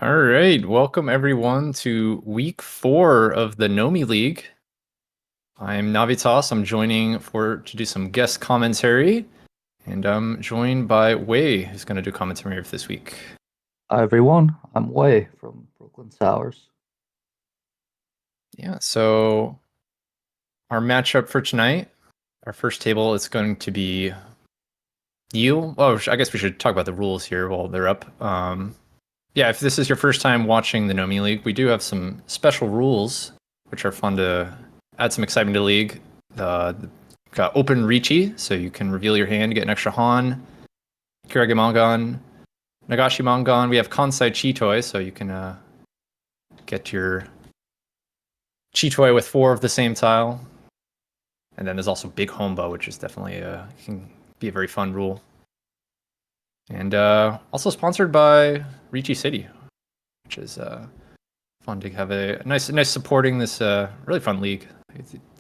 All right, welcome everyone to week 4 of the Nomi League. I'm Navitas. I'm joining to do some guest commentary, and I'm joined by Wei, who's going to do commentary for this week. Hi everyone, I'm Wei from Brooklyn Towers. Yeah, so our matchup for tonight, our first table is going to be you. Oh, I guess we should talk about the rules here while they're up. Yeah, if this is your first time watching the Nomi League, we do have some special rules, which are fun to add some excitement to the league. Got open Riichi, so you can reveal your hand, get an extra Han, Kirage Mangan, Nagashi Mangan. We have Kansai Chitoi, so you can get your Chitoi with 4 of the same tile. And then there's also Big Homba, which is definitely can be a very fun rule. And also sponsored by Riichi City, which is fun to have a nice supporting this really fun league.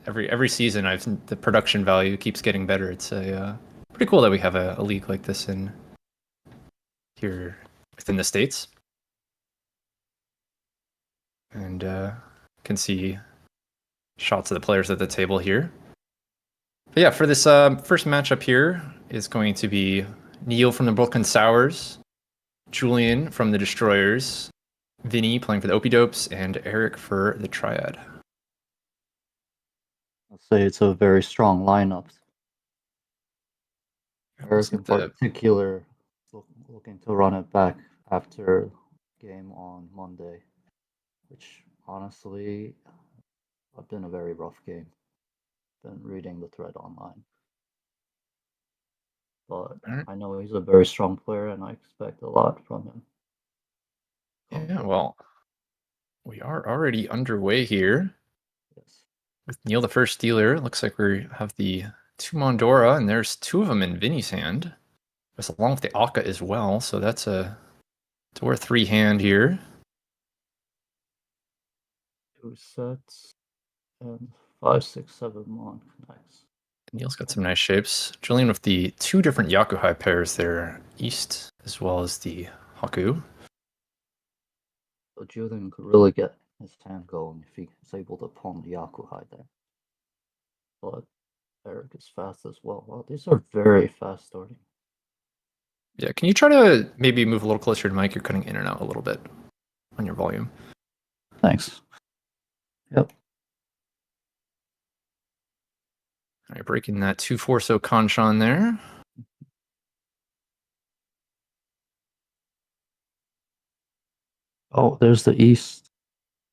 Every season, the production value keeps getting better. It's pretty cool that we have a league like this in here within the States, and can see shots of the players at the table here. But yeah, for this first matchup here is going to be Neil from the Brooklyn Sours, Julian from the Destroyers, Vinny playing for the Opie Dopes, and Eric for the Triad. I'd say it's a very strong lineup. Eric in The particular looking to run it back after game on Monday, which honestly have been a very rough game. Been reading the thread online. But I know he's a very strong player and I expect a lot from him. Yeah, well, we are already underway here. Yes. With Neil the First Dealer, looks like we have the 2 Mondora, and there's 2 of them in Vinny's hand. That's along with the Akka as well, so that's a door 3 hand here. 2 sets and 5, 6, 7 Mon connects. Neil's got some nice shapes. Julian with the 2 different Yakuhai pairs there, East as well as the Haku. So Julian could really get his hand going if he's able to pawn the Yakuhai there. But Eric is fast as well. Wow, these are very fast starting. Yeah, can you try to maybe move a little closer to the mic? You're cutting in and out a little bit on your volume. Thanks. Yep. All right, breaking that 2-4-so Kanshan there. Oh, there's the East.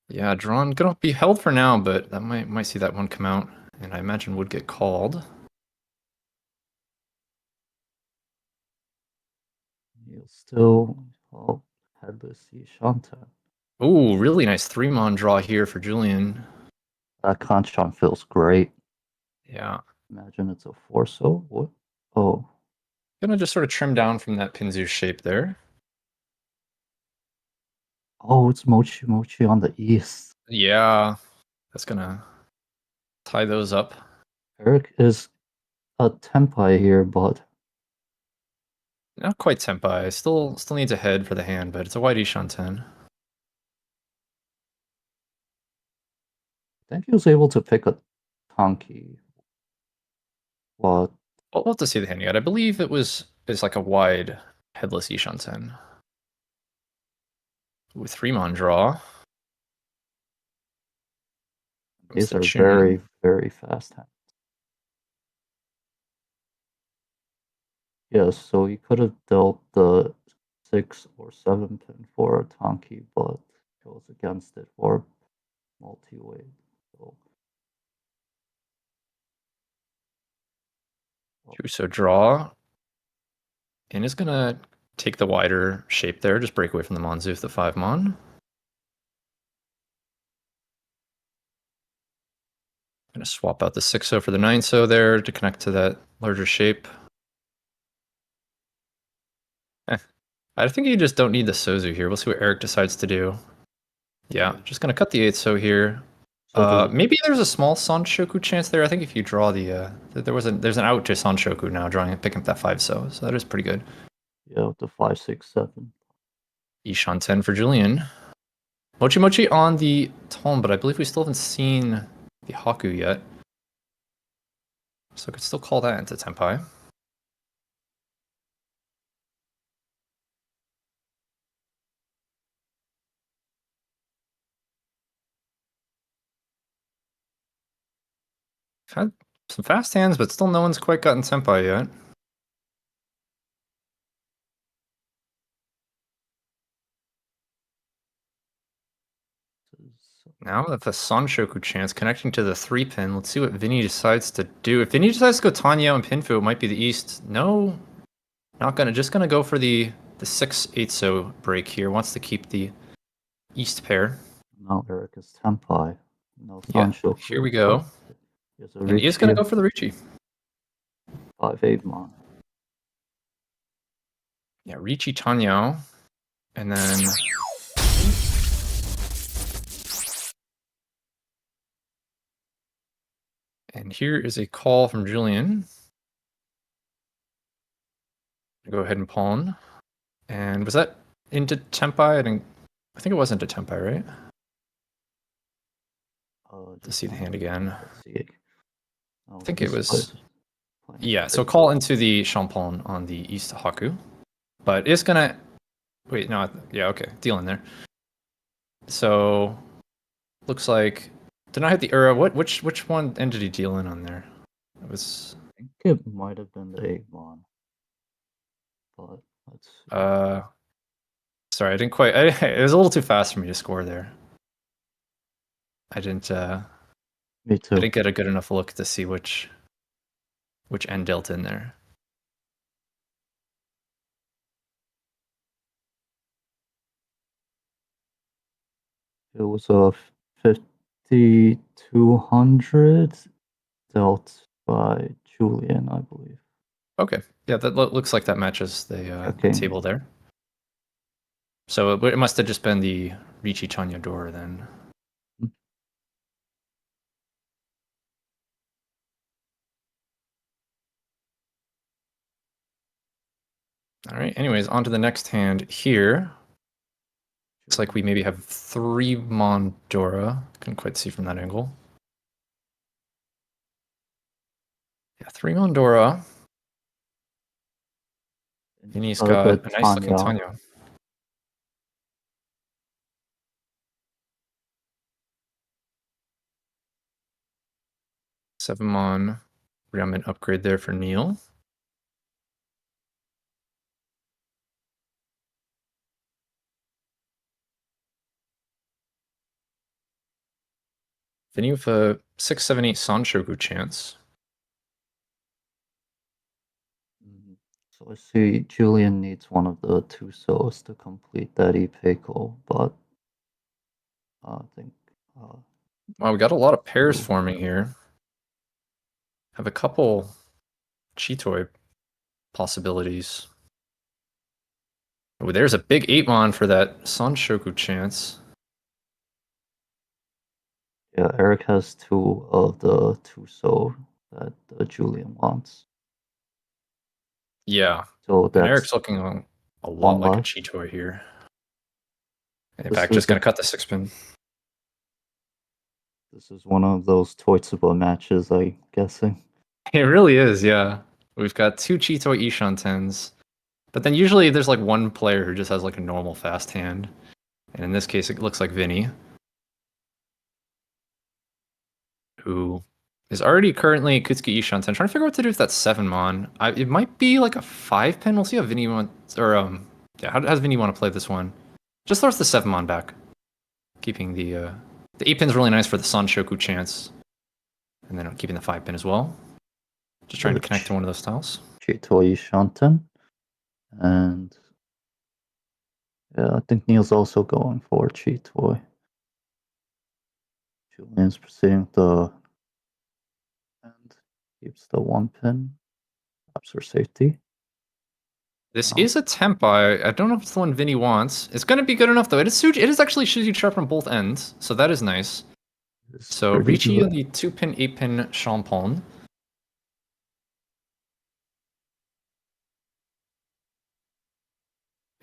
Yeah, drawn gonna be held for now, but that might see that one come out, and I imagine would get called. He'll still headless Shanta. Oh, really nice 3-mon draw here for Julian. That Kanchan feels great. Yeah. Imagine it's a 4-so. What? Oh. Gonna just sort of trim down from that Pinzu shape there. Oh, it's Mochi Mochi on the East. Yeah, that's gonna tie those up. Eric is a Tenpai here, but Not quite Senpai. Still needs a head for the hand, but it's a white Ishan 10. I think he was able to pick a Tanki. What? We'll have to see the hand yet. I believe it's like a wide headless Ishan 10. With 3-mon draw. These are very, very fast hands. Yes, so he could have dealt the 6 or 7 pin for a Tanki, but goes against it for multi-weight. So draw. And is gonna take the wider shape there, just break away from the Monzu with the 5-mon. Gonna swap out the 6-so for the 9-so there to connect to that larger shape. I think you just don't need the Sozu here. We'll see what Eric decides to do. Yeah, just gonna cut the 8-so here. Maybe there's a small Sanshoku chance there. I think if you draw there's an out to Sanshoku now, picking up that 5-so, so that is pretty good. Yeah, with the 5, 6, 7. Ishan 10 for Julian. Mochi Mochi on the Tom, but I believe we still haven't seen the Haku yet. So I could still call that into Tenpai. I've had some fast hands, but still no one's quite gotten Tenpai yet. Now with the Sanshoku chance connecting to the 3-pin, let's see what Vinny decides to do. If Vinny decides to go Tanyo and Pinfu, it might be the East. No, not gonna. Just gonna go for the 6-8-so break here. Wants to keep the East pair. Now Eric is Tenpai. No Yeah, Sancho. here we go. Here's a And he is gonna Riichi go for the Riichi. 5-8 mon. Yeah, Riichi Tanyo. And then and here is a call from Julian. Go ahead and pawn. And was that into Tenpai? I think it was into Tenpai, right? To see the hand again. Oh, I think it was. Yeah, so call into the Champon on the East Haku. But it's gonna. Wait, no. Yeah, okay. Deal in there. So looks like. Did I hit the Ura? Which one ended he deal in on there? It was. I think it might have been the 8 mon. But let's see. Sorry, I didn't quite. It was a little too fast for me to score there. I didn't. Me too. I didn't get a good enough look to see which end dealt in there. It was a 5200 dealt by Julian, I believe. Okay, yeah, that looks like that matches the table there. So it must have just been the Riichi Chanya door then. All right. Anyways, on to the next hand here. Looks like we maybe have 3 Mondora. Couldn't quite see from that angle. Yeah, 3 Mondora. Vinny's got a nice looking Tanya. Seven Mon Ramen upgrade there for Neil. Vinny with a 6-7-8 Sanshogu chance. So I see Julian needs one of the 2 souls to complete that Ipeko, but I think. Wow, we got a lot of pairs forming here. Have a couple Chitoi possibilities. Oh, there's a big 8-mon for that Sanshoku chance. Yeah, Eric has 2 of the 2 soul that Julian wants. Yeah. So and Eric's looking a lot like a Chitoi here. In fact, just going to cut the 6-pin. This is one of those Toitsuba matches, I'm guessing. It really is, yeah. We've got 2 Chitoi Ishan 10s. But then usually there's like one player who just has like a normal fast hand. And in this case, it looks like Vinny, who is already currently Kutsuki Ishan 10. Trying to figure out what to do with that 7-mon. It might be like a 5-pin. We'll see how Vinny wants, or yeah, how does Vinny want to play this one? Just throws the 7-mon back, keeping the 8-pin's really nice for the Sanshoku chance, and then keeping the 5-pin as well. Just trying to connect to one of those styles. Chitoi Shanten. And yeah, I think Neil's also going for Chitoi. Julian's proceeding the and keeps the 1-pin. Perhaps for safety. This is a Tenpai. I don't know if it's the one Vinny wants. It's going to be good enough, though. It is actually Shizu sharp on both ends, so that is nice. So Riichi on the 2-pin, 8-pin Champon.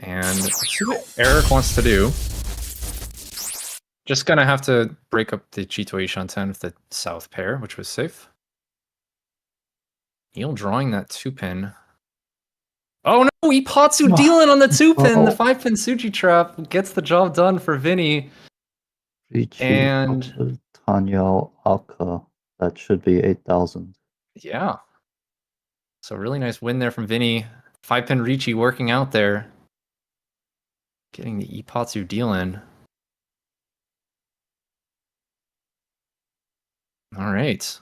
And let's see what Eric wants to do. Just gonna have to break up the Chitoi Shanten with the south pair, which was safe. Neil drawing that 2-pin. Oh no, Ipatsu dealing on the 2-pin! The 5-pin Suji trap gets the job done for Vinny. Riichi And to Tanyo Aka. That should be 8,000. yeah. So really nice win there from Vinny. 5-pin Riichi working out there. Getting the Ipatsu deal in. All right.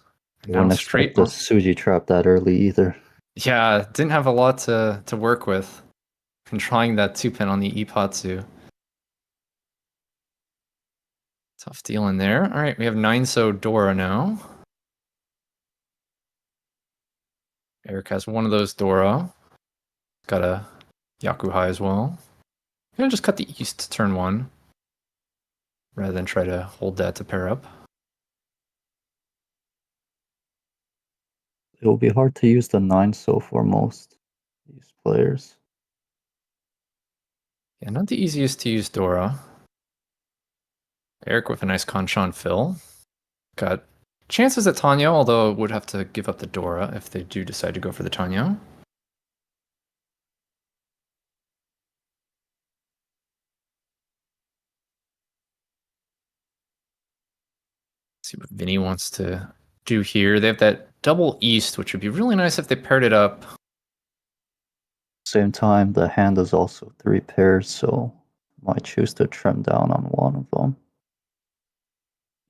Wouldn't expect the Suji trap that early either. Yeah, didn't have a lot to work with. And trying that 2-pin on the Ipatsu. Tough deal in there. All right, we have 9-so Dora now. Eric has one of those Dora. Got a Yakuhai as well. I'm gonna just cut the east to turn 1 rather than try to hold that to pair up. It will be hard to use the 9-so for most these players. Yeah, not the easiest to use Dora. Eric with a nice Kanchan fill. Got chances at Tanyo, although would have to give up the Dora if they do decide to go for the Tanyo. See what Vinny wants to do here. They have that double east, which would be really nice if they paired it up. Same time, the hand is also 3 pairs, so might choose to trim down on one of them.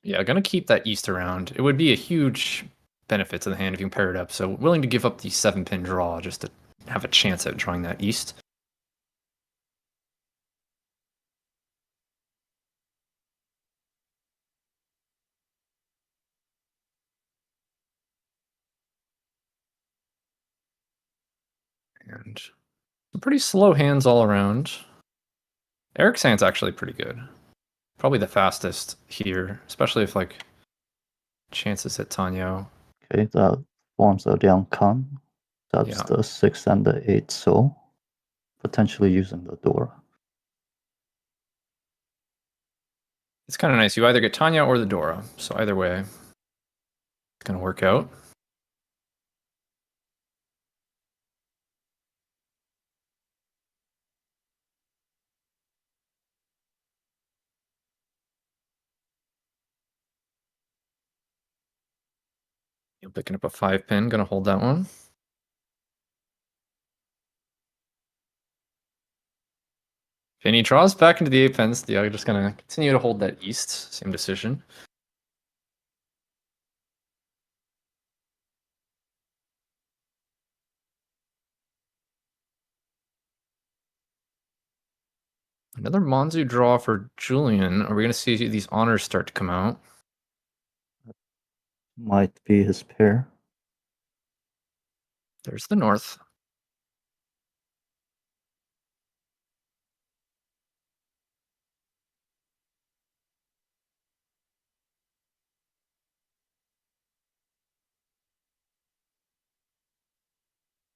Yeah, gonna keep that east around. It would be a huge benefit to the hand if you can pair it up. So willing to give up the 7-pin draw just to have a chance at drawing that east. And some pretty slow hands all around. Eric's hand's actually pretty good. Probably the fastest here, especially if like chances at Tanyo. Okay, that forms a Ryangkan. That's Yeah. the 6 and the 8-so. Potentially using the Dora. It's kind of nice. You either get Tanya or the Dora. So either way, it's going to work out. You're picking up a 5-pin. Going to hold that one. Vinny draws back into the 8-pins. Yeah, just going to continue to hold that east. Same decision. Another Monzu draw for Julian. Are we going to see these honors start to come out? Might be his pair. There's the north.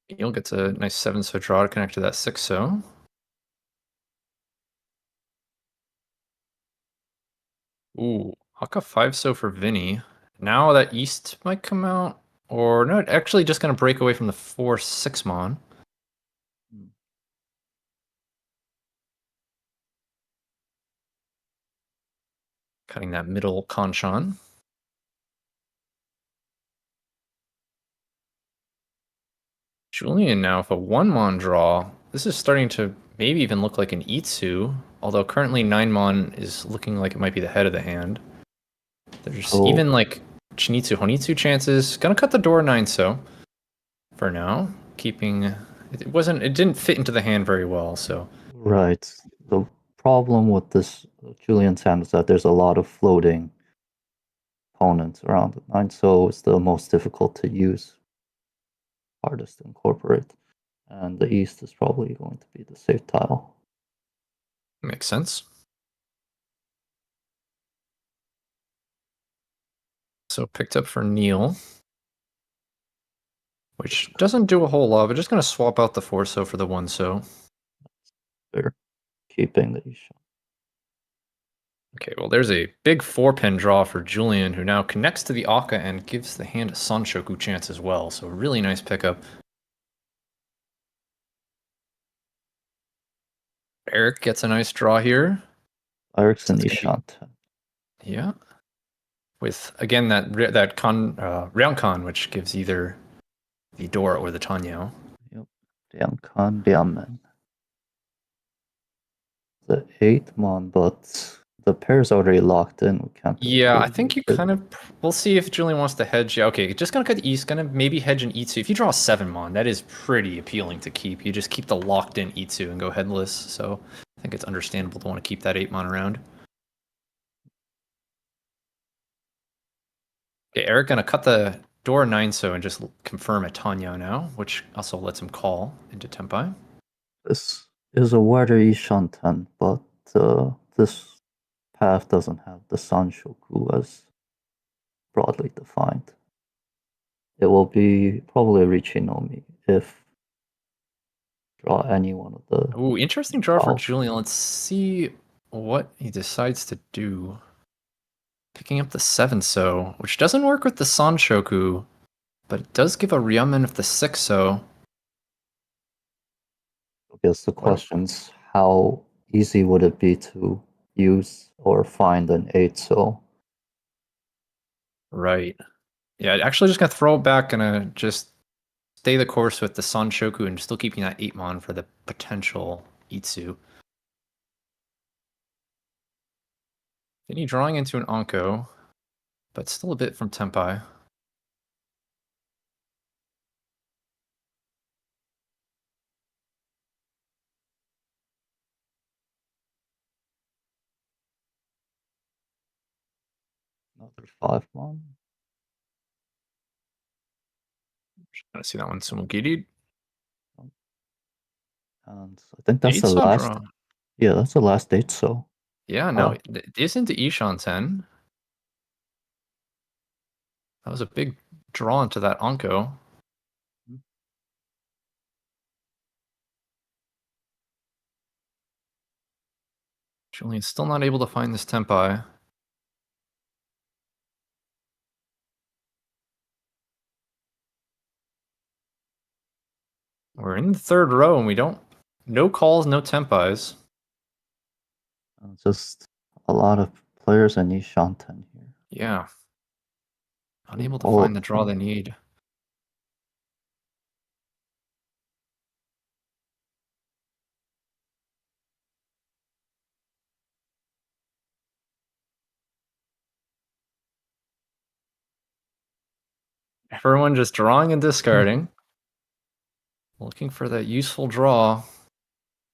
Neil gets a nice 7-so draw to connect to that 6-so. Ooh, Haka 5-so for Vinny. Now that east might come out. Or no, actually just going to break away from the 4-6 mon. Cutting that middle Kanchan. Julian now with a 1-mon draw. This is starting to maybe even look like an Itsu, although currently 9-mon is looking like it might be the head of the hand. There's even like Chinitsu Honitsu chances. Gonna cut the door 9-so for now. Keeping it didn't fit into the hand very well, so. Right. The problem with this Julian's hand is that there's a lot of floating opponents around it. 9-so is the most difficult to use, hardest to incorporate. And the east is probably going to be the safe tile. Makes sense. So picked up for Neil, which doesn't do a whole lot, but just going to swap out the 4-so for the 1-so. Fair. keeping the Ishan. Okay, well, there's a big 4-pin draw for Julian, who now connects to the Aka and gives the hand a Sanshoku chance as well. So really nice pickup. Eric gets a nice draw here. Eric's So an it's gonna be, Ishan. yeah, with again that round con, which gives either the door or the Tanyao. Yep. Riankan, Rianmen. The 8-mon, but the pair's already locked in. We can't really Yeah, I do think you it. kind of. We'll see if Julian wants to hedge. Yeah, okay, just gonna cut East. Gonna maybe hedge an Itsu. If you draw a 7-mon, that is pretty appealing to keep. You just keep the locked in Itsu and go headless. So I think it's understandable to want to keep that 8-mon around. Okay, Eric gonna cut the door 9-so and just confirm a Tanya now, which also lets him call into Tempai. This is a wider Ishan 10, but this path doesn't have the Sanshoku as broadly defined. It will be probably Riichi Nomi if draw any one of the Ooh, interesting draw for valve. Julian. Let's see what he decides to do. Picking up the 7-so, which doesn't work with the Sanshoku, but it does give a Ryomen of the 6-so. I guess the What? question's how easy would it be to use or find an 8 so? Right. Yeah, actually just gonna throw it back and just stay the course with the Sanshoku and still keeping that 8-mon for the potential Itsu. Then he drawing into an Anko, but still a bit from Tempai. Another 5-mon. Trying to see that one Sumogiri. And I think that's the 8-so last. draw. Yeah, that's the last 8 so. Yeah, no, Uh, it isn't the Ishan 10. That was a big draw into that Anko. Julian's still not able to find this Tempai. We're in the third row and we don't. No calls, no Tempais. just a lot of players in Ishan 10 here. Yeah. Unable to All find the draw they need. Everyone just drawing and discarding. Looking for that useful draw.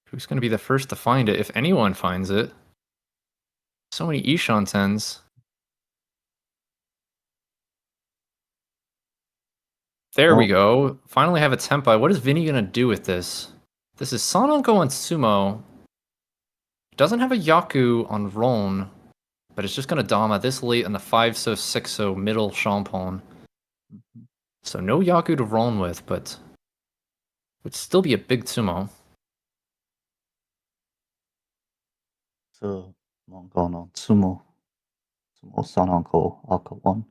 Who's going to be the first to find it, if anyone finds it? So many Ishan 10s. There we well, go. Finally have a Tempai. What is Vinny going to do with this? This is Sanonko on Sumo. Doesn't have a Yaku on Ron, but it's just going to Dama this late in the 5-so, 6-so middle Champon. So no Yaku to Ron with, but would still be a big Sumo. so Mongon on Sumo. Sumo Sananko Aka 1.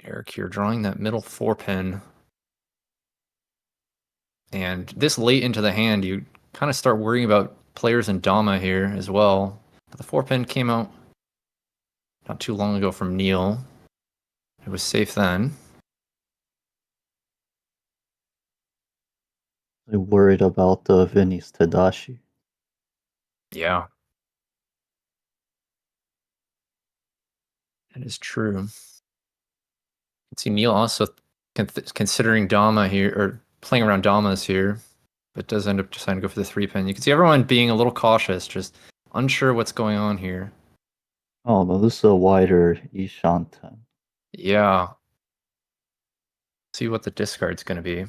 Eric here drawing that middle 4-pin. And this late into the hand, you kind of start worrying about players in Dama here as well. But the 4-pin came out not too long ago from Neil. It was safe then. They worried about Vinny's Tadashi. Yeah, that is true. You can see Neil also considering Dama here, or playing around Damas here, but does end up deciding to go for the 3-pin. You can see everyone being a little cautious, just unsure what's going on here. Oh, no, this is a wider Ishan 10. Yeah. See what the discard's going to be.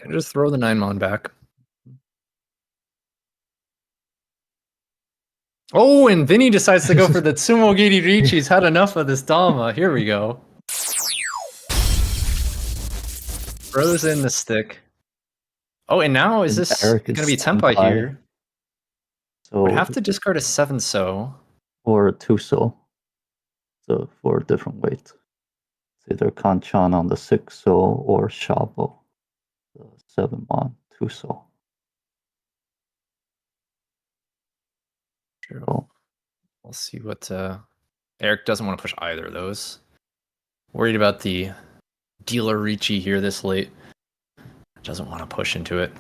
And just throw the 9-mon back. Oh, and Vinny decides to go for the Tsumogiri Riichi. He's had enough of this Dama. Here we go. Throws in the stick. Oh, and now is And this Eric going to is be Tenpai Senpai, here? Would so have to discard a 7-so. or Tuso, so for a different weight. It's either Kanchan on the 6-so or Shabo, the 7-mon Tuso. True. So We'll see what Eric doesn't want to push either of those. Worried about the dealer Riichi here this late. Doesn't want to push into it.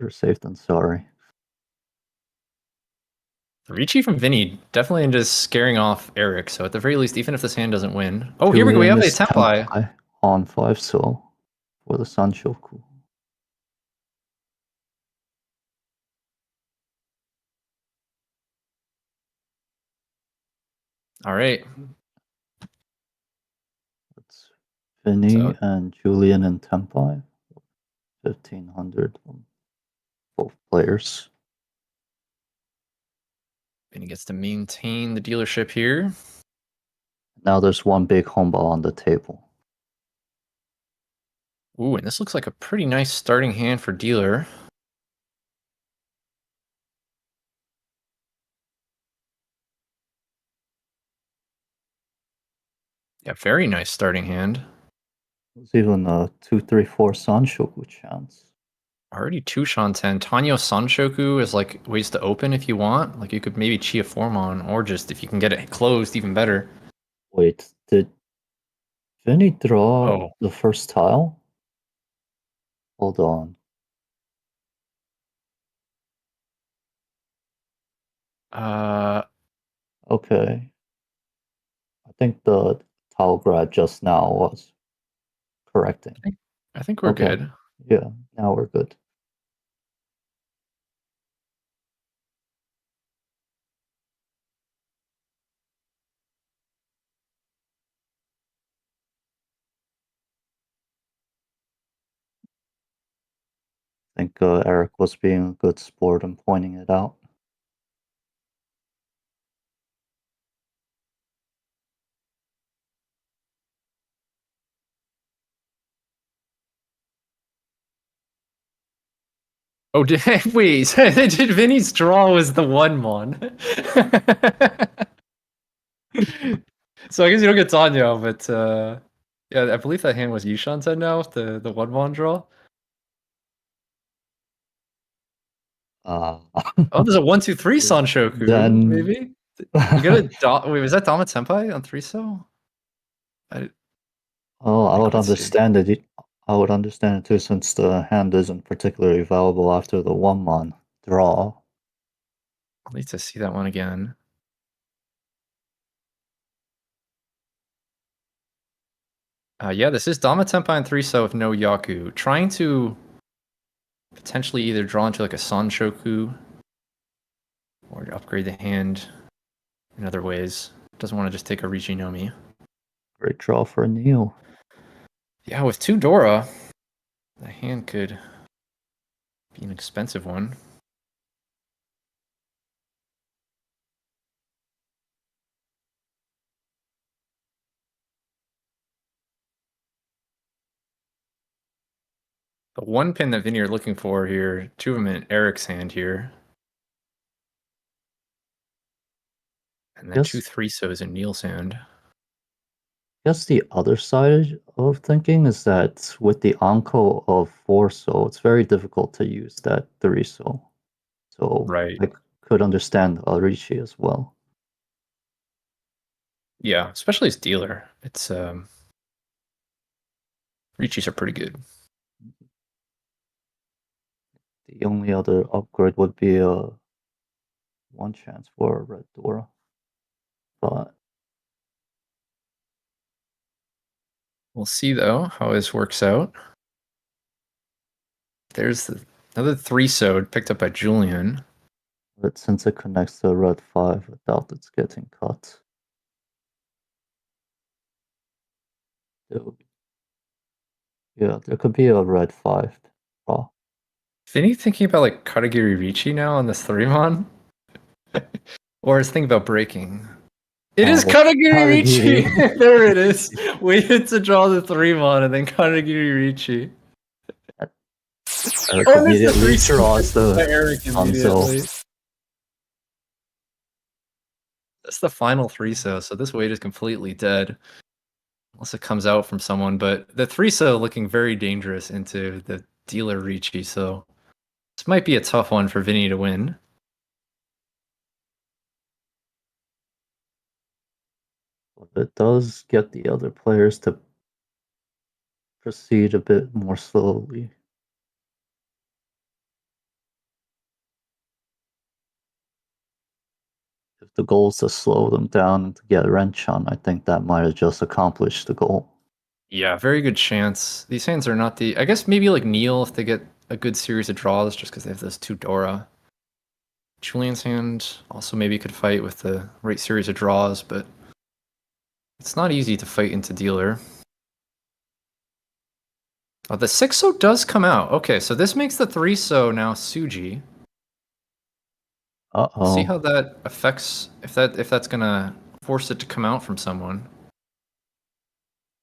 you're safe than sorry. Riichi from Vinny definitely just scaring off Eric. So at the very least, even if this hand doesn't win. Oh, here we go. We Julian have a is Tenpai. Tenpai on 5-so for the Sanshoku. All right. It's Vinny So and Julian and Tenpai. 1,500 on both players. Vinny gets to maintain the dealership here. Now there's one big homeball on the table. Ooh, and this looks like a pretty nice starting hand for dealer. Yeah, very nice starting hand. There's even a 2-3-4 Sanshoku chance. Already 2 Shanten. Tanyo Sanshoku is like ways to open if you want. Like you could maybe Chia Formon, or just if you can get it closed, even better. Wait, did Vinny draw Oh, the first tile? Hold on. uh, Okay. I think the tile grab just now was correcting. I think we're Okay. good. Yeah, now we're good. I think Eric was being a good sport and pointing it out. Oh, wait, did Vinny's draw was the 1-mon? So I guess you don't get Tanyo, but yeah, I believe that hand was Yushanten now, the 1-mon draw. Uh, Oh, there's a 1-2-3 yeah. Sanshoku, Then maybe? You got a wait, was that Dama Senpai on 3-so? I oh, I didn't would quite see. understand it. I would understand it too, since the hand isn't particularly valuable after the 1-mon draw. I'll need to see that one again. Yeah, this is Dama Tenpai on 3-so with no Yaku. Trying to potentially either draw into like a Sanshoku or to upgrade the hand in other ways. Doesn't want to just take a Riichi Nomi. Great draw for Neil. Yeah, with 2 Dora, the hand could be an expensive one. The 1 pin that Vinny are looking for here, 2 of them in Eric's hand here. And then 2 Yes, 3-sos in Neil's hand. guess the other side of thinking is that with the Anko of 4-so, it's very difficult to use that 3-so. So Right. I could understand Riichi as well. Yeah, especially as dealer. It's Riichis are pretty good. The only other upgrade would be a 1 chance for a red Dora. But We'll see though how this works out. There's another 3-so picked up by Julian. since it connects to red 5, I doubt it's getting cut. Yeah, there could be a red 5 draw. Vinny thinking about like Katagiri Riichi now on this 3-mon? Or think about breaking. It is Oh, Kanagiri Harigiri. Riichi! There it is! Waited to draw the 3-mon and then Kanagiri Riichi. Eric Oh, there's the 3 immediately draws by the Eric Hanzo. immediately. That's the final 3-so, so this weight is completely dead. Unless it comes out from someone, but the 3-so looking very dangerous into the dealer Riichi, so this might be a tough one for Vinny to win. But it does get the other players to proceed a bit more slowly. If the goal is to slow them down and to get Renchan, I think that might have just accomplished the goal. Yeah, very good chance. These hands are not the... I guess maybe like Neil if they get a good series of draws just because they have those 2 Dora. Julian's hand also maybe could fight with the right series of draws, but it's not easy to fight into dealer. Oh, the 6-so does come out. Okay, so this makes the 3-so now Suji. See how Uh-oh. that affects if that's gonna force it to come out from someone.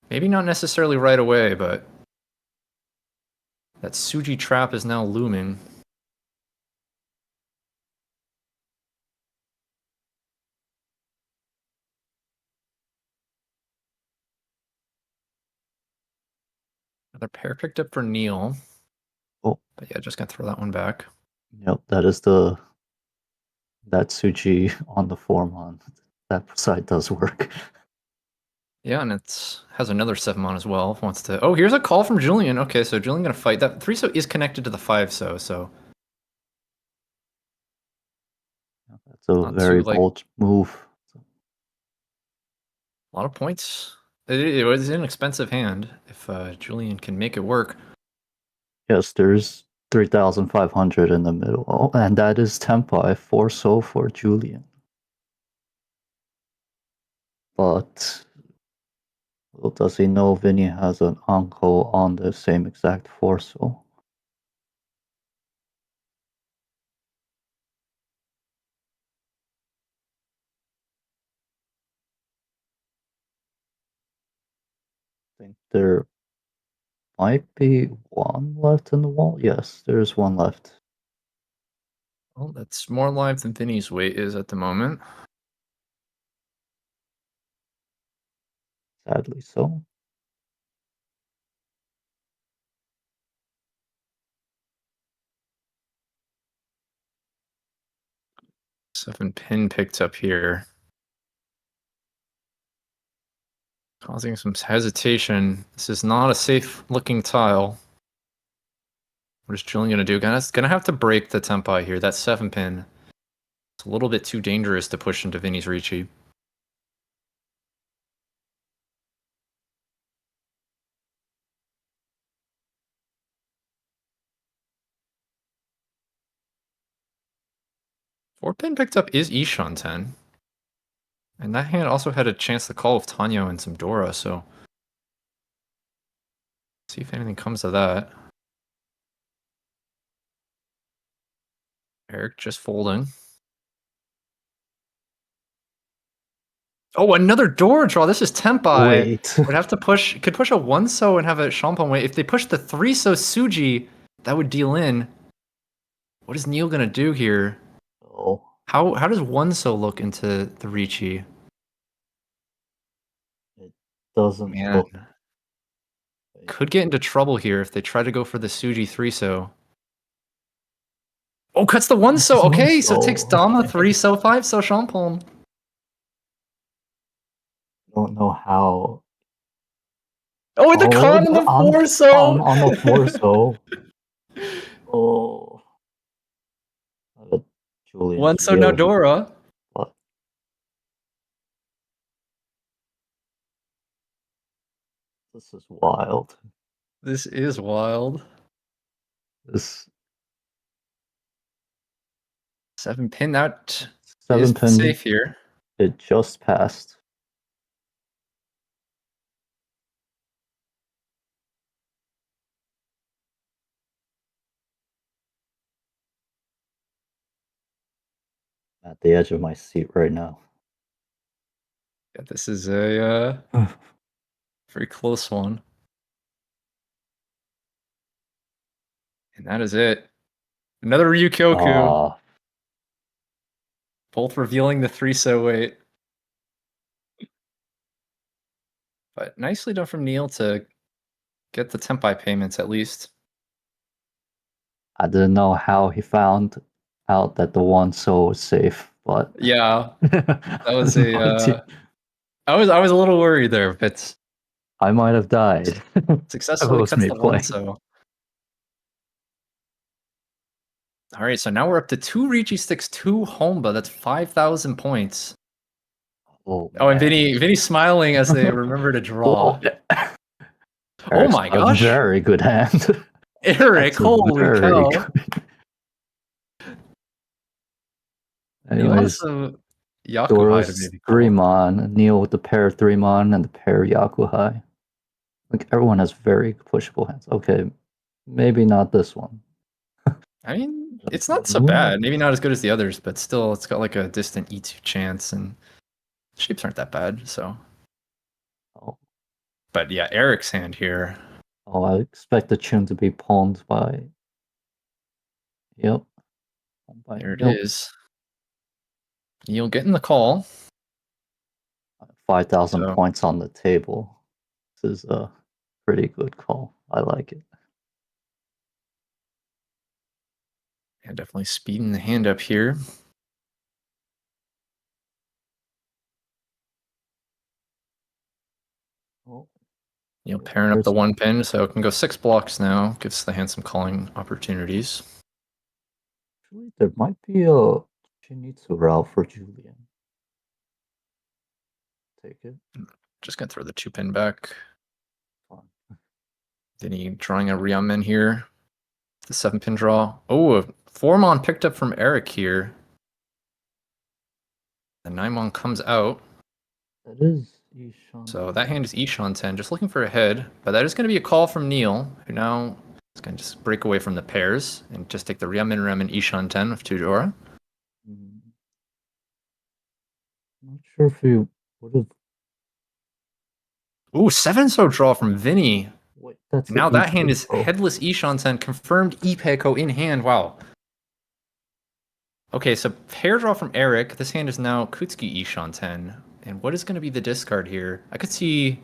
Maybe not necessarily right away, but that Suji trap is now looming. Another pair picked up for Neil. Oh, But yeah, just gonna throw that one back. yep, that Suji on the Formon. That side does work. Yeah, and it has another 7-mon as well. Wants to... Oh, here's a call from Julian. Okay, so Julian gonna fight. That 3-so is connected to the 5-so, so That's a not too, very like, bold move. a lot of points. It was an expensive hand if Julian can make it work. Yes, there's 3,500 in the middle. Oh, and that is Tempai, 4-so for Julian. But well, does he know Vinny has an uncle on the same exact 4-so? I think there might be one left in the wall. Yes, there's one left. Well, that's more live than Vinny's weight is at the moment. Sadly so. Seven pin picked up here. Causing some hesitation. This is not a safe looking tile. What is Julian gonna do? Gonna have to break the Tempai here. That 7 pin. It's a little bit too dangerous to push into Vinny's Riichi. Four pin picked up is Ishan 10. And that hand also had a chance to call with Tanyo and some Dora, so see if anything comes of that. Eric just folding. Oh, another Dora draw. This is Tempai. Wait. Would have to push, could push a 1-so and have a Champon weight. If they push the 3-so Suji, that would deal in. What is Neil gonna do here? Oh, How does 1-so look into the Riichi? it doesn't Man, look. could get into trouble here if they try to go for the Suji 3-so. Oh, cuts the 1-so. Okay, so it takes Dama 3-so 5-so Champon. Don't know how. Oh, and the Oh, con and the on 4-so. on the 4-so. Oh, Julian's 1-so now really. Dora. But this is wild. This is wild. This 7 pin out is 7-pin, safe here. it just passed. at the edge of my seat right now. Yeah, this is a very close one. And that is it. Another Ryukyoku. Ah, Both revealing the 3-so weight. But nicely done from Neil to get the Tempai payments at least. I didn't know how he found out that the one so was safe, but Yeah, that was a. my team, I was a little worried there, but I might have died. That successfully was cuts me the one. playing. So, all right. So now we're up to 2 Riichi sticks, 2 Homba. That's 5,000 points. Oh Oh, and man. Vinny's smiling as they remember to draw. Oh, Oh Eric's my got a gosh, very good hand. Eric! That's a Holy very cow! good. Neil has Anyways, some Yakuhai to Dora's maybe three call. mon, Neil with the pair three mon and the pair Yakuhai. Like everyone has very pushable hands. Okay, maybe not this one. I mean, it's not so bad. Maybe not as good as the others, but still, it's got like a distant E2 chance, and shapes aren't that bad. So, Oh, but yeah, Eric's hand here. oh, I expect the tune to be pawned by. Yep. Pawned by There it Neil. is. Neil getting the call. 5,000 So, points on the table. This is a pretty good call. I like it. yeah, definitely speeding the hand up here. Oh, Neil pairing up there's the 1 pin, so it can go 6 blocks now. Gives the hand some calling opportunities. actually there might be a Shinitsu route for Julian. Take it. Just gonna throw the 2 pin back. Fine. Then he drawing a Ryamen here. The 7 pin draw. Oh, a 4-mon picked up from Eric here. The 9-mon comes out. That is Ishan. So that hand is Ishan 10, just looking for a head. But that is going to be a call from Neil, who now is going to just break away from the pairs and just take the Ryamen Remen Ishan 10 of Tudora. Not sure if you would have. Ooh, 7-so draw from Vinny. Wait, that's And the now that hand is Ipeco. headless Ishan 10, confirmed Ipeco in hand. Wow. Okay, so pair draw from Eric. This hand is now Kutsuki Ishan 10. And what is going to be the discard here? I could see.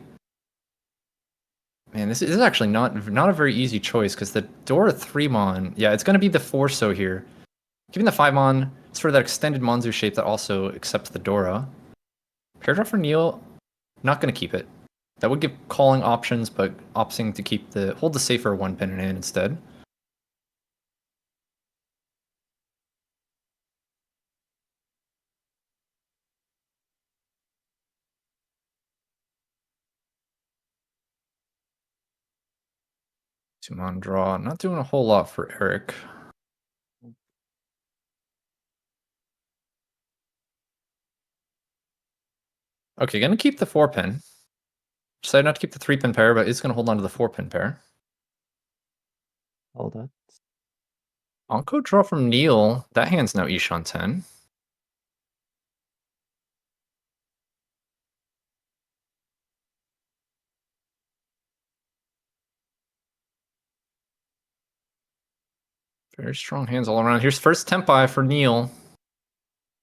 Man, this is actually not a very easy choice because the Dora 3-mon, yeah, it's going to be the 4-so here. Giving the 5-mon, sort of that extended Monzu shape that also accepts the Dora. Pair draw for Neil, not going to keep it. That would give calling options, but opting to keep hold the safer 1 pin in hand instead. Two-mon draw, not doing a whole lot for Eric. Okay, gonna keep the 4-pin. Decided not to keep the 3-pin pair, but it's gonna hold on to the 4-pin pair. Oh, that's Anko draw from Neil. That hand's now Ishan 10. Very strong hands all around. Here's first Tempai for Neil.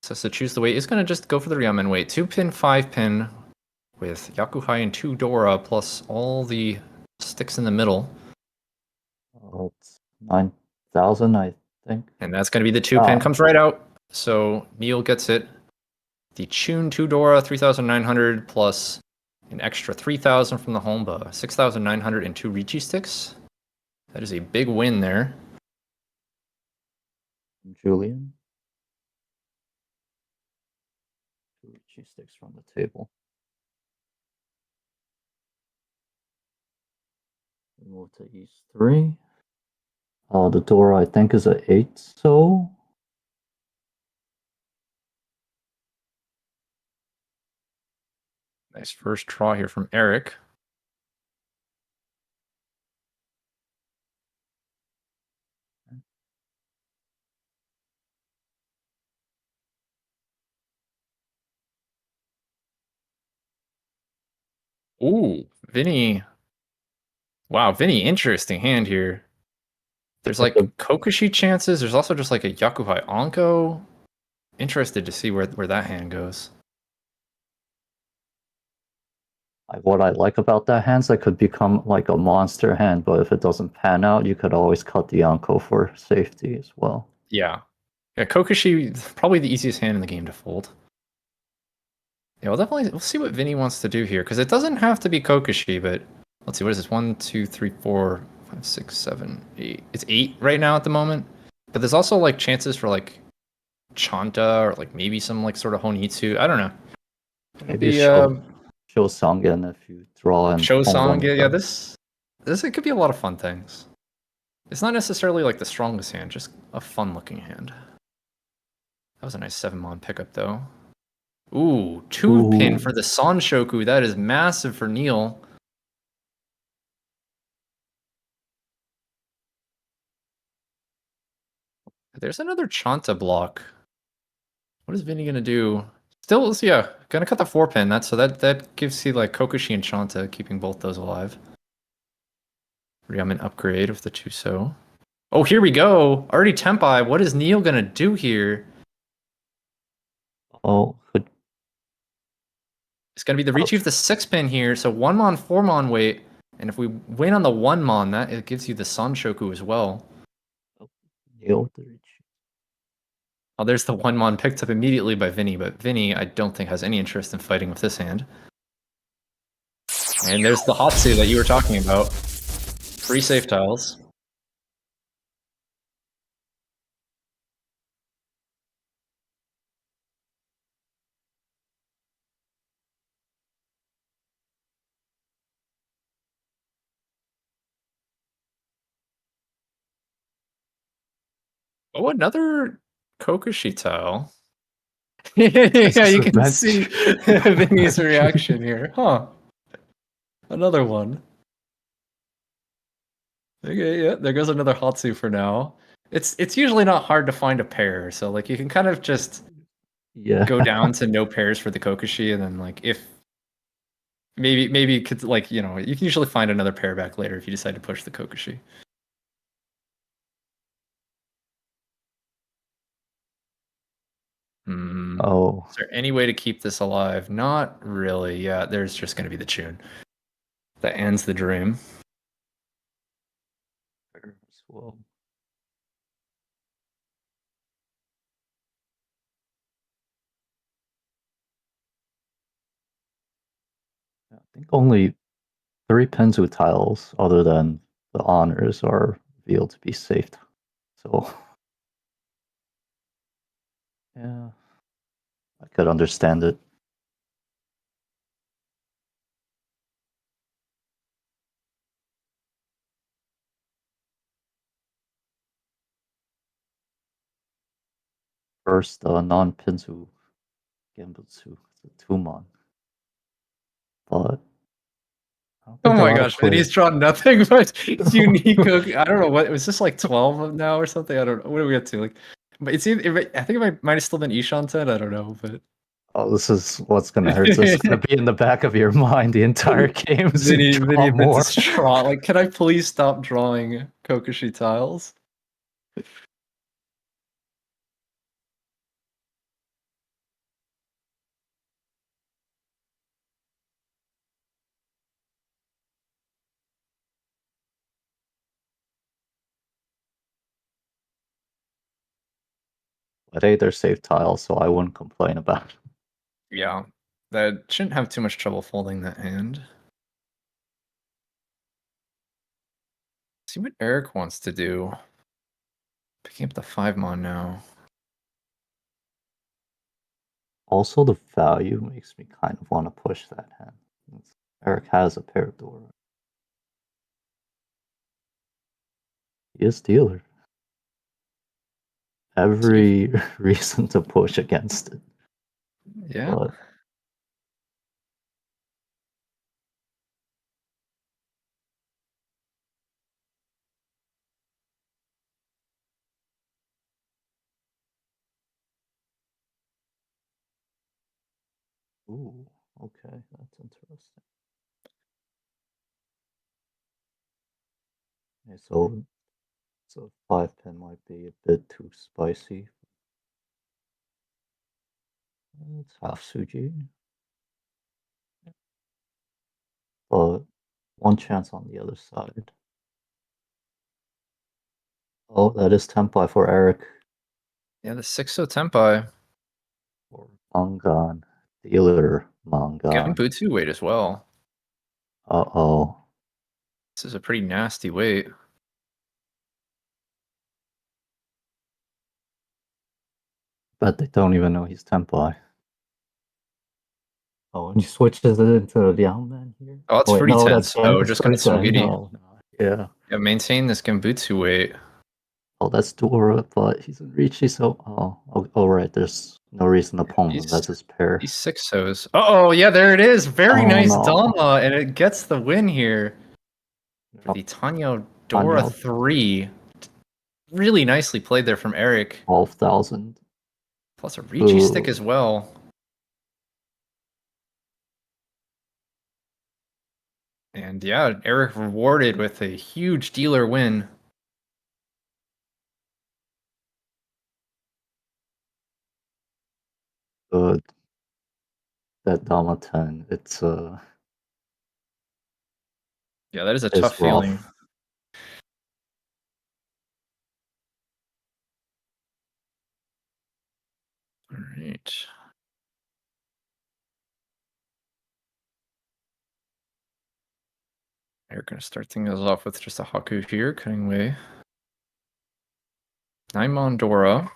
Says to choose the weight. Is gonna just go for the Ryamen weight. 2-pin, 5-pin with Yakuhai and 2 Dora plus all the sticks in the middle. oh, it's 9,000, I think. And that's gonna be the 2-pin. Ah, Comes right out. So Neil gets it. The Chun 2 Dora, 3,900 plus an extra 3,000 from the Homba. 6,900 and 2 Riichi sticks. That is a big win there. Julian. She sticks from the table. We move to East 3. The door, I think, is a 8, so. Nice first draw here from Eric. Ooh, Vinny. Wow, Vinny, interesting hand here. There's Like the like Kokushi chances. There's also just like a Yakuhai Onko. Interested to see where that hand goes. what I like about that hand is that could become like a monster hand, but if it doesn't pan out, you could always cut the Yonko for safety as well. Yeah. Yeah, Kokushi, probably the easiest hand in the game to fold. Yeah, we'll see what Vinny wants to do here, because it doesn't have to be Kokushi, but let's see, what is this? 1, 2, 3, 4, 5, 6, 7, 8. It's 8 right now at the moment. But there's also like chances for like Chanta or like maybe some like sort of Honitsu. I don't know. It'll Maybe be show Sangen if you draw and show hold song. on Yeah, with yeah, them. this it could be a lot of fun things. It's not necessarily like the strongest hand, just a fun looking hand. That was a nice 7-mon pickup though. Ooh, 2-pin Ooh, for the Sanshoku. That is massive for Neil. There's another Chanta block. What is Vinny gonna do? Still, yeah, gonna cut the 4-pin. That gives you like Kokushi and Chanta, keeping both those alive. Ryaman upgrade with the Tuso. Oh, here we go. Already Tempai. What is Neil gonna do here? oh, could It's gonna be the Riichi of the 6-pin here. So 1-mon, 4-mon wait. And if we win on the 1-mon, that it gives you the Sanshoku as well. Neil the Riichi. Oh, there's the 1-mon picked up immediately by Vinny, but Vinny, I don't think has any interest in fighting with this hand. And there's the Hatsu that you were talking about. Free safe tiles. Oh, another Kokushi tile. This Yeah, is you a can bench. see Vinny's reaction here. Huh. Another one. Okay, yeah, there goes another Hatsu for now. It's usually not hard to find a pair, so like you can kind of just Yeah. go down to no pairs for the Kokushi, and then like if maybe you could like you know you can usually find another pair back later if you decide to push the Kokushi. Hmm. Oh, Is there any way to keep this alive? Not really. Yeah, there's just going to be the tune that ends the dream. well, I think only 3 Penzu tiles other than the honors are revealed to be safe. So, yeah, I could understand it. First, non-Penzu Genbutsu, the Tumon. But I don't Oh think a my lot of gosh, and he's players. drawn nothing but unique cookie. I don't know what was this like 12 now or something. I don't know. What do we get to? Like, but it's either, I think it might have still been Ishan 10. I don't know, but Oh, this is what's gonna hurt. This is gonna be in the back of your mind the entire game. So you Vinny draw a bit more. distraught. Like, can I please stop drawing Kokushi tiles? But hey, they're safe tiles, so I wouldn't complain about it. Yeah, that shouldn't have too much trouble folding that hand. See what Eric wants to do. Picking up the 5-mon now. Also, the value makes me kind of want to push that hand. Eric has a pair of door. He is dealer. See if, Every reason to push against it. yeah. But ooh, okay, that's interesting. Okay, so 5 pin might be a bit too spicy. It's half Suji, but one chance on the other side. Oh, that is Tempai for Eric. Yeah, the 6-0 Tempai. Or Mangan. Dealer Getting Mangan. Butsu weight as well. Uh-oh. This is a pretty nasty weight. Bet they don't even know he's Tempai. Oh, and he switches it into Liangman here? Oh, it's Oh, wait, pretty no, tense. So that's just got some Gensen. giddy. No, no. Yeah. Yeah, maintain this Genbutsu weight. Oh, that's Dora, but he's in Riichi, so oh, right. There's no reason to palm him. That's his pair. These 6-0s. Oh, yeah, there it is. Very Oh nice no. Dama, and it gets the win here for the Yep. Tanyo Dora Tanyo, 3. Really nicely played there from Eric. 12,000. Plus a Riichi stick Ooh, as well. And yeah, Eric rewarded with a huge dealer win. good. That Dama 10. Yeah, that is a tough It's feeling. rough. All right. We're going to start things off with just a Haku here, cutting away. Naimon Dora.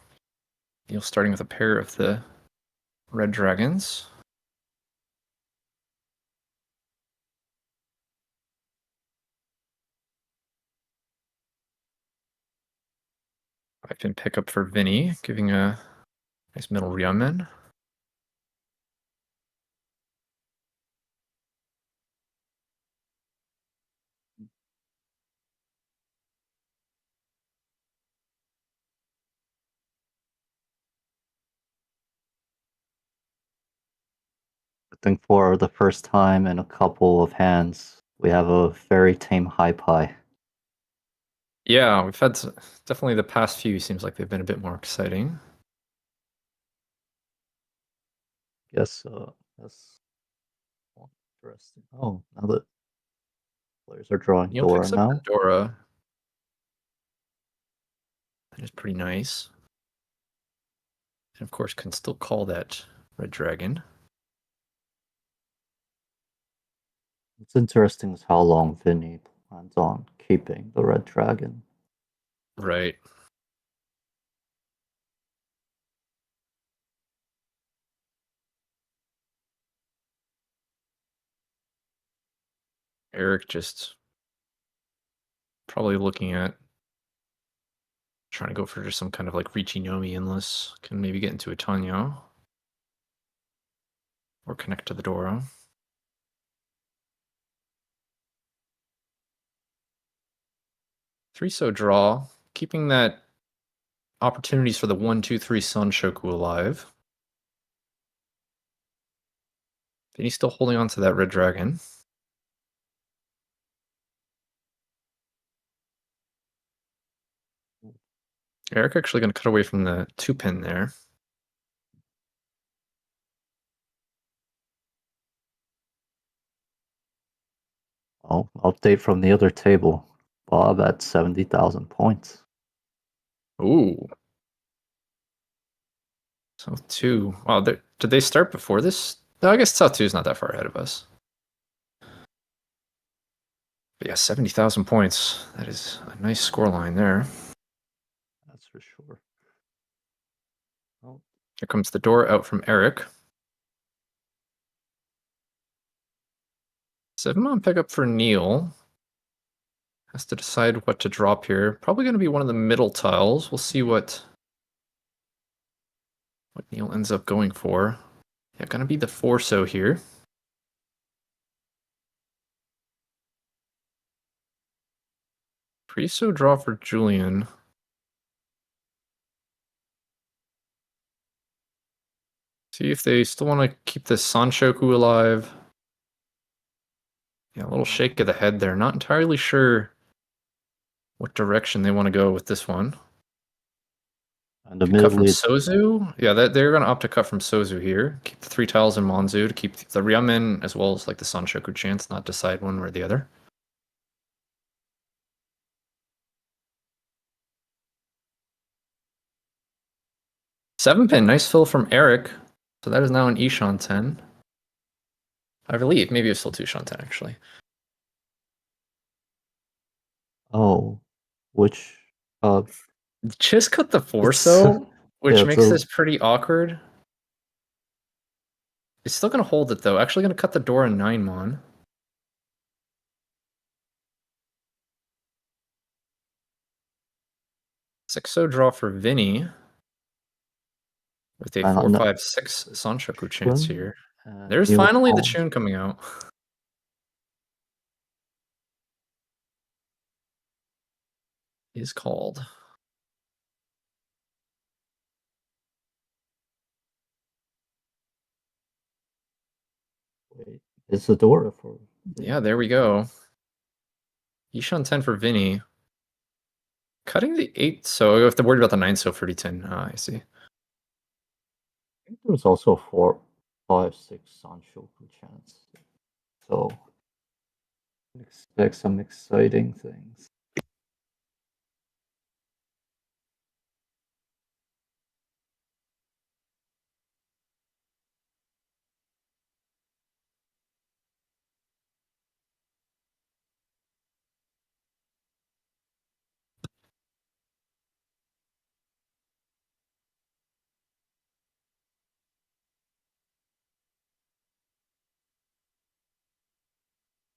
You're starting with a pair of the red dragons. I can pick up for Vinny, giving a nice middle Ryamen. I think for the first time in a couple of hands, we have a very tame high pie. Yeah, we've had definitely the past few seems like they've been a bit more exciting. Guess that's interesting. Oh, now that players are drawing Neil Dora picks up the now. Dora. That is pretty nice. And of course, can still call that red dragon. What's interesting is how long Vinny plans on keeping the red dragon. Right. Eric just probably looking at trying to go for just some kind of like Riichi Nomi endless. Can maybe get into a Tanyo. Or connect to the Dora. 3-so draw. Keeping that opportunities for the 1-2-3 Sanshoku alive. And he's still holding on to that red dragon. Eric actually going to cut away from the 2-pin there. Oh, update from the other table. Bob at 70,000 points. Ooh. South 2. Wow, did they start before this? No, I guess South 2 is not that far ahead of us. But yeah, 70,000 points. That is a nice scoreline there. That's for sure. Oh. Here comes the door out from Eric. 7-mon pickup for Neil. Has to decide what to drop here. Probably going to be one of the middle tiles. We'll see what Neil ends up going for. Yeah, going to be the 4-so here. 3-so draw for Julian. See if they still want to keep this Sanshoku alive. Yeah, a little shake of the head there. Not entirely sure what direction they want to go with this one. And Could cut from admittedly, Sozu. Yeah, they're going to opt to cut from Sozu here. Keep the 3 tiles in Monzu to keep the Ryamen as well as like the Sanshoku chance, not decide one or the other. Seven pin, nice fill from Eric. So that is now an Ishan 10. I believe. Maybe it's still 2 Shan 10 actually. oh, which Just cut the force it's though, which yeah, makes this pretty awkward. It's still gonna hold it though. Actually gonna cut the door in 9 mon. 6-0 draw for Vinny. With a and 4-5-6 Sanshoku chance Chun, here. and There's he will finally the call. tune coming out. Is called. Wait, it's a door for. Yeah, there we go. Ishan 10 for Vinny. Cutting the 8, so you have to worry about the 9 so for D10. Ah, I see. I think there's also 4-5-6 Sanshoku chance. So expect some exciting things.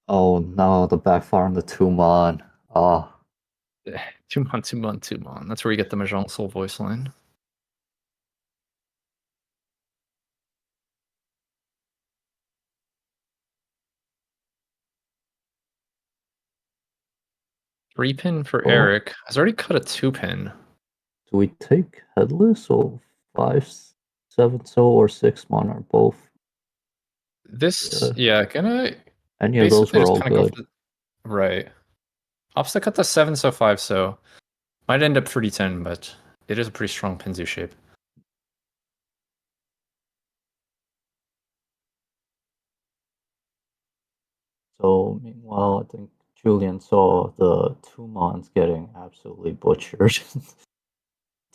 Oh no, the backfire on the 2-mon. Ah, 2-mon, 2-mon, 2-mon. That's where you get the Mahjong Soul voice line. Three pin for oh, Eric. Has already cut a 2-pin. do we take headless or 5-7 or 6-mon are both? This, yeah, gonna Any of those basically were just all kind of go good. for the, right. Opts to cut the 7 so 5 so. Might end up for D10, but it is a pretty strong Pinzu shape. So meanwhile, I think Julian saw the 2-mons getting absolutely butchered.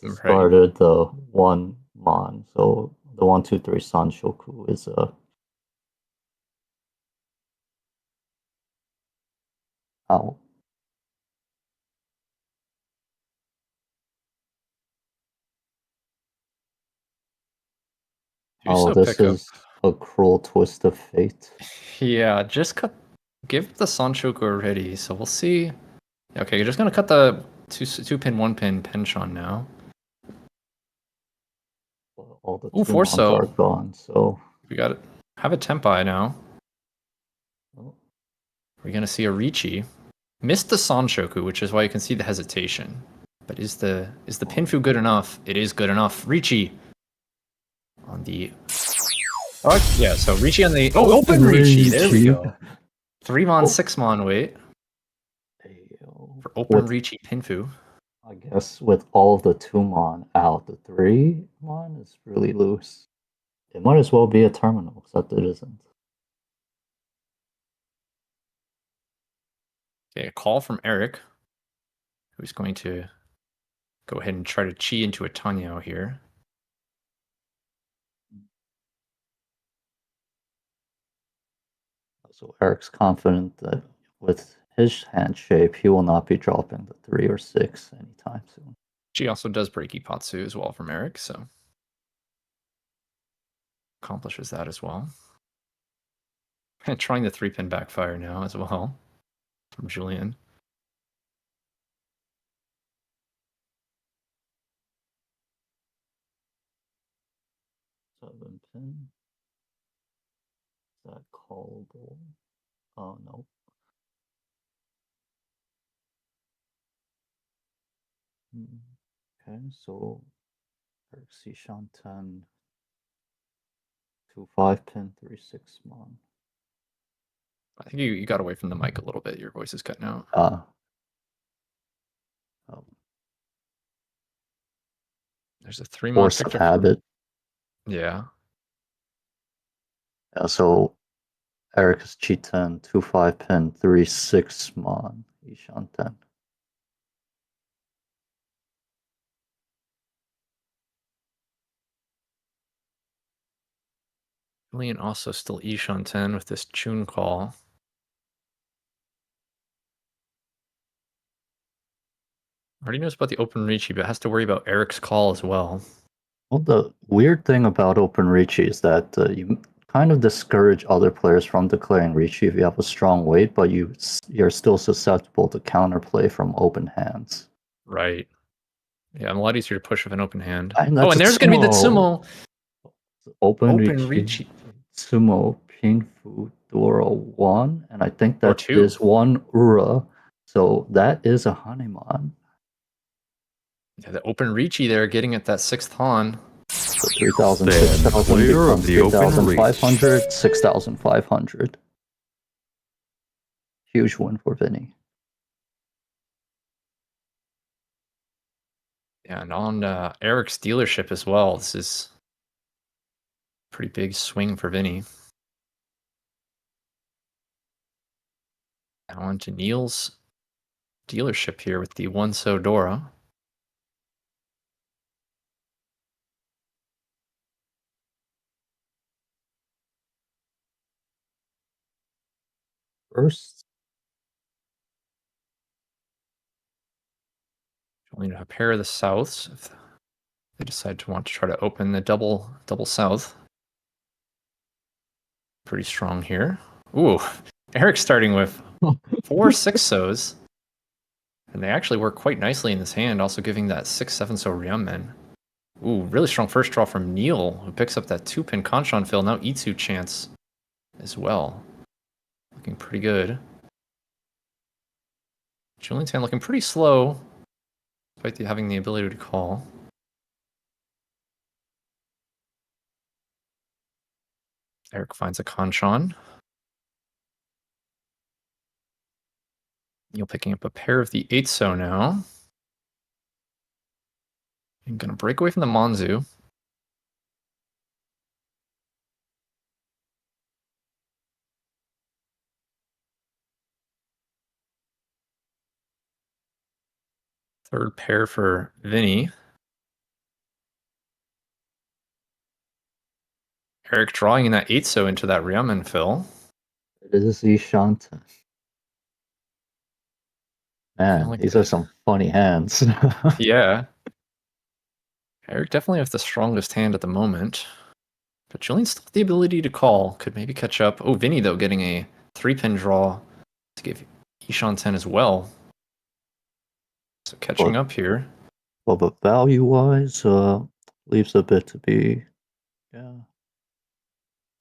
Right. Discarded the 1-mon. So the 1-2-3 Sanshoku is a out. Do Oh, so this pick up. is a cruel twist of fate. Yeah, just cut. Give the Sanshoku already, so we'll see. Okay, you're just gonna cut the 2-pin, 1-pin Penchon now. All the Ooh, 2-mons are 4-so. gone, so We got it. Have a Tempai now. oh, We're gonna see a Riichi. Missed the Sanshoku, which is why you can see the hesitation. But is the Pinfu good enough? It is good enough. Riichi on the. Oh yeah, so Riichi on the. Oh, open Riichi. There we go. 3-mon, Oh. 6-mon wait for open with Riichi Pinfu. I guess with all of the 2-mon out, the 3-mon is really loose. It might as well be a terminal, except it isn't. Okay, a call from Eric, who's going to go ahead and try to chi into a Tanyao here. So Eric's confident that with his hand shape, he will not be dropping the 3 or 6 anytime soon. She also does break Ipatsu as well from Eric, so accomplishes that as well. And trying the 3-pin backfire now as well from Julian. 7-pin. Is that callable? Oh, no. Okay, so Eric Sishan 10, 2-5-pin, 3-6-mon. I think you got away from the mic a little bit. Your voice is cutting out. There's a 3-mon Force of picture from... habit. Yeah. Yeah, so Eric is G10, 2-5 pin, 3-6 mon, Ishan 10. Julian also still Ishan 10 with this Chun call. Already knows about the open Riichi, but has to worry about Eric's call as well. Well, the weird thing about open Riichi is that you kind of discourage other players from declaring Riichi if you have a strong weight, but you're still susceptible to counterplay from open hands. Right. Yeah, I'm a lot easier to push with an open hand. And Oh, that's and a there's going to be the Tsumo. Tsumo. Open Open Riichi, Riichi. Tsumo, Pinfu, Dora 1, and I think Or that 2. is 1 Ura. So that is a Hanuman. Yeah, the open Riichi there getting at that 6th Han. So 3,000, Then 6,000 clear of becomes the open 3,500, 6,500. Huge win for Vinny. Yeah, and on Eric's dealership as well. This is a pretty big swing for Vinny. Now on to Neil's dealership here with the 1 So Dora. First, Only a pair of the Souths if they decide to want to try to open the double South. Pretty strong here. Ooh, Eric's starting with 4 6-sos. And they actually work quite nicely in this hand, also giving that 6-7 So Ryumen. Ooh, really strong first draw from Neil, who picks up that 2-pin Kanshan fill. Now Itsu chance as well. Looking pretty good. Julian's hand looking pretty slow, despite having the ability to call. Eric finds a Kanshan. Neil picking up a pair of the 8-so now. I'm going to break away from the Monzu. Third pair for Vinny. Eric drawing in that 8-so into that Ryumen fill. it is Ishanta. Man, Like these are that. some funny hands. Yeah. Eric definitely has the strongest hand at the moment. But Julian still has the ability to call. Could maybe catch up. Oh, Vinny, though, getting a 3-pin draw to give Ishan 10 as well. So catching up here. Well, but value-wise, leaves a bit to be, yeah.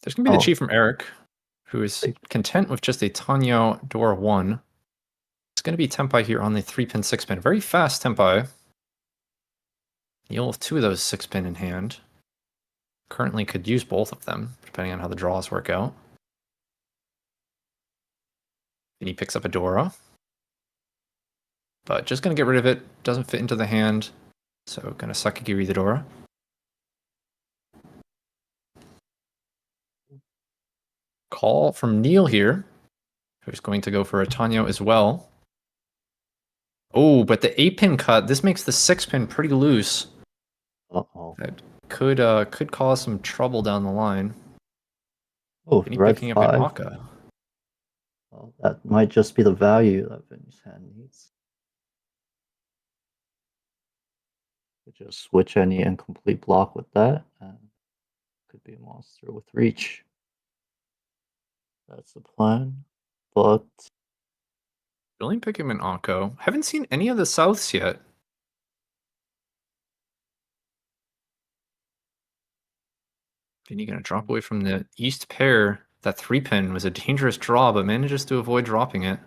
There's going to be the Oh, Chi from Eric, who is content with just a Tanyo Dora 1. It's going to be Tempai here on the 3-pin, 6-pin. Very fast Tempai. You'll have 2 of those 6-pin in hand. Currently could use both of them, depending on how the draws work out. Then he picks up a Dora. But just going to get rid of it. Doesn't fit into the hand. So going to Sakigiri the Dora. Call from Neil here, who's going to go for a Tanyo as well. Oh, but the 8-pin cut, this makes the 6-pin pretty loose. uh-oh. That could cause some trouble down the line. Oh, Vinny red picking up an 5. Aka. Well, that might just be the value that Vinny's hand needs. Could just switch any incomplete block with that, and could be a monster with reach. That's the plan. But Julian picking up an Akko. Haven't seen any of the Souths yet. Vinny gonna drop away from the East pair. That 3-pin was a dangerous draw, but manages to avoid dropping it.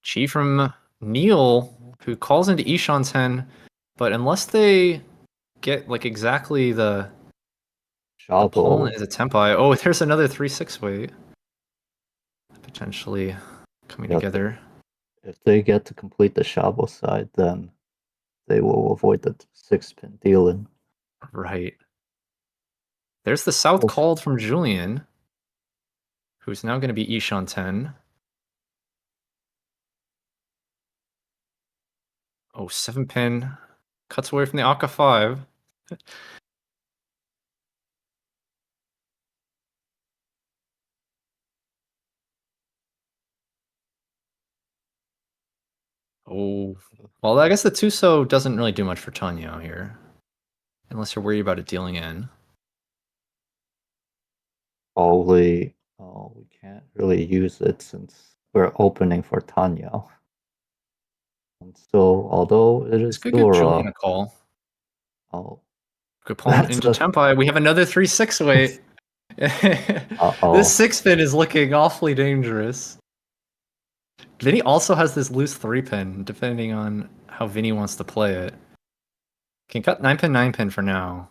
Chi from Neil, who calls into Ishan 10, but unless they get like exactly the pawn Shabo, is a Tempai. Oh, there's another 3-6 weight. Potentially coming yeah, together. if they get to complete the Shabo side, then they will avoid the 6-pin dealing. Right. There's the South Oof. called from Julian, who's now going to be Ishan 10. Oh, 7-pin. Cuts away from the Aka 5. Oh. Well, I guess the Tuso doesn't really do much for Tanya here. Unless you're worried about it dealing in. Probably, we can't really use it since we're opening for Tanya. And so, although it This is could give Julian Dura, a call. oh, Good pawn that's into a Tempai. We have another 3-6 weight. This oh, 6-pin is looking awfully dangerous. Vinny also has this loose 3-pin, depending on how Vinny wants to play it. Can cut 9-pin, 9-pin for now.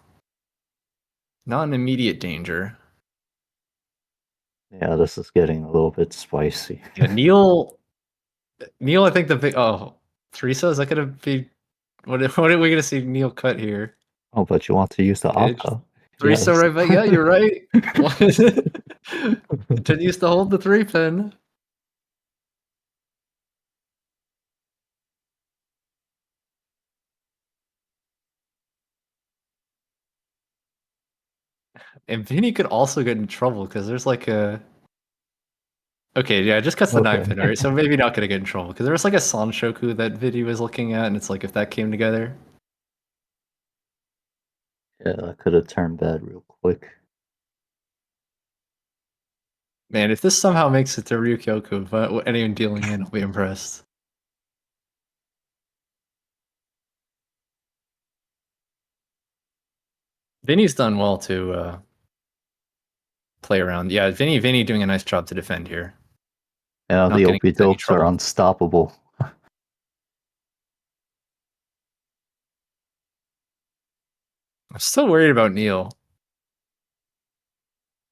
Not an immediate danger. yeah, this is getting a little bit spicy. Yeah, Neil, I think the big 3-so, is that gonna be what are we gonna see Neil cut here? Oh, but you want to use the It's Aka? 3-so Yes. right back. Yeah, you're right. Continues to hold the 3-pin. And Vinny could also get in trouble because there's like a. Okay, yeah, just cuts the Okay. 9-pin, right? So maybe not gonna get in trouble because there was like a Sanshoku that Vinny was looking at, and it's like if that came together. Yeah, that could have turned bad real quick. Man, if this somehow makes it to Ryukyoku, but anyone dealing in, I'll be impressed. Vinny's done well to play around. Yeah, Vinny doing a nice job to defend here. Yeah, Not the getting OP into any dopes are trouble. unstoppable. I'm still worried about Neil.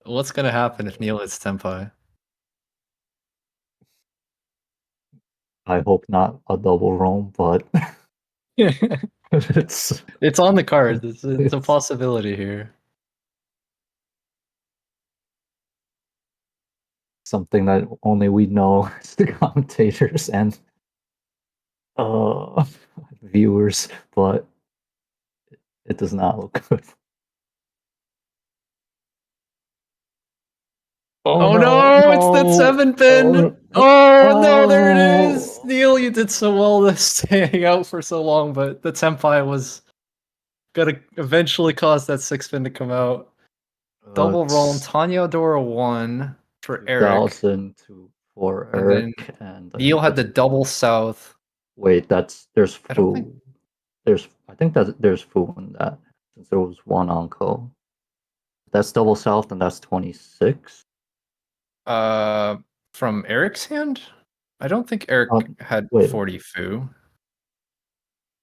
What's gonna happen if Neil hits Tenpai? I hope not a double roam, but it's It's on the cards. It's a it's possibility here. something that only we know as the commentators and uh viewers, but it does not look good. Oh Oh no, no, it's that no, 7-pin! oh, Oh no, there it is! oh, Neil, you did so well this staying out for so long, but the Tenpai was gonna eventually cause that 6-pin to come out. Double roll, it's Tanya Dora 1 for Eric. 2000 to for And then Eric, and I Neil think had that's the double south. wait, there's I don't think Fu. I think that there's Fu in that since there was one Anko. That's double south, and that's 26. uh from Eric's hand? I don't think Eric had Wait, 40 Fu.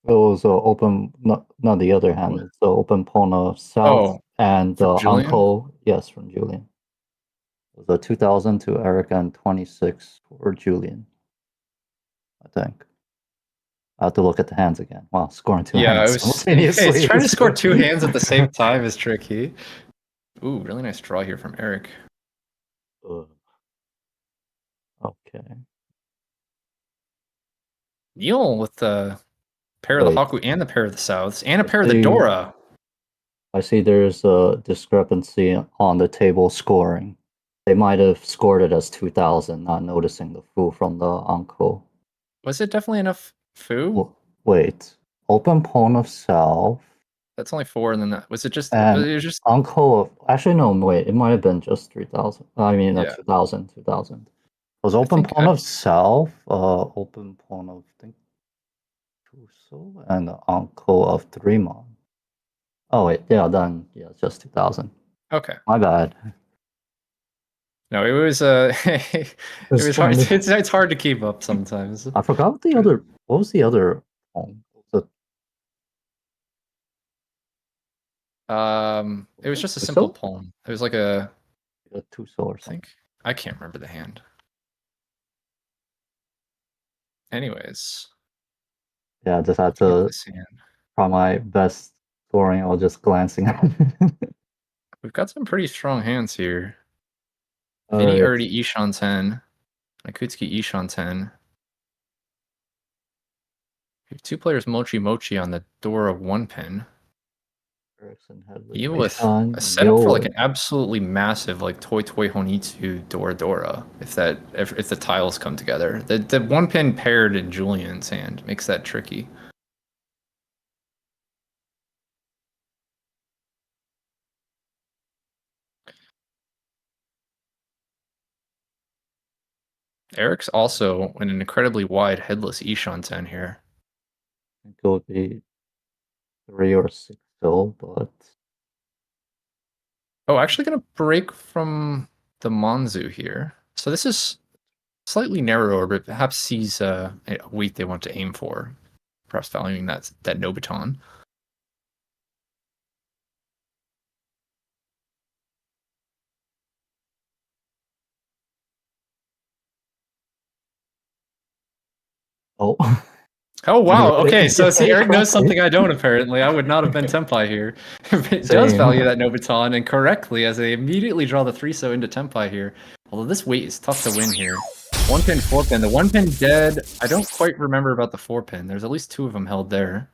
it was open, not the other hand. It's the open pawn of south Oh, and from Julian? Anko, yes, from Julian. It was a 2000 to Eric and 26 for Julian, I think. I have to look at the hands again. Wow, scoring two Yeah, hands it was it's simultaneously trying to is score two hands at the same time is tricky. Ooh, really nice draw here from Eric. Ugh. Okay. Neil with the pair of the Wait, Haku and the pair of the Souths and a I pair of the see. Dora. I see. There's a discrepancy on the table scoring. They might have scored it as 2000, not noticing the foo from the Anko. Was it definitely enough Fu? Wait, open pawn of south That's only 4, and then that was it just it and was just Anko of actually no wait, it might have been just 3000. I mean yeah. 2000, 2000. It was I open think pawn of south, open pawn of I think Tuso and Anko of Threemon. Oh wait, yeah, then yeah, it's just 2000. okay. My bad. No, it was it Was was hard. trying to. It's hard to keep up sometimes. I forgot what the other. What was the other poem? Was It was it just a simple Tuso? poem. It was like a A Tuso or I something. think I can't remember the hand. Anyways, Yeah, I just had looking at to this hand, try my best scoring while just glancing at it. we've got some pretty strong hands here. Vinny Alright. already Ishan 10. Akutsuki Ishan 10. We have two players Mochi Mochi on the door of 1 pin. Erickson headless You with Ishan, a setup for like Neil. an absolutely massive like Toy Toy Honitsu Dora Dora if the tiles come together. The 1 pin paired in Julian's hand makes that tricky. Eric's also in an incredibly wide headless Ishan 10 here. I think it would be 3 or 6 still, but Oh, actually gonna break from the Monzu here. So this is slightly narrower, but perhaps sees a weight they want to aim for. Perhaps valuing that Nobiton. oh. Oh wow, okay, He so see, played Eric knows correctly. something I don't apparently. I would not have been Tempai here. It does Same. value that Nobiton, and correctly, as they immediately draw the 3-so into Tempai here. Although this weight is tough to win here. 1 pin, 4 pin. The 1 pin dead. I don't quite remember about the 4 pin. There's at least 2 of them held there.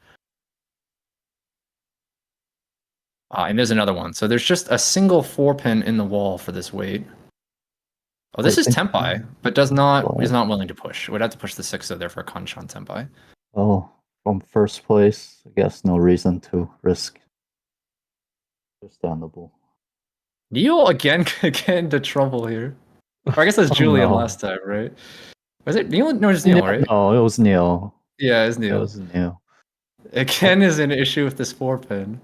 And there's another one. So there's just a single 4 pin in the wall for this weight. Oh, I this is think Tempai, but is not well, willing to push. Would have to push the 6 there for a Kanshan Tempai. well, from first place, I guess no reason to risk. Understandable. Neil again get into trouble here. Or I guess that's Oh Julian no. last time, right? Was it Neil? No, it's Neil, right? No, it was Neil. Yeah, it's It Neil. was Neil. Again is an issue with this 4 pin.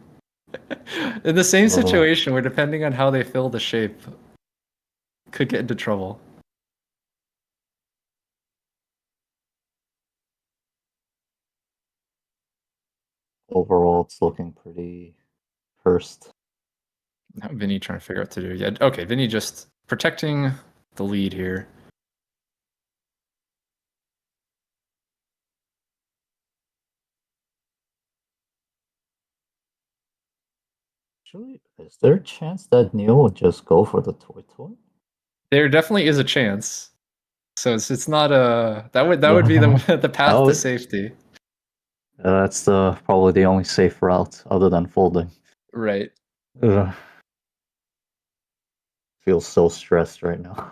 In the same situation where depending on how they fill the shape, could get into trouble. Overall, it's looking pretty cursed. Now Vinny trying to figure out what to do. Yeah, okay, Vinny just protecting the lead here. Actually, is there a chance that Neil would just go for the toy toy? There definitely is a chance. So it's not a that would be the the path to safety. That's probably the only safe route other than folding. Right. Feels so stressed right now.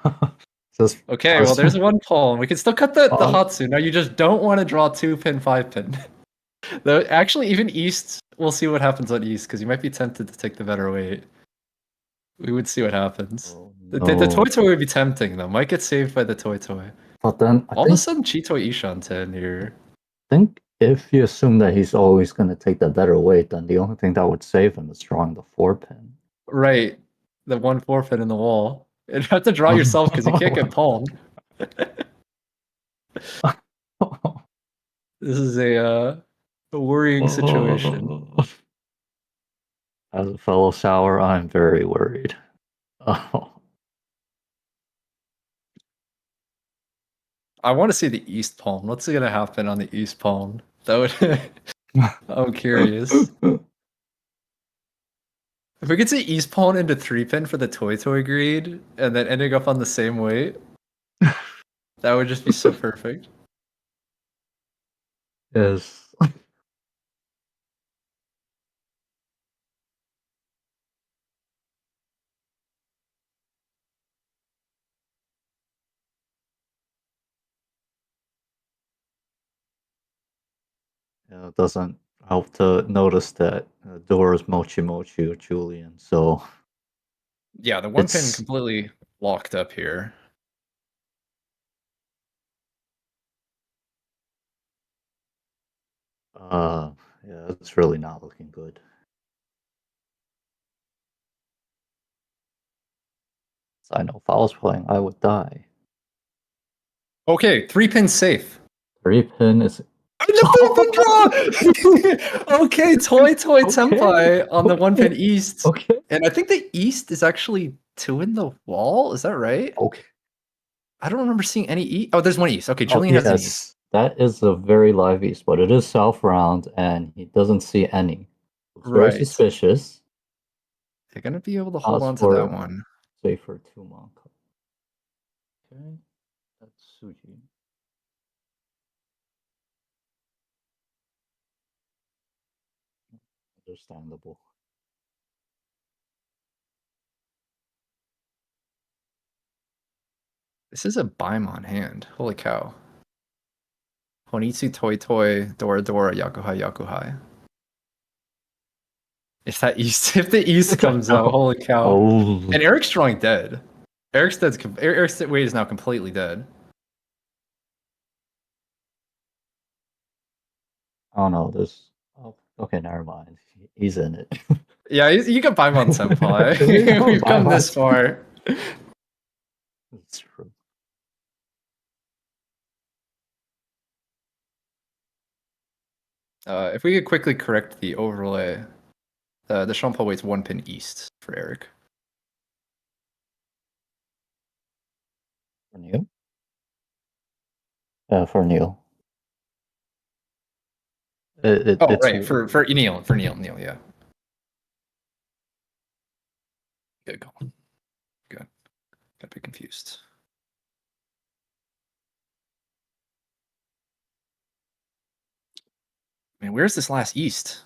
Just Okay, well there's one pawn. We can still cut the Hatsu. Now you just don't want to draw 2 pin, 5 pin. Though actually even East, we'll see what happens on East, because you might be tempted to take the better weight. We would see what happens. Oh, The no. Toy Toy would be tempting though. Might get saved by the Toy Toy. But then All of a sudden Chitoy Ishan 10 here. I think if you assume that he's always going to take the better weight, then the only thing that would save him is drawing the 4 pin. Right. The 1-4 pin in the wall. You'd have to draw yourself because you can't get pawned. This is a worrying situation. As a fellow sour, I'm very worried. Oh. I want to see the East pawn. What's going to happen on the East pawn? That would. I'm curious. If we could see East pawn into 3 pin for the Toy Toy greed, and then ending up on the same weight, that would just be so perfect. Yes. It doesn't help to notice that door is Mochi Mochi or Julian, so Yeah, the 1 pin it's completely locked up here. yeah, it's really not looking good. So I know if I was playing, I would die. Okay, 3 pin safe. 3 pin is The 4 pin draw! Okay, Toy Toy Okay, Tempai on the 1 pin okay, East. okay. And I think the East is actually 2 in the wall. Is that right? Okay. I don't remember seeing any East. Oh, there's one East. Okay, Oh, Julian has an East. that is a very live east, but it is south round, and he doesn't see any. It's very Right. suspicious. They're gonna be able to hold As on to that for one. safer 2 monk. Okay, that's Suji. Understandable. This is a Baimon hand. Holy cow. Honitsu Toi Toi, Dora Dora, Yakuhai Yakuhai. If that East, if the East comes out, holy cow. Oh, And Eric's drawing dead. Eric's weight is now completely dead. oh no, there's. Oh, okay, never mind. He's in it. Yeah, you got Baimon We Senpai. know We've come this Baimon's. far. It's true. If we could quickly correct the overlay, the Champa weight's 1 pin east for Eric. For Neil? For Neil. Oh, It's right, for Neil, yeah. Good call. Good. Got a bit confused. Man, where's this last East?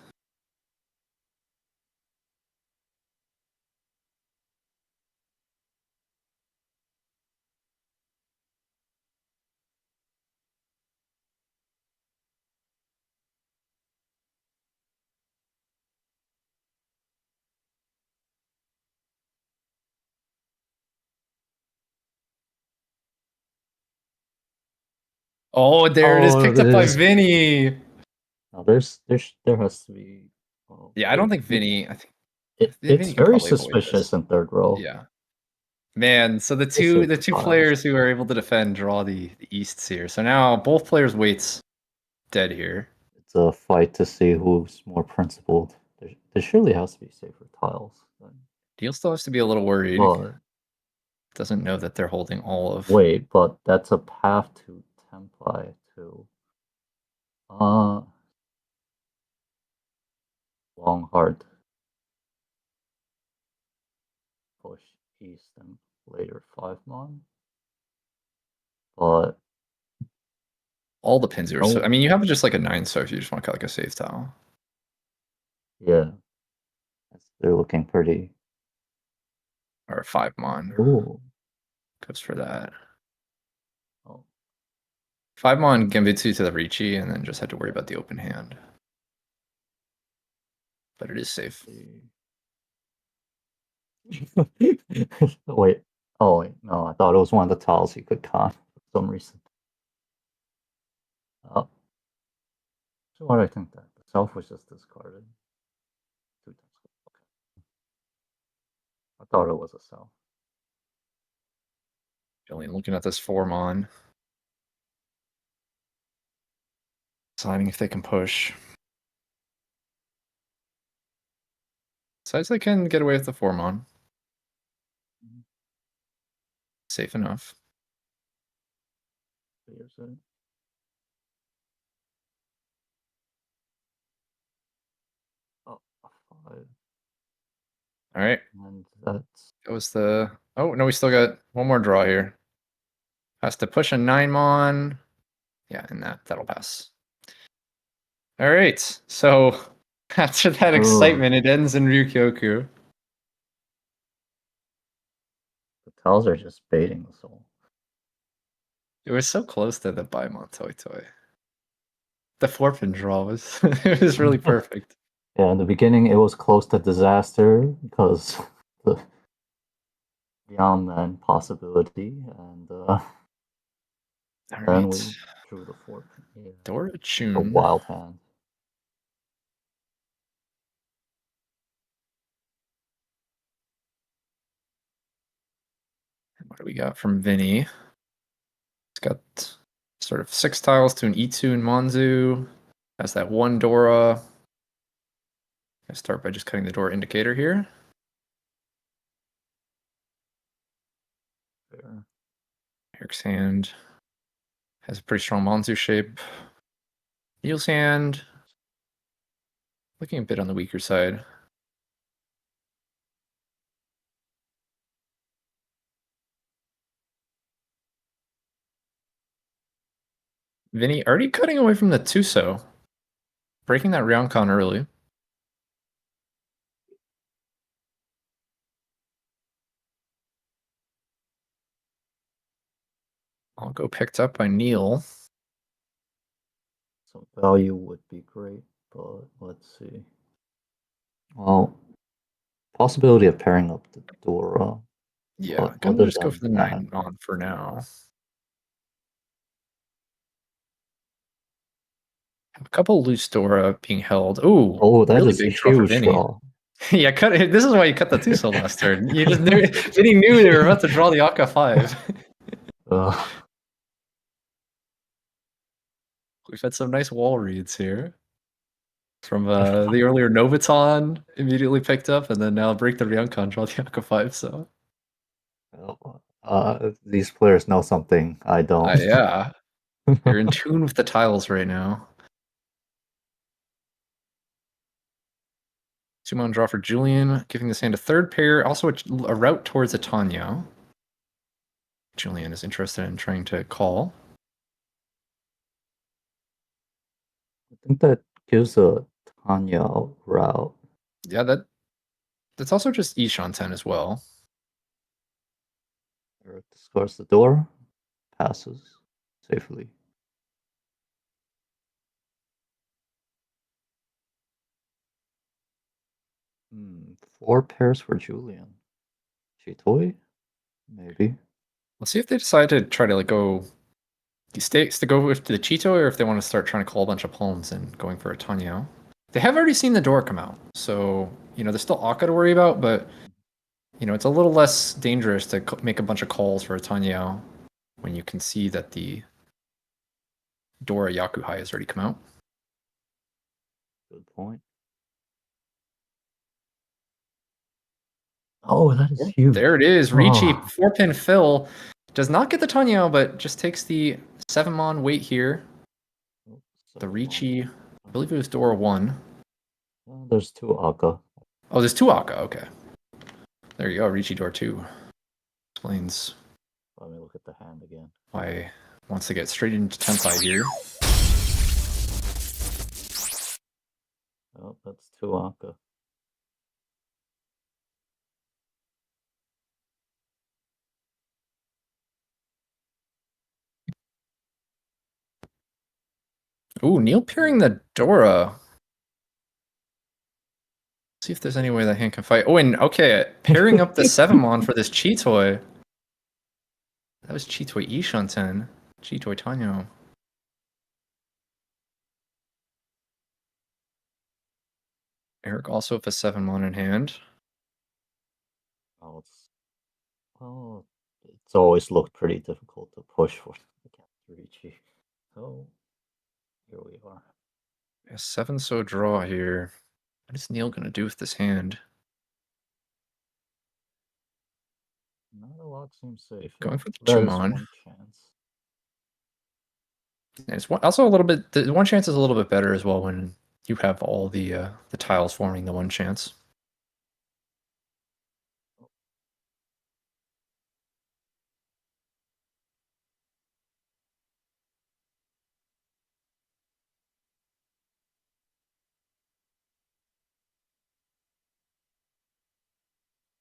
Oh, there it is, oh, picked up by there's Vinny. no, there has to be. Oh, Yeah, I don't wait, think Vinny. I think it's Vinny can very probably avoid suspicious this. in third row. Yeah, man. So the They two save the for two tiles. players who are able to defend draw the Easts here. So now both players' weights dead here. It's a fight to see who's more principled. There surely has to be safer tiles. Deal still has to be a little worried. But Doesn't know that they're holding all of. wait, but that's a path to Tempai too. Uh, long hard push east and later 5 mon. But All the pins are so. I no, mean, you have just like a 9, so if you just want to cut like a safe tile. yeah, they're looking pretty. Or a 5 mon. Ooh, Goes for that. oh, 5 mon Genbutsu to the Riichi, and then just had to worry about the open hand. But it is safe. wait. Oh wait, no, I thought it was one of the tiles you could con for some reason. Oh, so what I think that the self was just discarded. 2 times. Okay. I thought it was a self. Jillian looking at this 4 mon. Deciding if they can push. Decides they can get away with the 4 mon. Safe enough. Here's it. Oh, a 5. All right. And that's Goes the. Oh, no, we still got one more draw here. Has to push a 9 mon. Yeah, and that'll pass. All right. So after that oh, excitement, it ends in Ryukyoku. the tiles are just baiting the soul. It was so close to the Baimon Toi Toi. The 4 pin draw was it was really perfect. Yeah, in the beginning it was close to disaster because the young man possibility, and All then we right. drew the 4. Yeah, Dora a Chun. wild hand. What do we got from Vinny? It's got sort of 6 tiles to an Itsu and Monzu. Has that one Dora. I start by just cutting the Dora indicator here. Fair. Eric's hand Has a pretty strong Manzu shape. Neil's hand, looking a bit on the weaker side. Vinny already cutting away from the Tuso. Breaking that Ryoncon early. I'll go picked up by Neil. Some value would be great, but let's see. Well, possibility of pairing up the Dora, Yeah, but I'm gonna other just go for than the that, 9 on for now. Have a couple loose Dora being held. Ooh, oh, that really is a big draw for huge Vinny. draw. Yeah, cut it. This is why you cut the Tuso last turn. You just knew Vinny knew they were about to draw the Akka 5. Uh, We've had some nice wall reads here. From the earlier Novaton immediately picked up, and then now break the Ryoncon, draw the Akka 5, so. these players know something I don't. Yeah. They're in tune with the tiles right now. Summon draw for Julian, giving this hand a third pair, also a route towards a Tanya. Julian is interested in trying to call. I think that gives a Tanya route. Yeah, that's also just Ishan 10 as well. Eric discards the door, passes safely. Four pairs for Julian. Chitoy? Maybe. Let's see if they decide to try to go to go with the Cheeto, or if they want to start trying to call a bunch of palms and going for a Tanya. They have already seen the door come out, so there's still Akka to worry about, but it's a little less dangerous to make a bunch of calls for a Tanya when you can see that the Dora Yakuhai has already come out. Good point. Oh, that is huge. There it is. Riichi, Oh. 4-pin fill. Does not get the Tanya, but just takes the 7-mon weight here. The Riichi, I believe it was Dora 1. There's two Akka. Oh, there's 2 Akka. Okay. There you go. Riichi Dora 2. Explains Let me look at the hand again. why wants to get straight into Tenpai here. Oh, that's two Akka. Ooh, Neil pairing the Dora. See if there's any way that hand can fight. Oh, and okay, pairing up the 7-mon for this Chitoy. That was Chitoy Ishanten. Chitoy Tanyo. Eric also with a 7-mon in hand. Oh, it's always looked pretty difficult to push for against Riichi. So here we are. A 7-so draw here. What is Neil gonna do with this hand? Not a lot seems safe. Going for the That is Chumon. one chance. It's also a little bit. The one chance is a little bit better as well when you have all the tiles forming the one chance.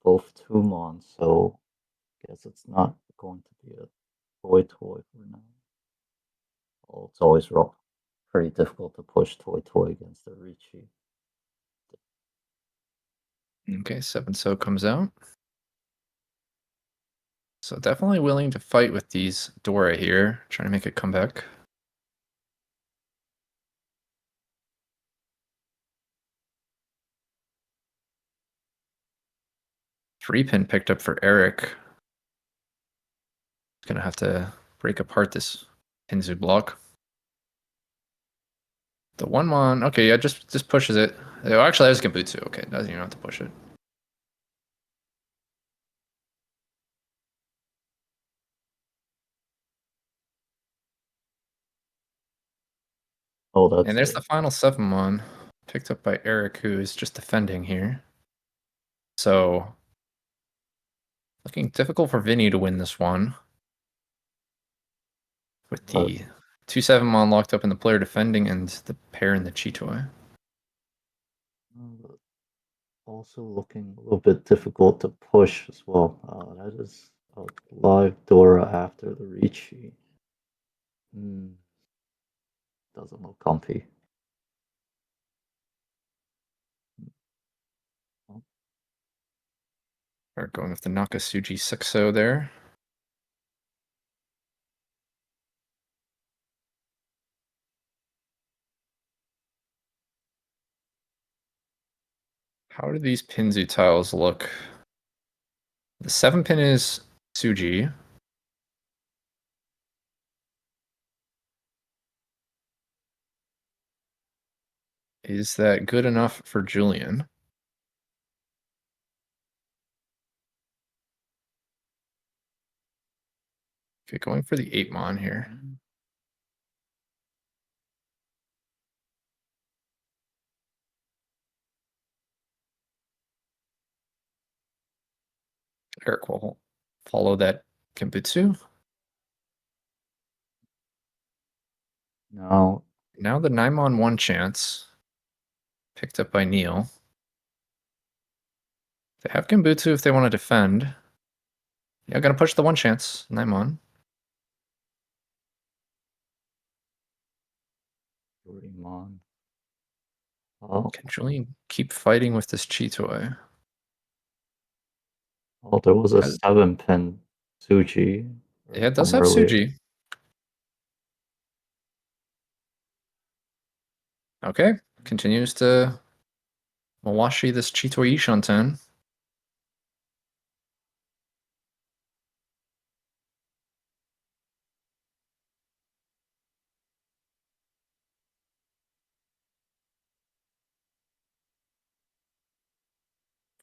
Both two Mons, so I guess it's not going to be a toy for now. Oh, it's always rough. Pretty difficult to push toy against the Riichi. Okay, 7-so comes out. So definitely willing to fight with these Dora here, trying to make a comeback. Three-pin picked up for Eric. Gonna have to break apart this Pinzu block. The 1-mon, okay, yeah, just pushes it. Oh, actually, that was Gambutsu. Okay, doesn't even have to push it. Oh, that's And there's it. the final 7-mon, picked up by Eric, who is just defending here. So, looking difficult for Vinny to win this one. With the 2-7-mon locked up in the player defending and the pair in the Chitoy. Also looking a little bit difficult to push as well. That is a live Dora after the Riichi. Doesn't look comfy. We're going with the Nakasuji 6-0 there. How do these Pinzu tiles look? The 7-pin is Suji. Is that good enough for Julian? Okay, going for the 8-mon here. Eric will follow that Kembutsu. Now, Now the 9-mon 1 chance. Picked up by Neil. They have Kembutsu if they want to defend. Yeah, gonna push the 1 chance. 9-mon. Doraemon. Oh, Can Julian keep fighting with this Chitoy? oh, there was a 7-pin Suji Yeah, it does from have earlier. Suji. Okay, continues to Mawashi this Chitoy Ishanten.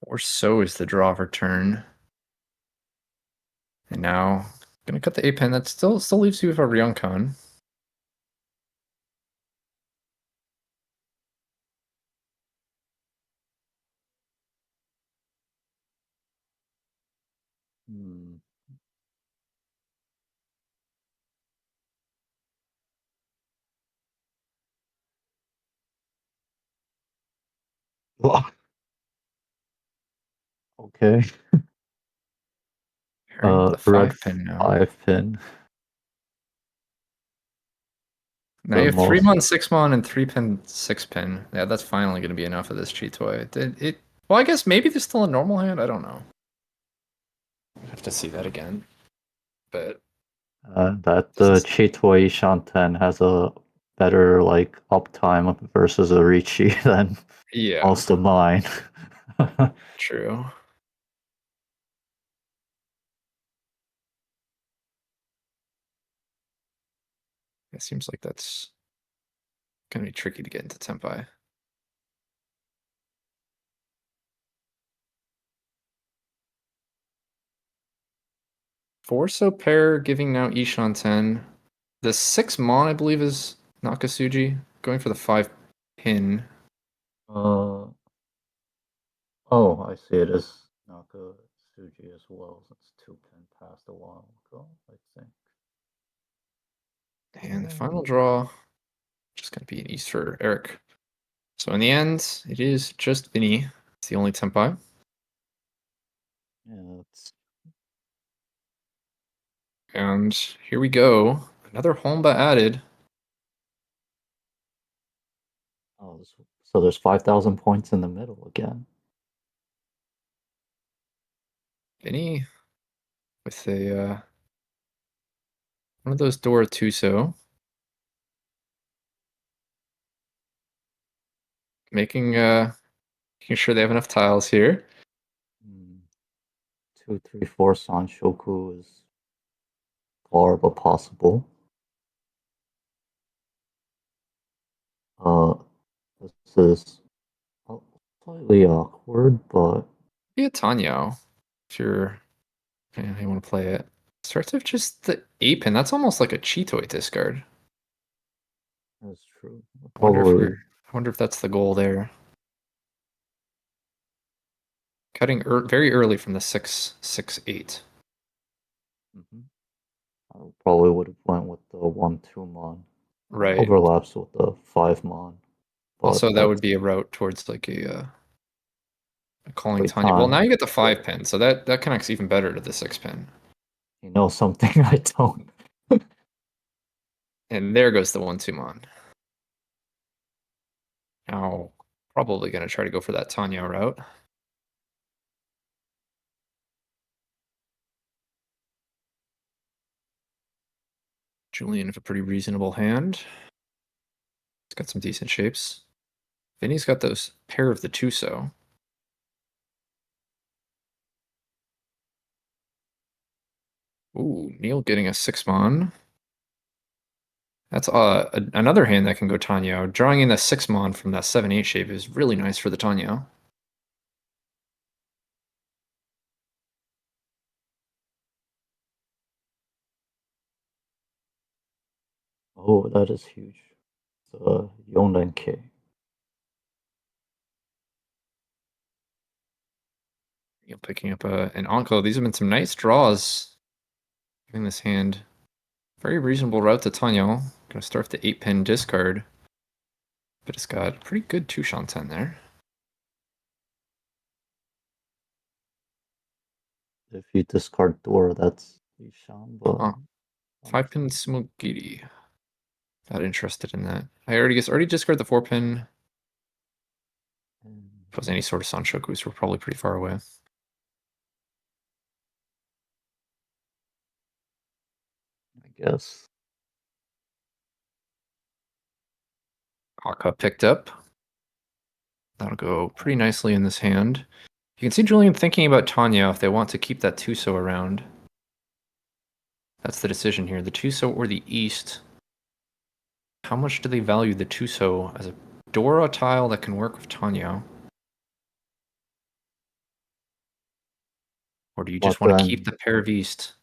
Or so is the draw for turn. And now gonna cut the 8-pin. That still leaves you with a Ryunkan. Hmm. Okay. Pairing with a Red 5-pin now. 5-pin. Now The you have 3 most. mon, 6-mon, and 3-pin, 6-pin. Yeah, that's finally gonna be enough of this Chitoy. Well, I guess maybe there's still a normal hand. I don't know. I have to see that again. But That this the is Chitoi Shanten has a better like uptime versus a Riichi than yeah, most of mine. true. It seems like that's gonna be tricky to get into Tempai. Four-so pair giving now Ishan 10. The 6-mon, I believe, is Nakasuji. Going for the 5-pin. uh, oh, I see. It is Naka Suji as well, since 2-pin passed a while ago, I think. And the final draw, just gonna be an East for Eric. So in the end, it is just Vinny. It's the only Tempai. Yeah, it's And here we go. Another Homba added. oh, so there's 5,000 points in the middle again. Vinny with a one of those Dora Tuso. Making sure they have enough tiles here. 2, 3, 4 Sanshoku is far but possible. Uh, this is slightly awkward, but Be a Tanyao if you're you want to play it. Starts with just the 8-pin. That's almost like a Chitoy discard. that's true. I wonder Probably. if that's the goal there. Cutting very early from the 6-6-8. I probably would have went with the 1-2 mon. Right. Overlaps with the 5 mon. But Also, that would that's be a route towards like a calling wait Tanya. Well, now time. you get the 5 pin, so that connects even better to the 6 pin. You know something I don't. And there goes the 1-2 mon. Now, probably going to try to go for that Tanya route. Julian with a pretty reasonable hand. He's got some decent shapes. Vinny's got those pair of the Tuso. Ooh, Neil getting a 6 mon. That's another hand that can go Tanyo. Drawing in the 6 mon from that 7-8 shape is really nice for the Tanyo. Oh, that is huge. It's a Yondenke. Picking up an Anko. These have been some nice draws. Giving this hand very reasonable route to Tanyo. Gonna start with the 8 pin discard. But it's got a pretty good 2 Shanten there. If you discard Dora, that's Ishan, but 5 pin Sumogiri. Not interested in that. I already discard the 4 pin. If it was any sort of Sanshokus, we're probably pretty far away. I guess. Akka picked up. That'll go pretty nicely in this hand. You can see Julian thinking about Tanya if they want to keep that Tuso around. That's the decision here. The Tuso or the East. How much do they value the Tuso as a Dora tile that can work with Tanya? Or do you just But want to keep then, the pair of East?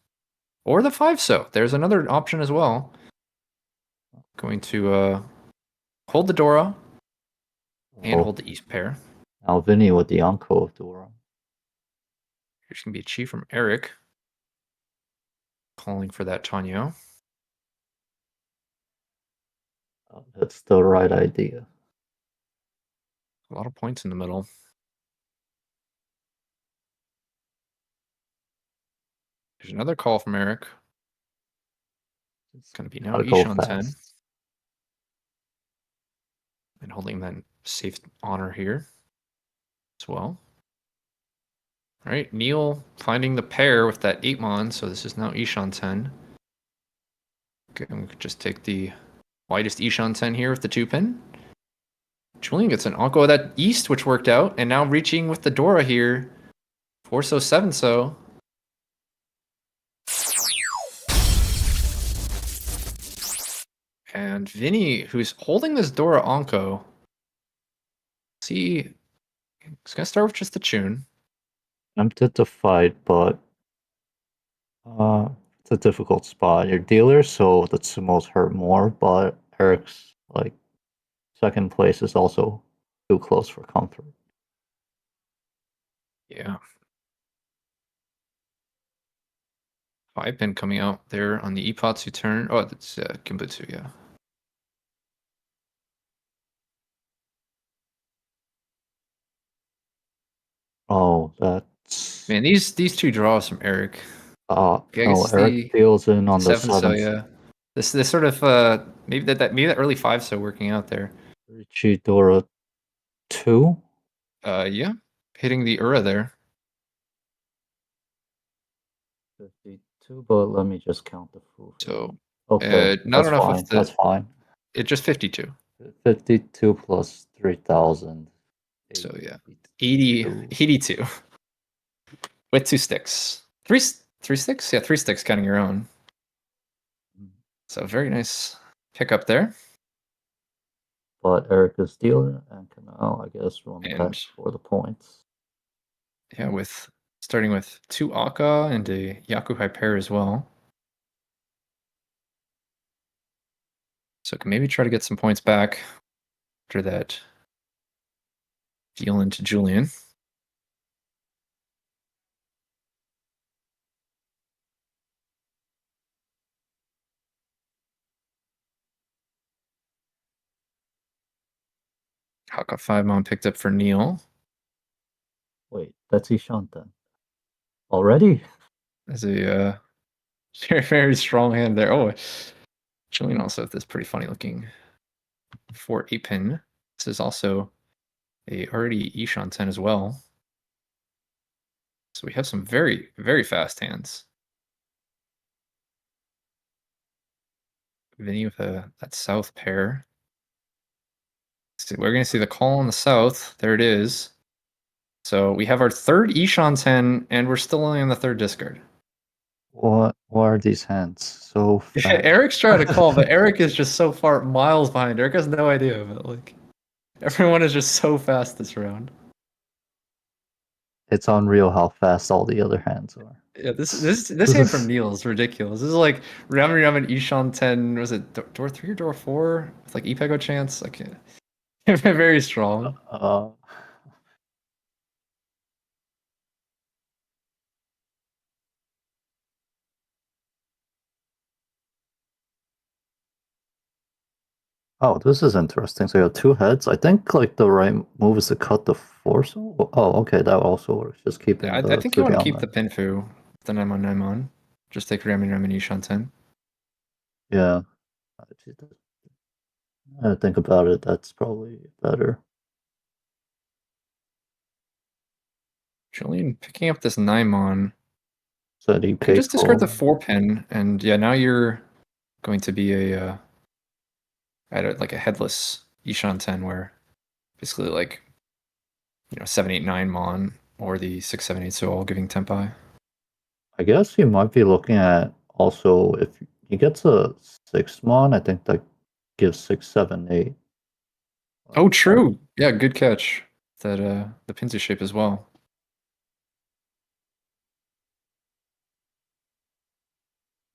Or the 5-so. There's another option as well. Going to hold the Dora and hold the East pair. now Vinny with the Anko of Dora. Here's going to be a Chi from Eric. Calling for that Tanya. That's the right idea. A lot of points in the middle. There's another call from Eric. It's going to be now Gotta go Ishan 10. fast. And holding that safe honor here as well. All right, Neil finding the pair with that 8 mon, so this is now Ishan 10. Okay, and we could just take the widest Ishan 10 here with the 2 pin. Julian gets an Anko of that East, which worked out, and now reaching with the Dora here. 4-so, 7-so. And Vinny, who's holding this Dora Anko, see, he's gonna start with just the tune. Tempted to fight, but it's a difficult spot. You're dealer, so the sumos hurt more, but Eric's like second place is also too close for comfort. Yeah. 5 pin coming out there on the Ipatsu turn. Oh, that's Kimbutsu, yeah. Oh, that's Man, these 2 draws from Eric. Okay, I no, guess Eric the deals in on the 7-so, 7th. yeah. This sort of maybe that early 5-so working out there. Riichi Dora 2. Yeah, hitting the Ura there. 52, but let me just count the full. So Okay, not that's enough fine. with That's fine. it just 52. 52 plus 3,000. So yeah, 82 with 2 sticks. Three sticks? Yeah, 3 sticks counting your own. So very nice pickup there. But Eric is dealer and can now, I guess, run And back for the points. yeah, with starting with 2 Akka and a Yakuhai pair as well. So can maybe try to get some points back after that deal into Julian. Haka 5-mon picked up for Neil. Wait, that's Ishant then. Already? As a very, very strong hand there. Oh, Julian also with this pretty funny looking 4-8 pin. This is also a already Ishan 10 as well. So we have some very, very fast hands. Vinny with that south pair. So we're going to see the call on the south. There it is. So we have our third Ishan 10, and we're still only on the third discard. What are these hands so fast? Eric's trying to call, but Eric is just so far miles behind. Eric has no idea, but like everyone is just so fast this round. It's unreal how fast all the other hands are. Yeah, this hand from Neil is ridiculous. This is like Ramen Ramen Ishan 10. Was it door 3 or door 4? With like Epego chance. I can't. Very strong. Oh, this is interesting. So you have two heads. I think like the right move is to cut the force. Oh, okay, that also works. Just keeping I the think you want to three on keep there. the Pinfu, the Naimon Naimon. Just take Ramen Ramen Ishan 10. Yeah. I think about it. That's probably better. Julian picking up this Naimon. So he You can paid just discard full. the 4 pin, and yeah, now you're going to be like a headless Ishan 10, where basically like 789 Mon or the 678 so all giving Tempai. I guess you might be looking at also if he gets a 6-mon, I think that gives 6, 7, 8. Oh, true. Yeah, good catch. That the Pinzu shape as well.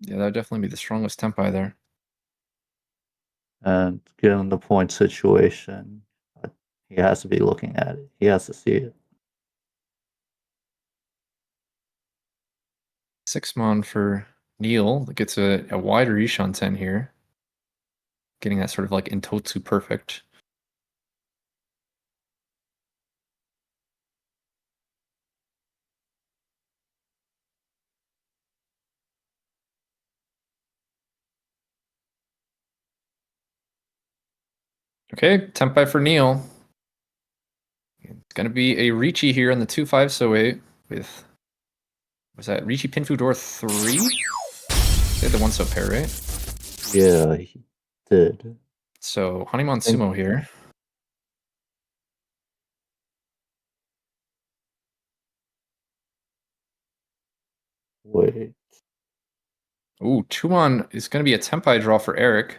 Yeah, that would definitely be the strongest Tempai there. And given the point situation, he has to be looking at it. He has to see it. 6 Mon for Neil. That gets a wider Ishan 10 here. Getting that sort of like Intotsu perfect. Okay, Tempai for Neil. It's going to be a Riichi here on the 2-5 so 8 with, was that Riichi Pinfu door 3? They had the 1 so pair, right? Yeah, he did. So Hanimon Sumo here. Wait. Ooh, Tumon is going to be a Tempai draw for Eric,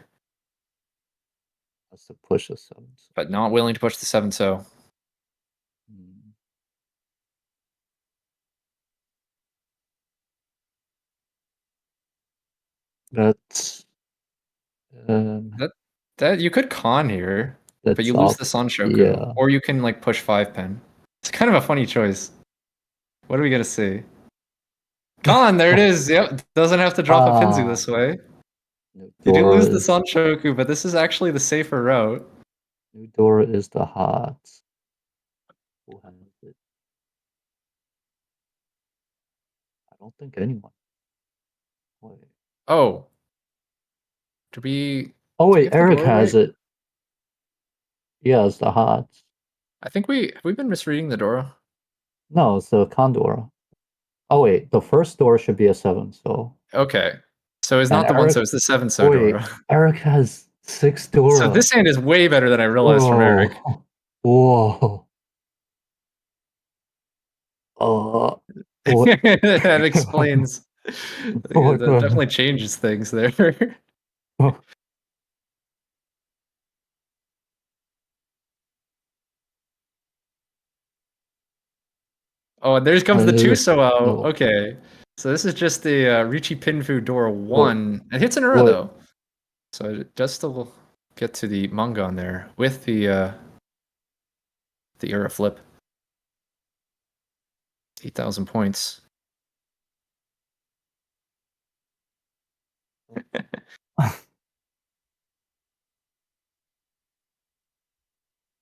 Has to push a 7. but not willing to push the 7 so. Hmm. That's That you could con here, but that's you lose off. the Sanshoku, Yeah. or you can like push 5 pin. It's kind of a funny choice. What are we gonna see? Con, there it is. Yep, doesn't have to drop a Pinzu this way. You do Dora lose the is Sanshoku, but this is actually the safer route. Dora is the hot. Who has it? I don't think anyone. Wait. Oh, do we Oh do we wait, have the Eric doorway? has it. Yeah, it's the hot. I think we've been misreading the Dora. No, it's the Condora. Oh wait, the first door should be a 7. So Okay, so it's and not the 1 Eric. so, it's the 7 so Wait, Dora. Eric has 6 So Dora. this hand is way better than I realized from Whoa. Eric. Whoa. Uh, what? That explains. What That the definitely changes things there. heck? Oh, and there comes the Tuso out. No. Okay. So this is just the Riichi Pinfu door What? 1. It hits an Ura What? though. So it does still get to the manga on there with the era flip. 8,000 points.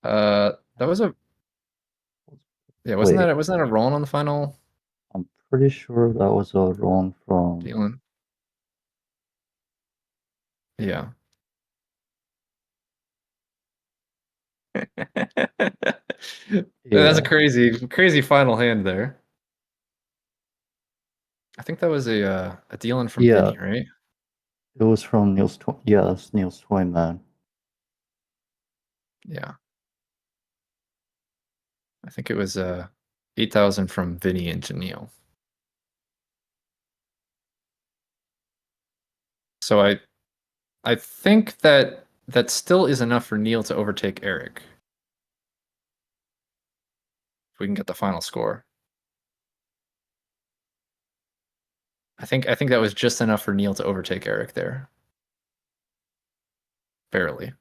That was a yeah, Wait, wasn't that a roll on the final I'm pretty sure that was a wrong from. dealing? Yeah. That's a Yeah, crazy final hand there. I think that was a deal in from yeah, Vinny, right? it was from Niels. Yes, Niels Toyman. Yeah. I think it was 8,000 from Vinny and Janelle. So I think that that still is enough for Neil to overtake Eric. If we can get the final score. I think that was just enough for Neil to overtake Eric there. Barely.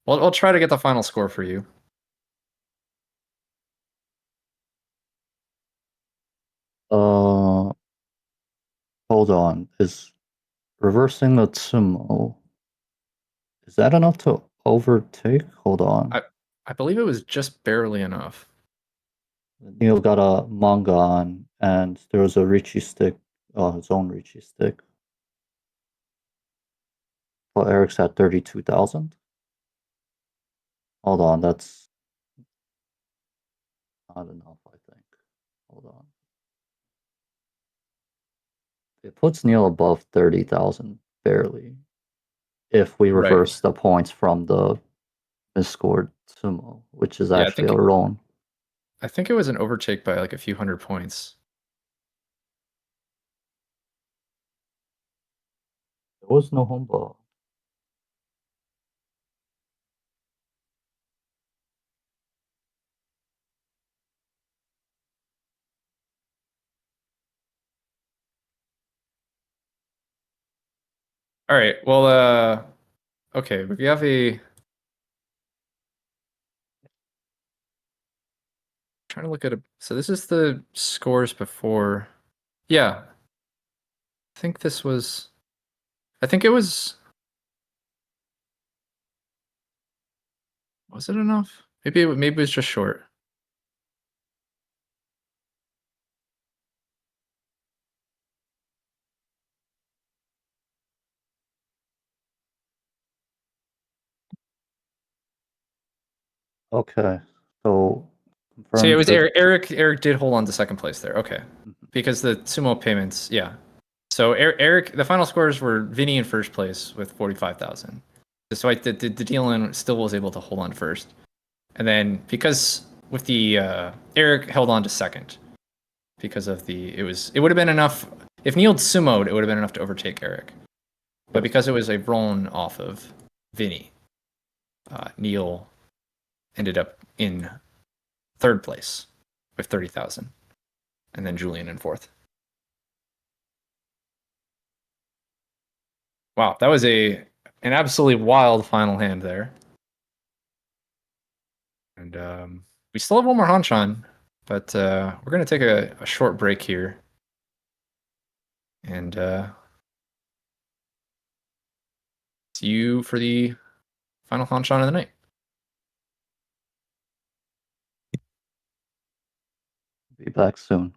Well, I'll try to get the final score for you. Uh, hold on. Is reversing the Tsumo, is that enough to overtake? Hold on. I I believe it was just barely enough. Neil got a manga on, and there was a Riichi stick, his own Riichi stick. Well, Eric's at 32,000. Hold on, that's not enough, I think. Hold on. It puts Neil above 30,000, barely, if we Right. reverse the points from the misscored Sumo, which is Yeah, actually a Ron. I think it was an overtake by like a few hundred points. There was no Humba. All right. Well, okay, we have a trying to look at a so this is the scores before. Yeah, I think this was I think it was it mayugh? Maybe it was just short. Okay, so So yeah, it confirmed was the. Eric did hold on to second place there. Okay. Mhm. Because the sumo payments, yeah. So Eric, the final scores were Vinny in first place with 45,000. Despite the deal still was able to hold on first. And then because with the Eric held on to second because of it would have been enough if Neil sumoed, it would have been enough to overtake Eric. But Yes. because it was a roll off of Vinny, Neil ended up in third place with 30,000, and then Julian in fourth. Wow, that was an absolutely wild final hand there. And we still have one more hanchan, but we're gonna take a short break here, and see you for the final hanchan of the night. Be back soon.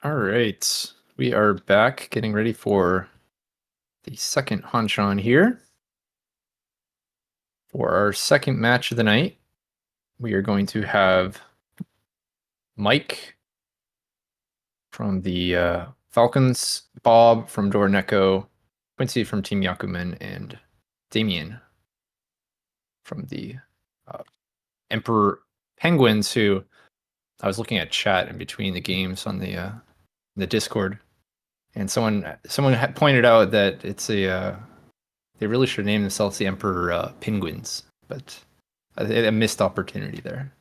All right. We are back getting ready for the second hanchan here. For our second match of the night, we are going to have Mike from the Falcons, Bob from Dorneko, Quincy from Team Yakuman, and Damien from the uh, Emperor Penguins, who I was looking at chat in between the games on the Discord, and someone had pointed out that it's they really should name themselves the Emperor Penguins, but a missed opportunity there.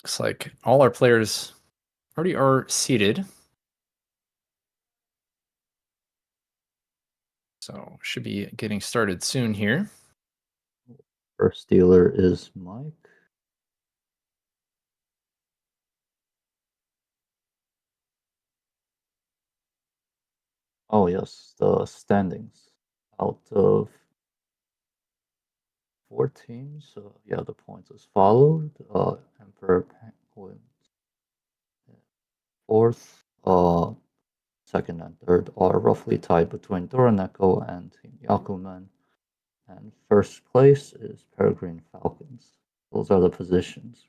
Looks like all our players already are seated, so should be getting started soon here. First dealer is Mike. Oh yes, the standings out of 4 teams. Yeah, the points as followed. Emperor Penguins fourth. Second and third are roughly tied between Doraneko and Team Yakuman. And first place is Peregrine Falcons. Those are the positions.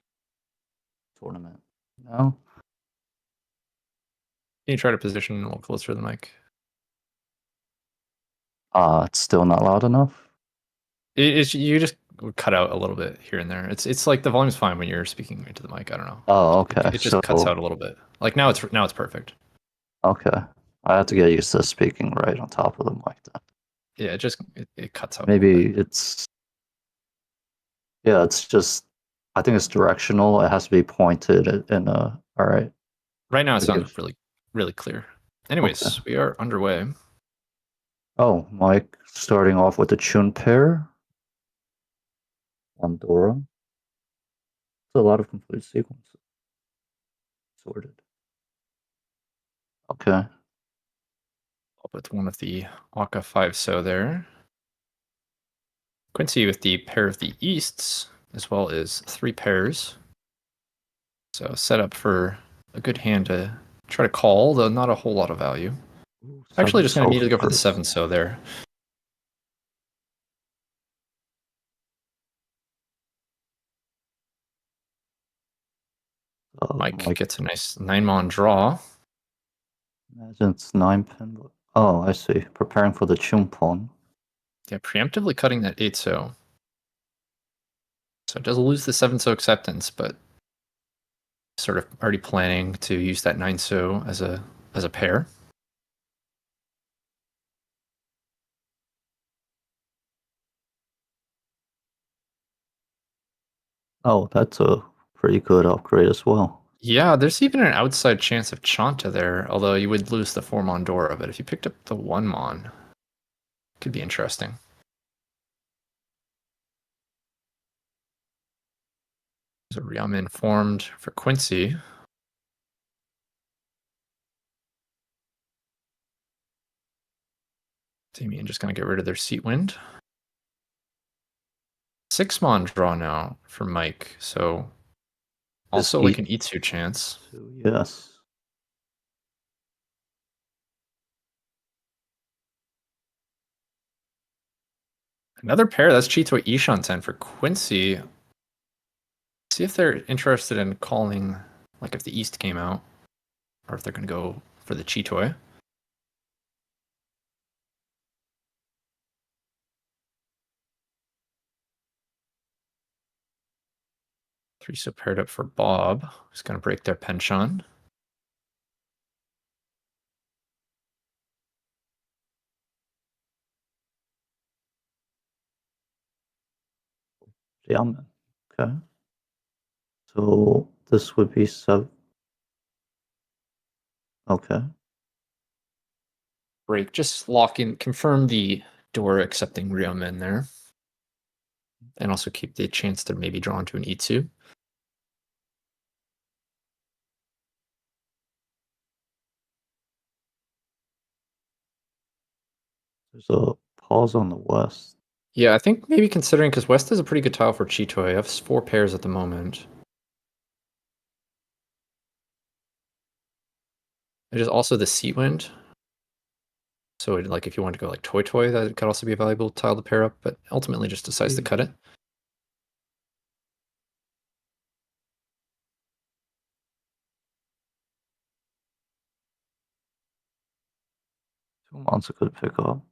Tournament now. Can you try to position a little closer to the mic? It's still not loud enough. You just cut out a little bit here and there. It's like the volume's fine when you're speaking into the mic. I don't know. Oh, okay. It just cuts out a little bit. Like now it's perfect. Okay. I have to get used to speaking right on top of the mic then. Yeah, it cuts out. Maybe it's just I think it's directional. It has to be pointed in a all right. Right now it Maybe sounds really clear. Anyways, okay. we are underway. Oh, Mike starting off with the Chun pair on Dora. It's a lot of complete sequences. Sorted. Okay. I'll put one of the Aka 5-so there. Quincy with the pair of the Easts, as well as 3 pairs. So set up for a good hand to try to call, though not a whole lot of value. Actually, just going to immediately go for the 7-so there. Mike gets a nice 9-mon draw. Imagine it's 9-pin. Oh, I see. Preparing for the Chun pawn. Yeah, preemptively cutting that 8-so. So it does lose the 7-so acceptance, but sort of already planning to use that 9-so as a pair. Oh, that's a pretty good upgrade as well. Yeah, there's even an outside chance of Chanta there, although you would lose the 4-mon Dora, but if you picked up the 1-mon, it could be interesting. There's a Ryamen formed for Quincy. Damien just going to get rid of their seat wind. 6-mon draw now for Mike, so also like an Itsu chance. Yes. Another pair, that's Chitoi Ishanten for Quincy. See if they're interested in calling, like if the East came out, or if they're going to go for the Chitoi. Three so paired up for Bob, who's going to break their penchant. Yaman. Okay. So this would be 7. Okay. Break, just lock in, confirm the door accepting Ryomen there. And also keep the chance to maybe draw into an Itsu. There's a pause on the west. Yeah, I think maybe considering because West is a pretty good tile for Chitoy. I have 4 pairs at the moment. It is also the Seat Wind. So like if you want to go like Toy Toy, that could also be a valuable tile to pair up, but ultimately just decides to cut it. Two months a good pickup.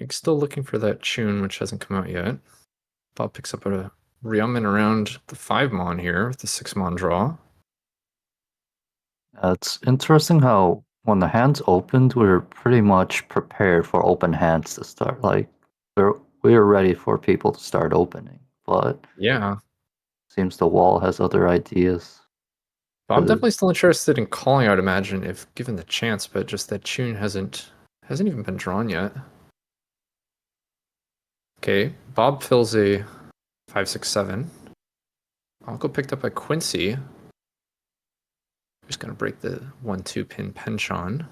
I'm still looking for that tune, which hasn't come out yet. Bob picks up a Ryumin around the 5 mon here with the 6 mon draw. It's interesting how when the hands opened, we were pretty much prepared for open hands to start. Like we were ready for people to start opening, but Yeah. seems the wall has other ideas. But I'm definitely still interested in calling, I would imagine, if given the chance, but just that tune hasn't even been drawn yet. Okay, Bob fills a 5-6-7. Uncle picked up by Quincy. Just gonna break the 1-2 pin penchant.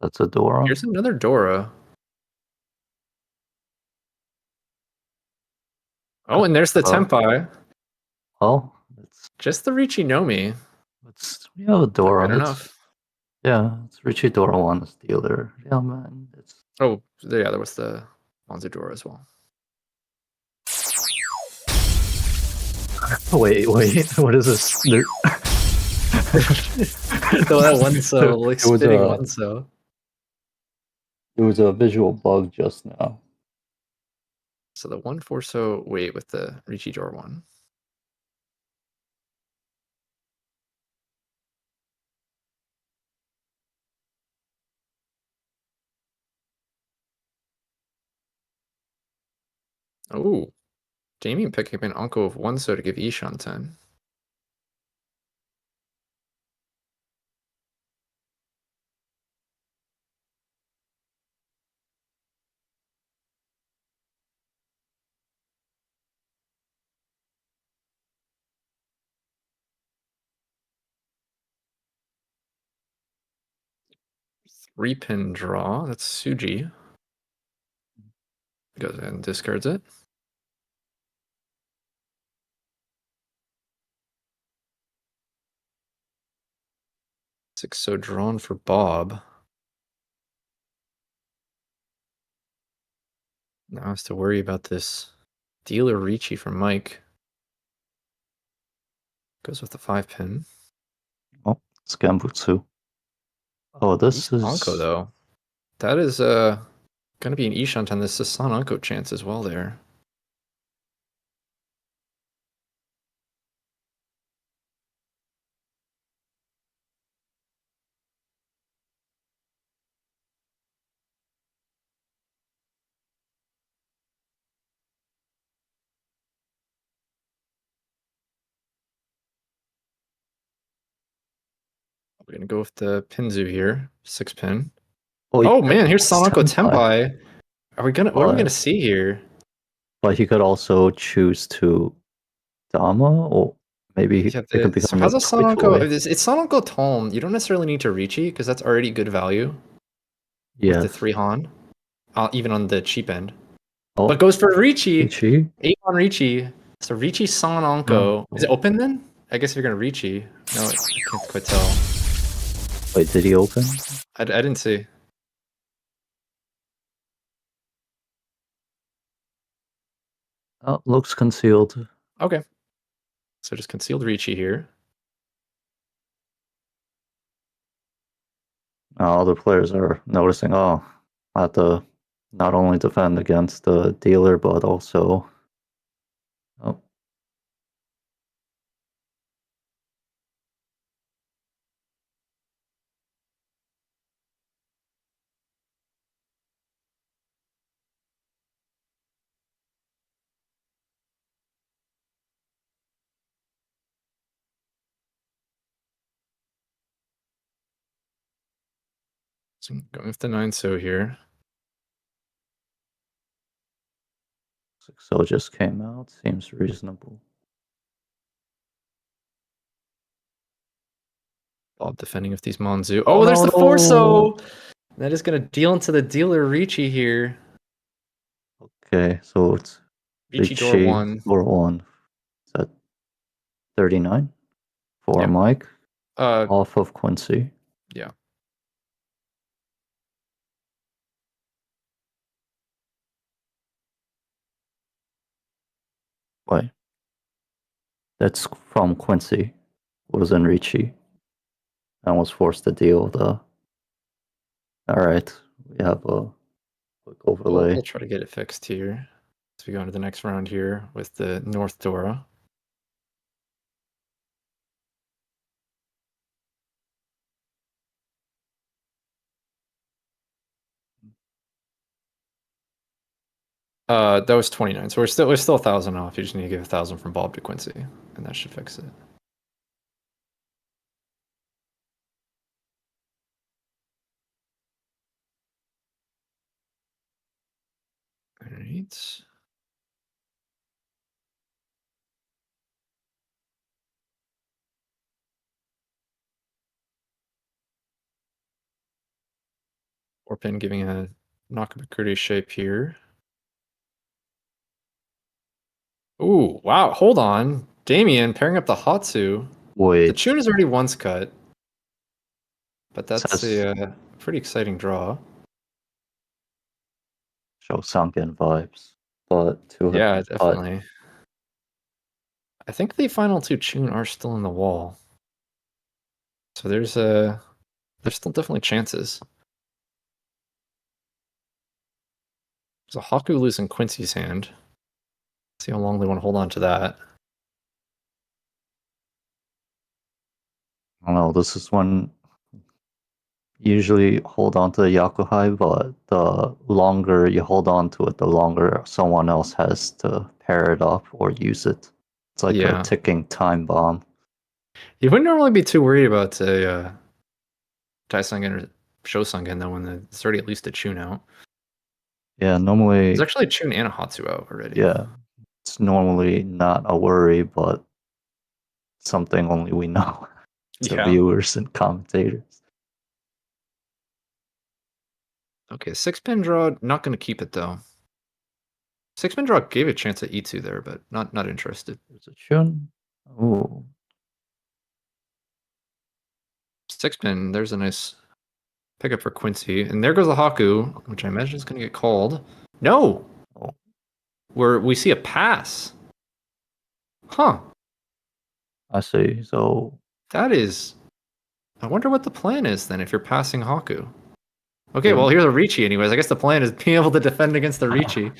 That's a Dora. Here's another Dora. Oh, and there's the Tempai. Well, Just the Riichi Nomi. it's we have a Dora. Good enough. It's Riichi Dora one is dealer. Yeah, man. It's Oh, yeah, there was the Monzu Dora as well. wait. What is this? That one so like It was spitting a one so. it was a visual bug just now. So the 1-4 so wait with the Riichi Dora one. Oh, Damien picking up an Uncle of 1 so to give Ishan 10. Three-pin draw. That's Suji. Goes ahead and discards it. 6 so drawn for Bob. Now has to worry about this dealer Riichi from Mike. Goes with the 5-pin. Oh, Scambutsu. Oh, this Decent Anko, is though. That is gonna be an Ishan 10. This is San Anko chance as well there. We're gonna go with the Pinzu here. 6-pin. oh, Oh man, here's it's Sanako Tenpai. Tenpai. What are we gonna see here? But he could also choose to Dama, or maybe Yeah, it could so become a how's a toy Sanako? toy. It's Sanako Tome. You don't necessarily need to Riichi because that's already good value with the Yes. 3 Han, even on the cheap end. Oh, But goes for Riichi. Ichi? 8 on Riichi. So Riichi San Oh, Anko. Is it open then? I guess if you're gonna Riichi. No, I can't quite tell. wait, did he open? I didn't see. Oh, looks concealed. Okay. So just concealed Riichi here. Now other players are noticing, oh, I have to not only defend against the dealer, but also. Oh, So going with the 9-so here. 6-0 just came out. Seems reasonable. Bob defending with these Monzu. Oh, there's no, the 4-so! That is going to deal into the dealer Riichi here. Okay, so it's Riichi door 1. door 1. Is that 39 for Yeah. Mike? Uh, Off of Quincy. yeah. Wait. That's from Quincy. Was in Riichi. And was forced to deal the. Alright, we have a quick overlay. We'll try to get it fixed here as we go into the next round here with the North Dora. That was 29, so we're still 1,000 off. You just need to give 1,000 from Bob to Quincy, and that should fix it. All right. Orpin giving a Nakabakuri shape here. Ooh, wow, hold on. Damien pairing up the Hatsu. Wait. The tune is already once cut, but that's Says- a pretty exciting draw. Show sunken vibes. But Yeah, definitely. I think the final 2 tune are still in the wall. So there's still definitely chances. There's a Haku loose in Quincy's hand. See how long they want to hold on to that. I don't know, this is when usually hold on to the Yakuhai, but the longer you hold on to it, the longer someone else has to pair it up or use it. It's like a ticking time bomb. You wouldn't normally be too worried about a Taisungen or Shosungen though when it's already at least a tune out. Yeah, normally There's actually a tune and a Hatsu out already. Yeah, it's normally not a worry, but something only we know to viewers and commentators. Okay, 6-pin draw, not going to keep it though. 6-pin draw gave a chance at E2 there, but not interested. There's a tune. Ooh. 6-pin, there's a nice pickup for Quincy. And there goes the Haku, which I imagine is going to get called. No! Oh. We see a pass. Huh. I see. So that is... I wonder what the plan is then if you're passing Haku. Okay, well, here's a Riichi anyways. I guess the plan is being able to defend against the Riichi.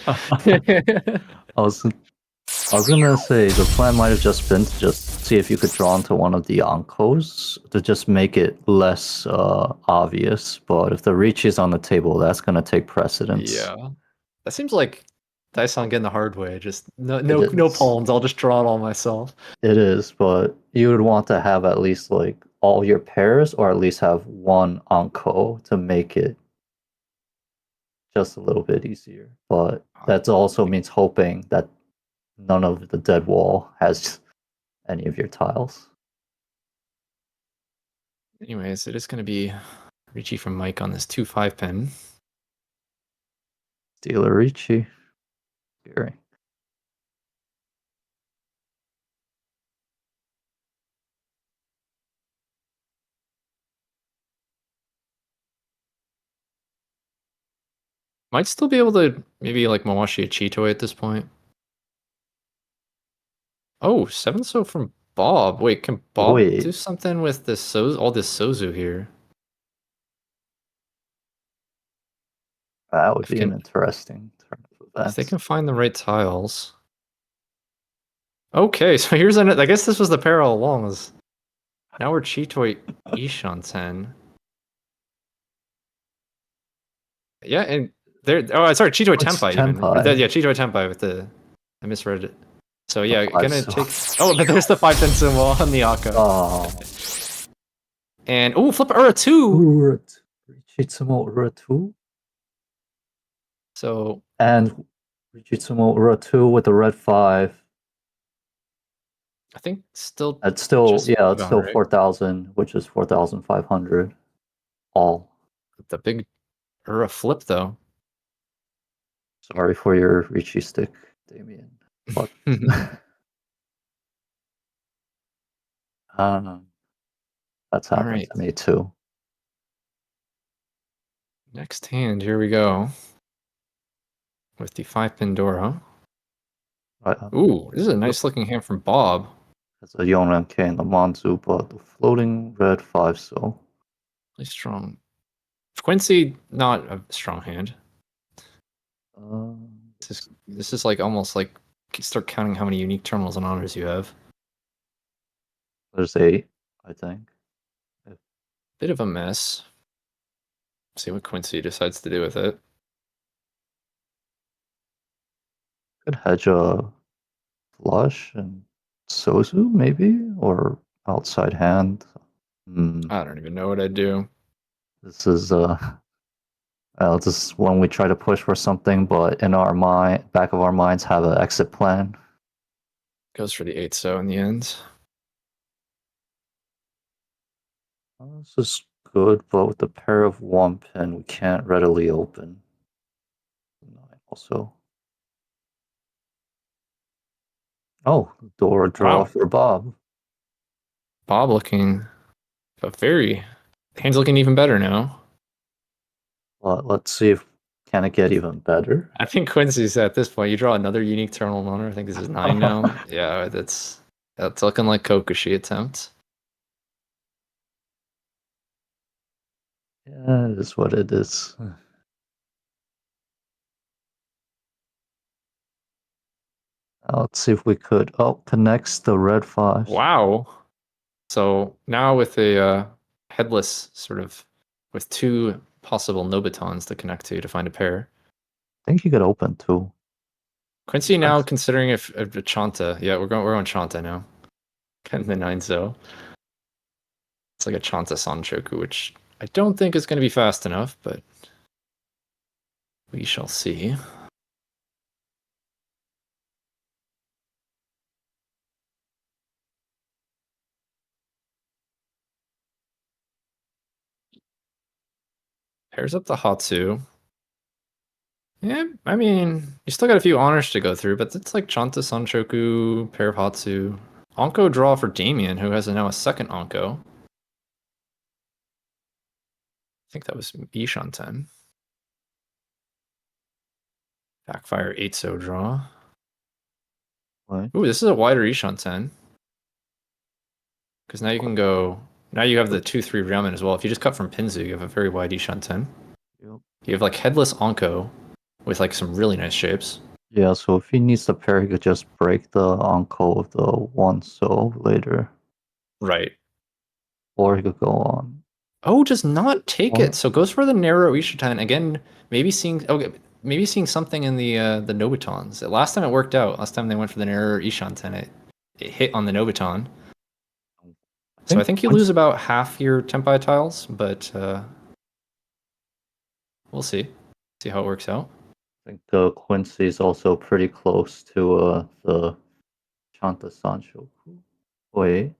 I was gonna say the plan might have just been to just see if you could draw into one of the Ankos to just make it less obvious. But if the Riichi is on the table, that's gonna take precedence. Yeah, that seems like Daisong getting the hard way. Just no pawns. I'll just draw it all myself. It is, but you would want to have at least like all your pairs, or at least have one Anko to make it just a little bit easier. But that also means hoping that none of the dead wall has any of your tiles. Anyways, it is going to be Riichi from Mike on this 2-5 pin. Stealer Riichi. Scary. Might still be able to maybe like Mawashi a Chitoi at this point. Oh, 7-so from Bob. Wait, can Bob do something with this all this Sozu here? That would be an interesting turn of events. If they can find the right tiles. Okay, so here's I guess this was the pair all along. Now we're Chitoi Ishanten. Yeah, and there. Oh, sorry, Chitoi Tenpai even. Yeah, Chitoi Tenpai with the. I misread it. So yeah, gonna take. Oh, but there's the 5-10 symbol on the Aka. Oh. And flip Ura 2. Richitsumo Ura 2 So and Richitsumo Ura 2 with the red 5. I think still It's still, just yeah, it's about still right. 4,000, which is 4,500 all. The big Ura flip though. Sorry for your Riichi stick, Damien. But um, that's All happened right. to me too. Next hand, here we go. With the 5 Pandora. Right, Ooh, this is a nice looking hand from Bob. it's a Yonren K and the Manzu, but the floating red 5, so. Really strong. Quincy, not a strong hand. This is like almost like start counting how many unique terminals and honors you have. There's 8, I think. Bit of a mess. See what Quincy decides to do with it. Could hedge a flush and Sozu, maybe? Or outside hand. I don't even know what I'd do. This is this is when we try to push for something, but in our mind, back of our minds, have an exit plan. Goes for the 8 so in the end. This is good, but with the pair of 1 pin, we can't readily open. 9 also. Oh, door draw Wow. for Bob. Bob looking a very hand's looking even better now. But let's see if can it get even better. I think Quincy's at this point. You draw another unique terminal and honor. I think this is 9 now. Yeah, that's looking like Kokushi attempt. Yeah, it is what it is. Let's see if we could. Oh, connects the red 5s. Wow. So now with a headless sort of with 2 possible Nobitons to connect to find a pair. I think you could open too. Quincy now considering if a Chanta. Yeah, we're on Chanta now. Getting the 9 so. It's like a Chanta Sanchoku, which I don't think is going to be fast enough, but we shall see. Pairs up the Hatsu. Yeah, I mean, you still got a few honors to go through, but it's like Chanta Sanchoku, pair of Hatsu. Onko draw for Damien, who has now a second Onko. I think that was Ishanten. Backfire 8 so draw. Right. Ooh, this is a wider Ishanten. Because now you can go. Now you have the 2-3 Ramen as well. If you just cut from Pinzu, you have a very wide Ishanten. Yep. You have like headless Onko with like some really nice shapes. Yeah, so if he needs the pair, he could just break the uncle of the 1 so later. Right. Or he could go on. Oh, does not take Or it. So goes for the narrow Ishanten again. Maybe seeing maybe seeing something in the Nobitons. Last time it worked out. Last time they went for the narrow Ishanten, it hit on the Nobiton. So I think you lose about half your Tempai tiles, but we'll see. See how it works out. I think Quincy is also pretty close to the Chanta Sanchoku. Wait,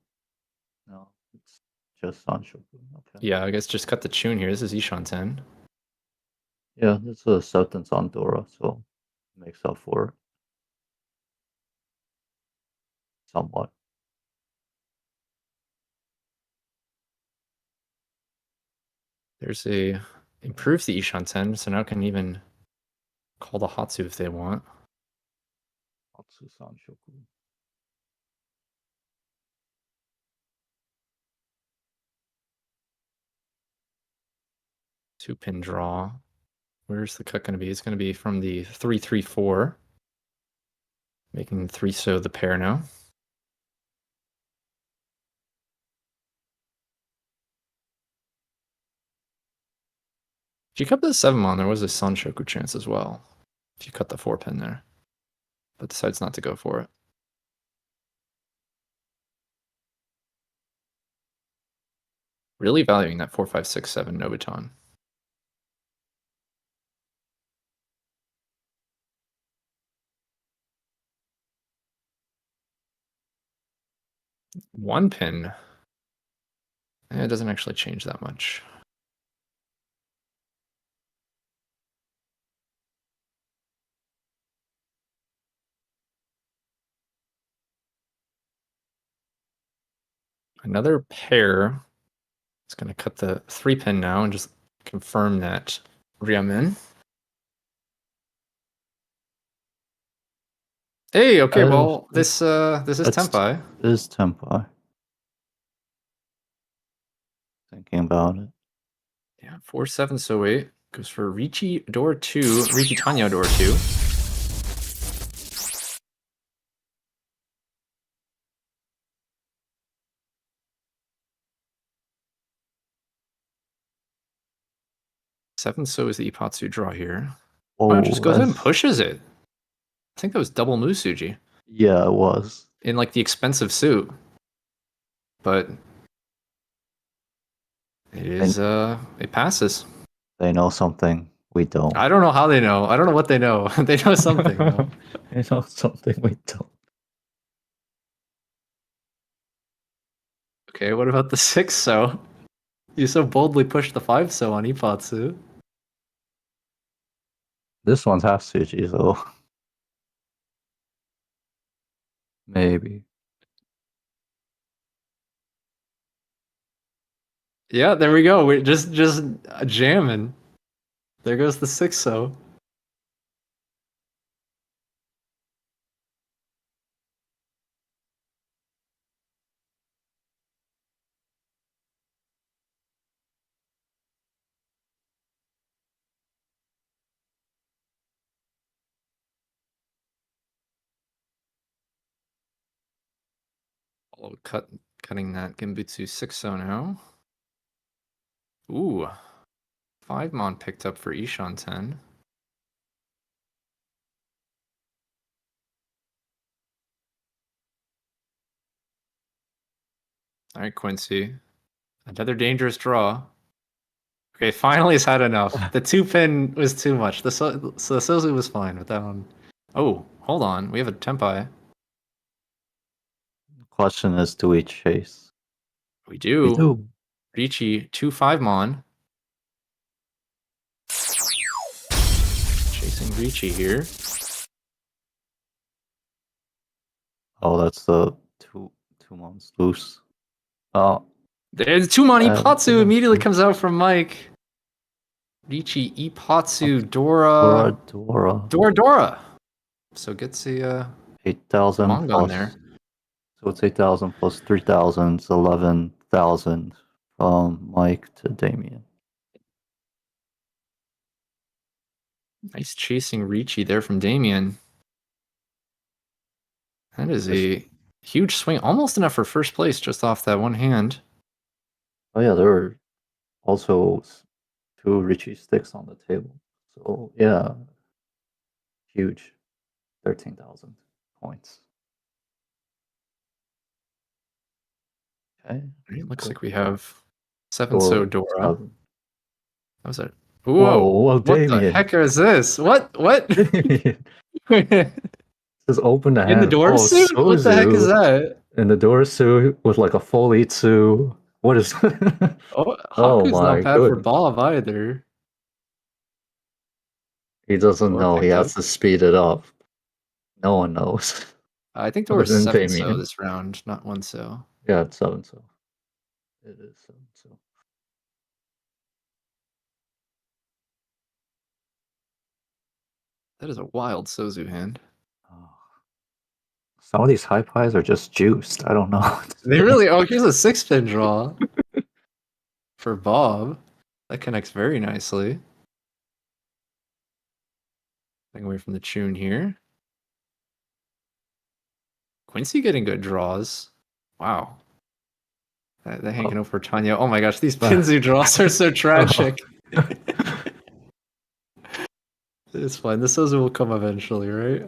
no, it's just Sanchoku. Okay. Yeah, I guess just cut the tune here. This is Ishanten. Yeah, this is a Sultan's Andorra, so it makes up for it somewhat. There's a improves the Ishanten, so now can even call the Hatsu if they want. Atsu Sanchoku. 2-pin draw. Where's the cut going to be? It's going to be from the 3-3-4, making 3 so the pair now. If you cut the 7-mon, there was a Sanshoku chance as well. If you cut the 4-pin there, but decides not to go for it. Really valuing that 4-5-6-7 Nobiton. 1 pin. It doesn't actually change that much. Another pair. It's going to cut the 3 pin now and just confirm that Ryamen. Hey, okay, well, this is Tempai. It is Tempai. Thinking about it. Yeah, 4-7, so 8. Goes for Riichi door 2, Riichi Tanya door 2. Seven, so is the Ipatsu draw here. Oh, it just goes in and pushes it. I think that was double Musuji. Yeah, it was. In like the expensive suit. But it is it passes. They know something we don't. I don't know how they know. I don't know what they know. They know something though. They know something we don't. Okay, what about the 6 so? You so boldly pushed the 5 so on Ipatsu. This one's half Suji, so maybe. Yeah, there we go. We're just jamming. There goes the 6 so. Oh, cutting that Genbutsu 6 so now. Ooh. 5 mon picked up for Ishan 10. All right, Quincy. Another dangerous draw. Okay, finally has had enough. The 2 pin was too much. The Sozu was fine, but that one. Oh, hold on. We have a Tempai. Question is, do we chase? We do. We do. Riichi 2-5 mon. Chasing Riichi here. Oh, that's the two months loose. Oh. There's 2 mon Ipatsu immediately comes out from Mike. Riichi, Ipatsu, Dora. Dora. So gets the 8,000 plus. there. So it's 8,000 plus 3,000. It's 11,000 from Mike to Damien. Nice chasing Riichi there from Damien. That is a huge swing. Almost enough for first place just off that one hand. Oh yeah, there were also 2 Riichi sticks on the table. So yeah, huge. 13,000 points. Okay. It looks like we have 7 so Dora. That was it. Whoa, what Damien. The heck is this? What? Just open the hand. In the door suit? Sozu. What the heck is that? In the door suit with like a full Itsu. What is Haku's not bad for Bob either. He doesn't know. He has to speed it up. No one knows. I think there were 7 so this round, not 1 so. Yeah, it's 7 so. It is 7 so. That is a wild Sozu hand. Some of these high pies are just juiced. I don't know. They really. Oh, here's a 6 pin draw for Bob. That connects very nicely. Getting away from the tune here. Quincy getting good draws. Wow. That hanging over Tanya. Oh my gosh, these Pinzu draws are so tragic. It's fine. The Sozu will come eventually, right?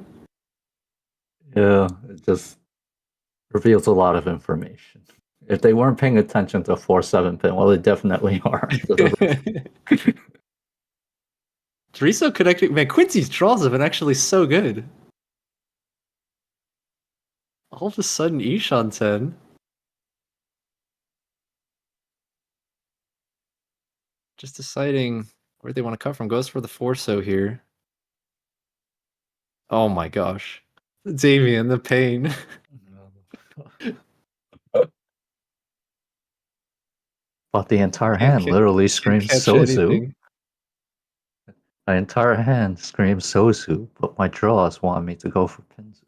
Yeah, it just reveals a lot of information. If they weren't paying attention to 4-7 pin, well, they definitely are. Teresa connecting. Man, Quincy's draws have been actually so good. All of a sudden, Ishan 10. Just deciding where they want to cut from. Goes for the Forso here. Oh my gosh. Damien, the pain. But the entire Can't- hand can't- literally can't screams catch Sozu. anything. My entire hand screams Sozu, but my draws want me to go for Pinzu.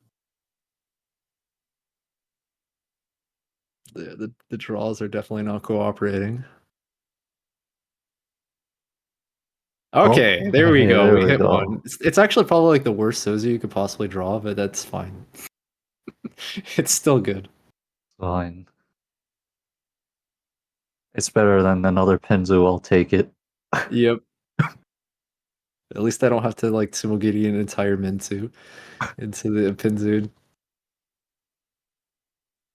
The draws are definitely not cooperating. Okay, Oh, there we hey, go. there We we hit go. one. It's actually probably like the worst Sozu you could possibly draw, but that's fine. It's still good. Fine. It's better than another Pinzu, I'll take it. Yep. At least I don't have to like Tsumogiri an entire Mintu into the Pinzu.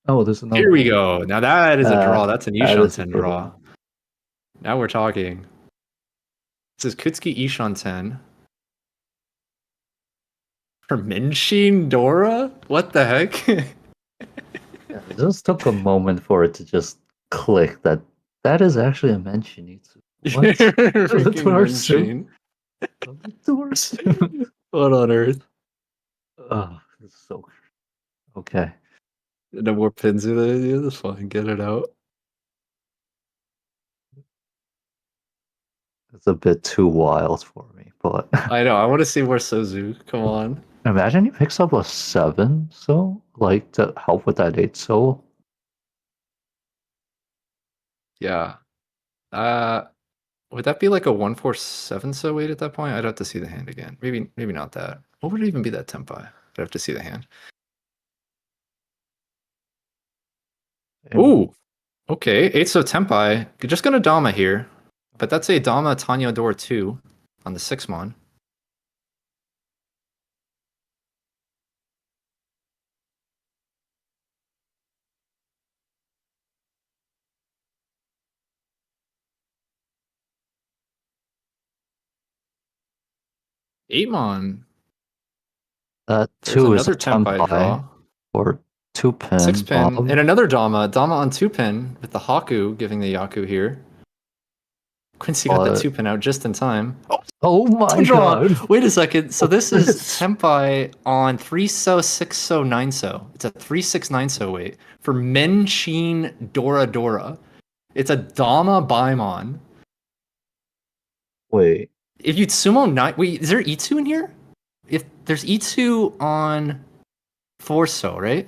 Oh, there's another Here we one. go. Now that is a draw. That's an That Ishan is a 10 good draw. one. Now we're talking. This is Kutsuki Ishan 10. For Minshin Dora? What the heck? Yeah, it just took a moment for it to just click that that is actually a Menshinizu. What? Freaking Torsu? Minshin. Torsu. What on earth? Oh, it's so okay. No more Pinzu there? That's fine. Get it out. It's a bit too wild for me, but I know. I want to see more Sozu. Come on. imagine he picks up a 7, so like to help with that 8 so. Yeah. Would that be like a 147 so weight at that point? I'd have to see the hand again. Maybe not that. What would it even be that tempai? I'd have to see the hand. Ooh. Okay. 8 so tempai. You're just gonna Dama here. But that's a Dama Tanya Door 2 on the 6mon. Eightmon. That There's 2 is a another tempai draw. or 2 pin. 6 pin. Bob. And another Dama. Dama on 2 pin with the Haku giving the Yaku here. Quincy got the 2 pin out just in time. Oh my Draw. god. Wait a second. So this is This- tempai on 3 so, 6 so, 9 so. It's a 3-6-9 so weight for Menshin Dora Dora. It's a Dama Baimon. Wait. If you sumo 9, wait, is there Itsu in here? If there's Itsu on 4 so, right?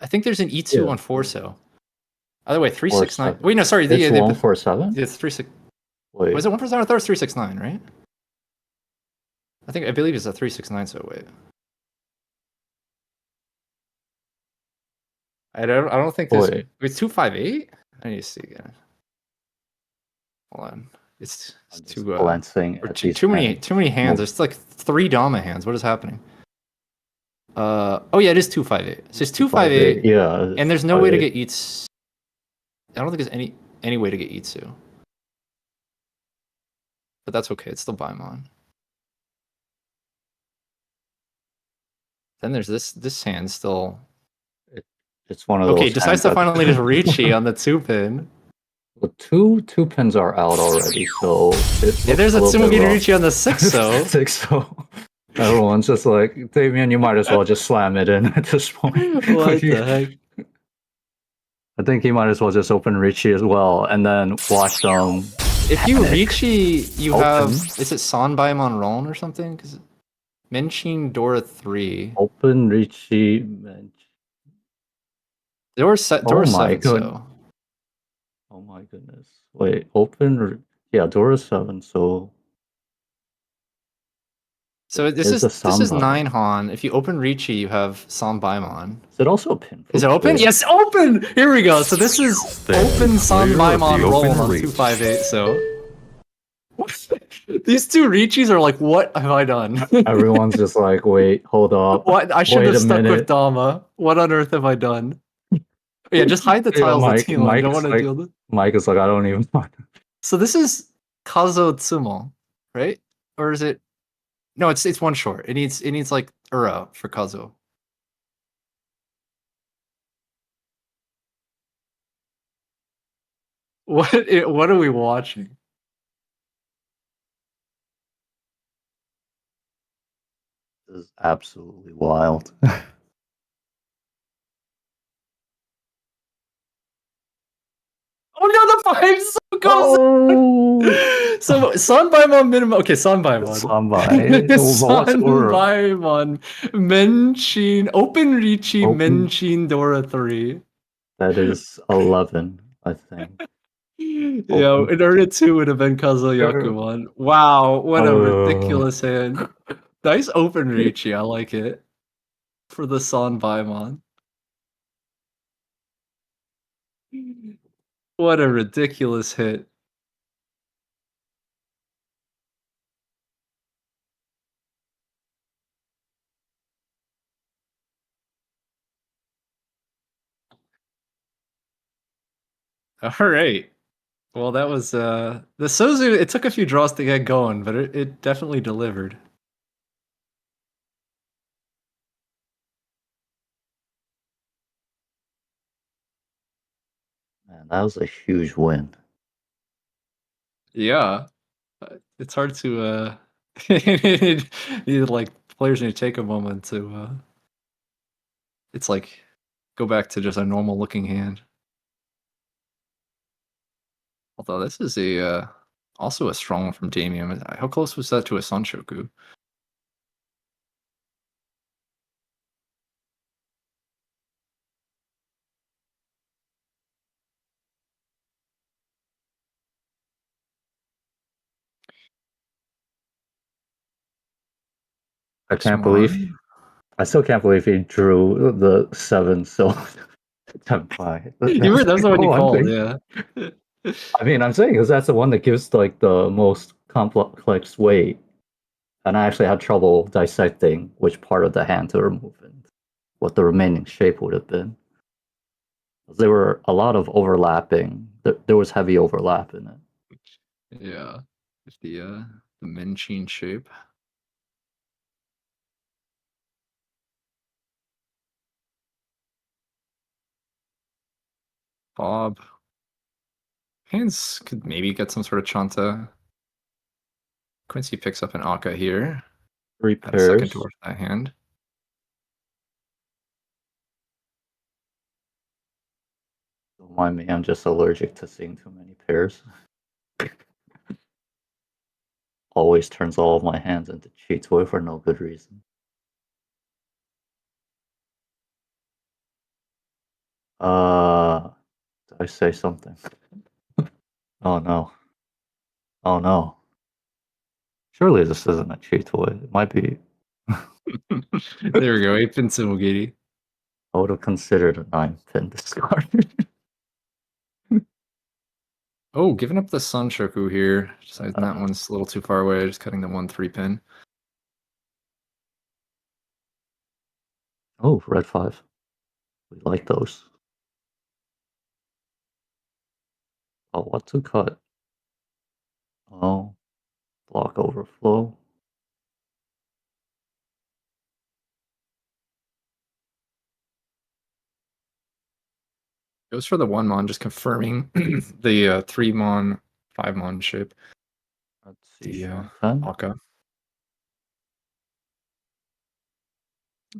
I think there's an Itsu Yeah. on 4 so. Either way, 3 Or 6 9. 7. Wait, no, sorry. It's 147? It's 3 6. Wait. Was it 147? I thought it was 369, right? I believe it's a 369 so weight. I don't think this. Wait. It's 258. I need to see again. Hold on. It's too glancing at these too many hands. There's like 3 Dama hands. What is happening? Oh yeah, it is 258. So it's 258. Yeah. And there's no way to get Itsu. I don't think there's any way to get Itsu. But that's okay. It's still Baimon. Then there's this hand still. It's one of those. Okay, decides to finally just Riichi on the 2 pin. The two pins are out already, so Yeah, there's a Tsumogiri Riichi on the 6 so. 6 so. Everyone's just like, Damien, you might as well just slam it in at this point. What the heck? I think he might as well just open Riichi as well, and then watch them. If you Riichi, you Open. have, is it San Baimon Ron or something? Because Menshin Dora 3. Open Riichi. Dora 7 so. Oh my goodness. Wait, open. Yeah, Dora 7, so. So this is 9 Han. If you open Riichi, you have San Baimon. Is it also a pin? Is it open? Yes, open! Here we go. So this is open San Baimon roll on 258, so. These 2 Riichis are like, what have I done? Everyone's just like, wait, hold up. What? I should Wait have a stuck minute. with Dama. What on earth have I done? Yeah, just hide the Yeah, tiles. Mike- I don't Mike's want to like- deal with it. Mike is like, I don't even want. So this is Kazo Tsumo, right? Or is it? No, it's one short. It needs like Ura for Kazo. What are we watching? This is absolutely wild. Oh no, the five so goes. Oh, So Sanbaimon minimum. Okay, Sanbaimon. Sambai. But what's Uru? Sanbaimon Menchin Open Riichi Open. Menchin Dora 3. That is 11, I think. Yeah, Open. in Urna 2 would have been Kazuo Yakuman. Wow, what a Uh, ridiculous hand. Nice open Riichi, I like it. For the Sanbaimon. What a ridiculous hit. All right. Well, that was the Sozu. It took a few draws to get going, but it definitely delivered. man, that was a huge win. Yeah, it's hard to like players need to take a moment to it's like go back to just a normal looking hand. Although this is a also a strong one from Damien. How close was that to a Sanshoku? I This can't believe. one. I still can't believe he drew the 7 so 10-5. That's the one you One called, thing. yeah. I mean, I'm saying is that's the one that gives like the most complex weight, and I actually had trouble dissecting which part of the hand to remove and what the remaining shape would have been. There were a lot of overlapping. There was heavy overlap in it. Yeah. With the Menchin shape. Bob. Hands could maybe get some sort of Chanta. Quincy picks up an Akka here. Three Add a second pairs. door to that hand. Don't mind me, I'm just allergic to seeing too many pairs. Always turns all of my hands into cheat toy for no good reason. Did I say something? Oh no. Oh no. Surely this isn't a cheat toy. It might be. There we go. 8-pin Tsumogiri. I would have considered a 9-pin discard. Oh, giving up the Sanshoku here. Deciding that one's a little too far away. Just cutting the 1 3-pin. Oh, red 5. We like those. Oh, what to cut? Oh, block overflow. Goes for the 1 mon, just confirming the 3 mon, 5 mon shape. Let's see, The Shantan. Akka.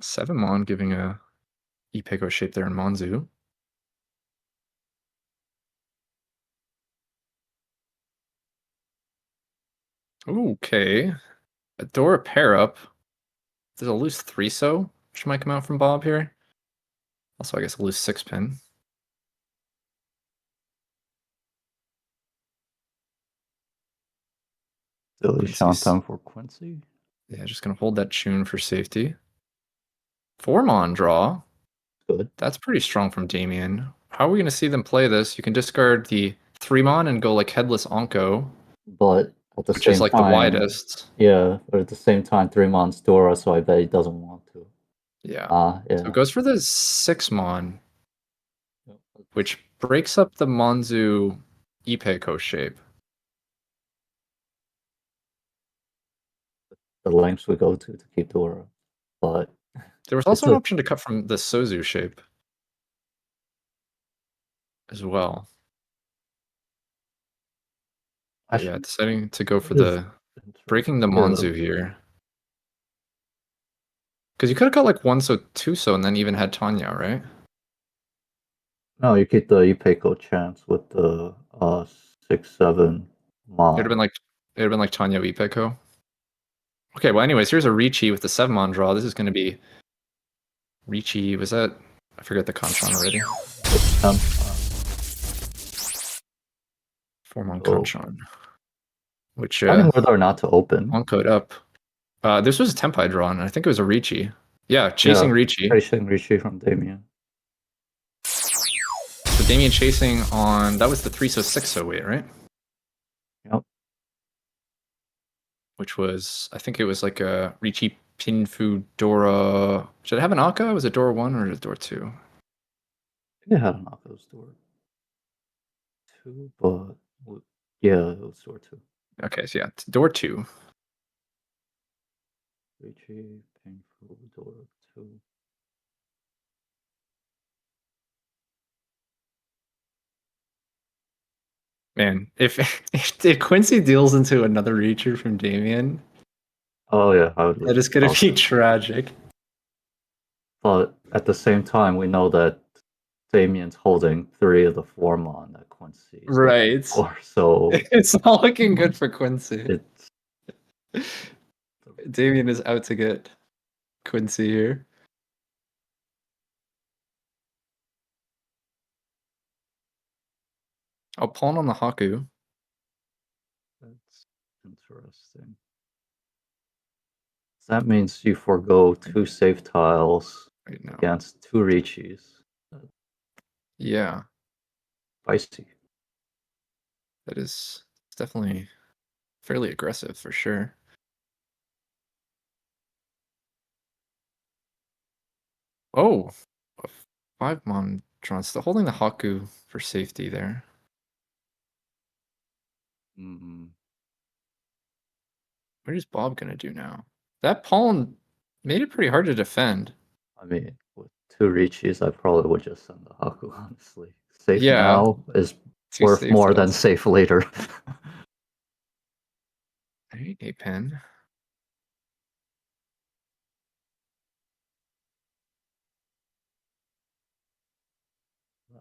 7 mon giving a Ipeko shape there in Monzu. Okay. Adora pair up. There's a loose 3 so, which might come out from Bob here. Also, I guess a loose 6-pin. Silly Quincy's, Shantan for Quincy. yeah, just gonna hold that tune for safety. 4 mon draw. Good. That's pretty strong from Damien. How are we gonna see them play this? You can discard the 3 mon and go like headless Onko, But at the which is same like the time, widest. yeah, but at the same time, 3 months Dora, so I bet he doesn't want to. Yeah. So it Yeah. goes for the 6 mon, Yep. which breaks up the Monzu Ipeko shape. The lengths we go to keep Dora. But There was it's also an a option to cut from the Sozu shape as well. But yeah, deciding to go for It is the breaking the interesting. Monzu here. Because you could have got like one so two so and then even had Tanya, right? No, you keep the Ipeco chance with the 6/7 It would have Mon. been like Tanya Ipeko. Okay, well anyways, here's a Riichi with the 7-mon draw. This is gonna be Riichi, was that, I forget the Kanchan already. It's 10. 4-mon So Kanchan. Which deciding whether or not to open. on code up. This was a Tempai draw, and I think it was a Riichi. Yeah, Yeah, chasing Riichi. chasing Riichi from Damien. So Damien chasing on, that was the 3 so 6 so wait, right? Yep. Which was, I think it was like a Riichi Pinfu Dora. Should it have an Akka? Was it Dora 1 or Dora 2? I think it had an Akko's door 2, but yeah, it was door 2. Okay, so yeah, Dora 2. Riichi, painful door 2. Man, if Quincy deals into another Reacher from Damien, Oh yeah, I would that lose is gonna be also. tragic. But at the same time, we know that Damien's holding 3 of the 4 Mon that Quincy is looking Right. for, so It's not looking good for Quincy. it's Damien is out to get Quincy here. I'll pawn on the Haku. that's interesting. That means you forego 2 safe tiles Right now. against 2 Riichis. Yeah, Spicy. that is definitely fairly aggressive for sure. Oh, a 5-mon drawn. Still holding the Haku for safety there. Mm, What is Bob gonna do now? That pawn made it pretty hard to defend. I mean, with 2 Riichis, I probably would just send the Haku, honestly. Safe Yeah, now is 2 worth safe more than tiles. safe later. Alright, a pen.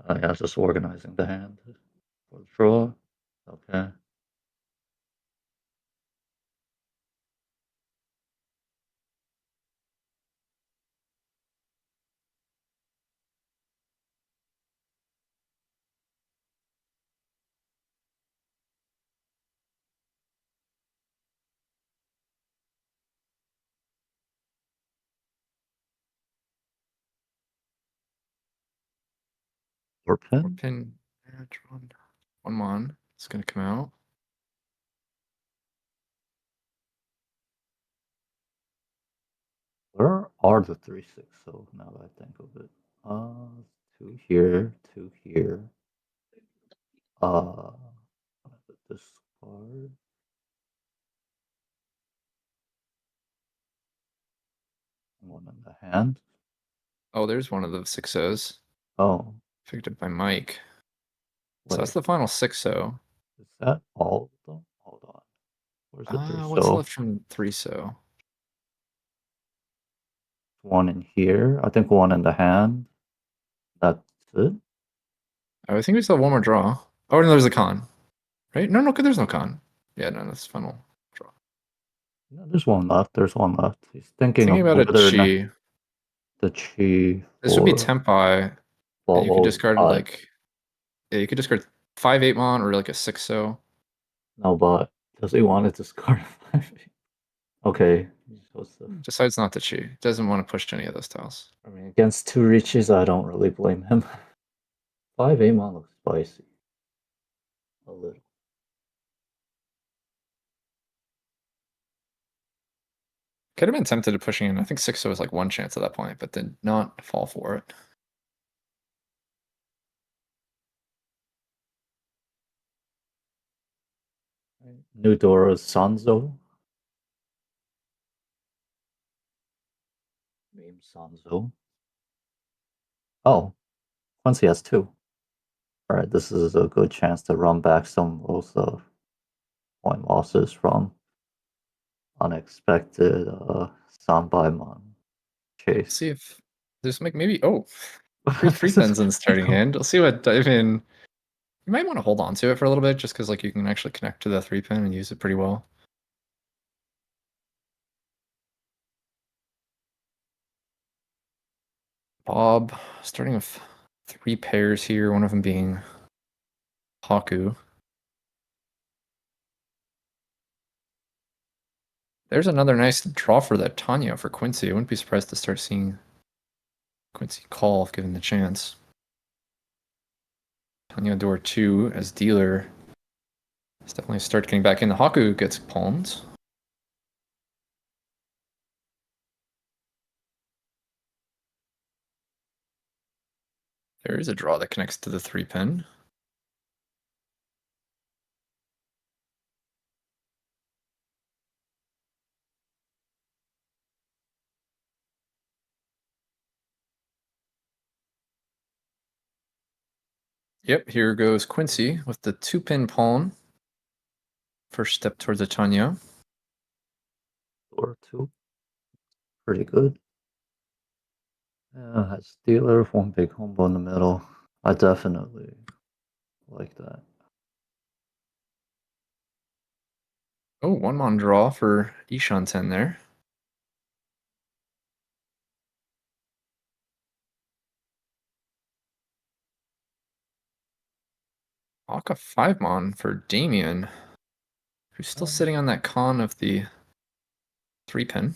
Yeah, just organizing the hand for the draw. Okay. Or Or pin? pin. Drawn. 1-mon. It's gonna come out. Where are the 3/6? So now that I think of it. 2 here, 2 here. Uh, discard. One in the hand. Oh, there's one of the 6-0s. Oh, Picked up by Mike. So that's wait. the final 6-0. Is that all of them? Hold on. Where's the 3 What's so? left from 3-0? One in here. I think one in the hand. That's it. Oh, I think we still have one more draw. Oh, no, there's a con. Right? No, there's no con. Yeah, no, that's final draw. No, there's one left. There's one left. He's thinking Thinking of about a whether or not chi. the chi This would be for Tempai, and you could followed discard by like, yeah, you could discard 5-8-mon or like a 6-0. no, but does he want to discard 5? Okay. He's supposed to. Decides not to chi. Doesn't want to push any of those tiles. I mean, against 2 reaches, I don't really blame him. 5 Amon looks spicy. A little. Could have been tempted to pushing in. I think 6-0 was like one chance at that point, but did not fall for it. Nudora's Sanzo. Meme Sanzo. Oh, Quincy has 2. Alright, this is a good chance to run back some low stuff. point losses from unexpected Sanbaimon chase. See if there's like maybe three pins in the starting hand. We'll see what I mean. You might want to hold on to it for a little bit, just because like you can actually connect to the 3-pin and use it pretty well. Bob, starting with 3 pairs here, one of them being Haku. There's another nice draw for that Tanya for Quincy. I wouldn't be surprised to start seeing Quincy call if given the chance. Tanya door 2 as dealer. Let's definitely start getting back in. The Haku gets palmed. There is a draw that connects to the 3-pin. Yep, here goes Quincy with the 2-pin pawn. First step towards the Tanya. Or two. Pretty good. Yeah, has dealer, one big combo in the middle. I definitely like that. Oh, 1-mon draw for Ishan-ten there. Aka 5-mon for Damien, who's still sitting on that con of the 3-pin.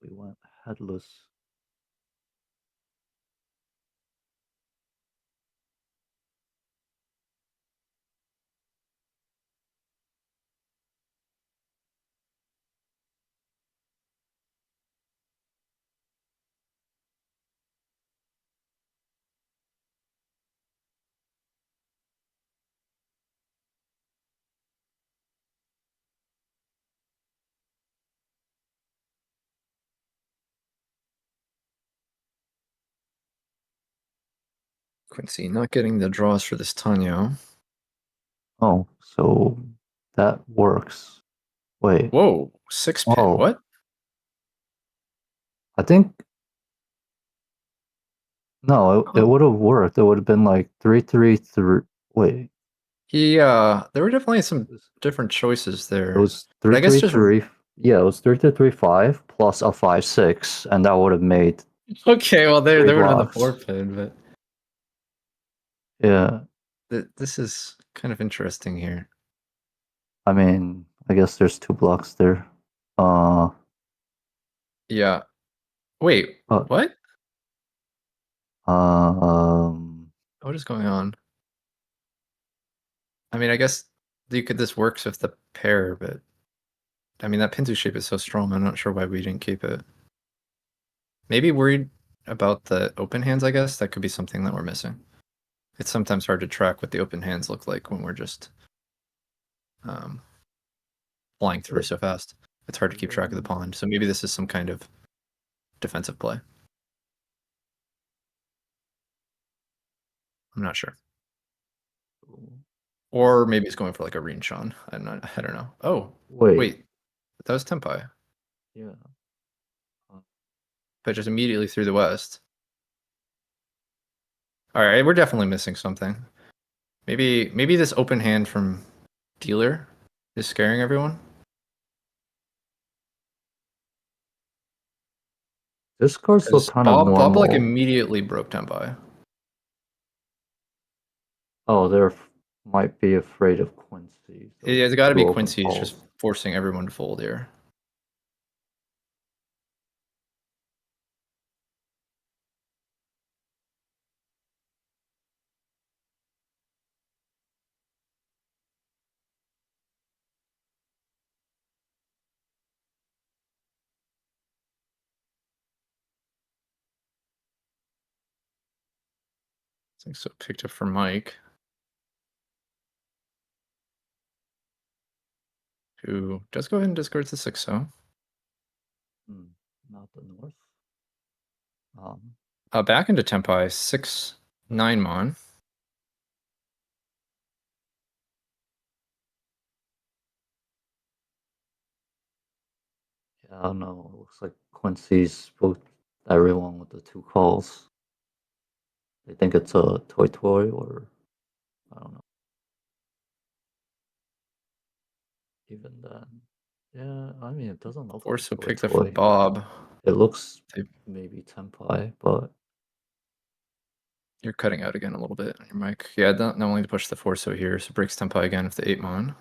We went headless. Quincy not getting the draws for this Tanya. Oh, so that works. Wait. Whoa, 6-pin, Oh, what? I think no, it Huh. would have worked. It would have been like 3-3-3. Wait, Yeah, there were definitely some it was different choices it there. was But three I guess three just three. Yeah, it was 3-3-3-5 plus a 5-6, and that would have made okay, well there 3 would have been the blocks. 4-pin, but Yeah, this is kind of interesting here. I mean, I guess there's 2 blocks there. Uh, Yeah. Wait, uh, what? um, What is going on? I mean, I guess this works with the pair, but I mean that Pinzu shape is so strong. I'm not sure why we didn't keep it. Maybe worried about the open hands. I guess that could be something that we're missing. It's sometimes hard to track what the open hands look like when we're just um, flying through so fast. It's hard to keep track of the pond. So maybe this is some kind of defensive play. I'm not sure. Or maybe it's going for like a Riichi. I don't know. Oh, wait, wait. That was Tempai. yeah. But just immediately through the west. Alright, we're definitely missing something. Maybe this open hand from dealer is scaring everyone. This cards look Because kind of Bob like normal. immediately broke Tempai. Oh, might be afraid of Quincy, so It's got to be 2 open Quincy. He's calls. just forcing everyone to fold here. I think so. Picked up for Mike, who does go ahead and discards the 6-0. Not the north. Um, Back into Tempai, 6-9 mon. I don't know. It looks like Quincy's spooked everyone with the two calls. They think it's a toy or I don't know. Even then, yeah, I mean, it doesn't look like Forso picked up for toy. Bob. It looks They- maybe Tenpai, but You're cutting out again a little bit on your mic. Yeah, not only to push the Forso here, so breaks Tempai again with the 8 mon.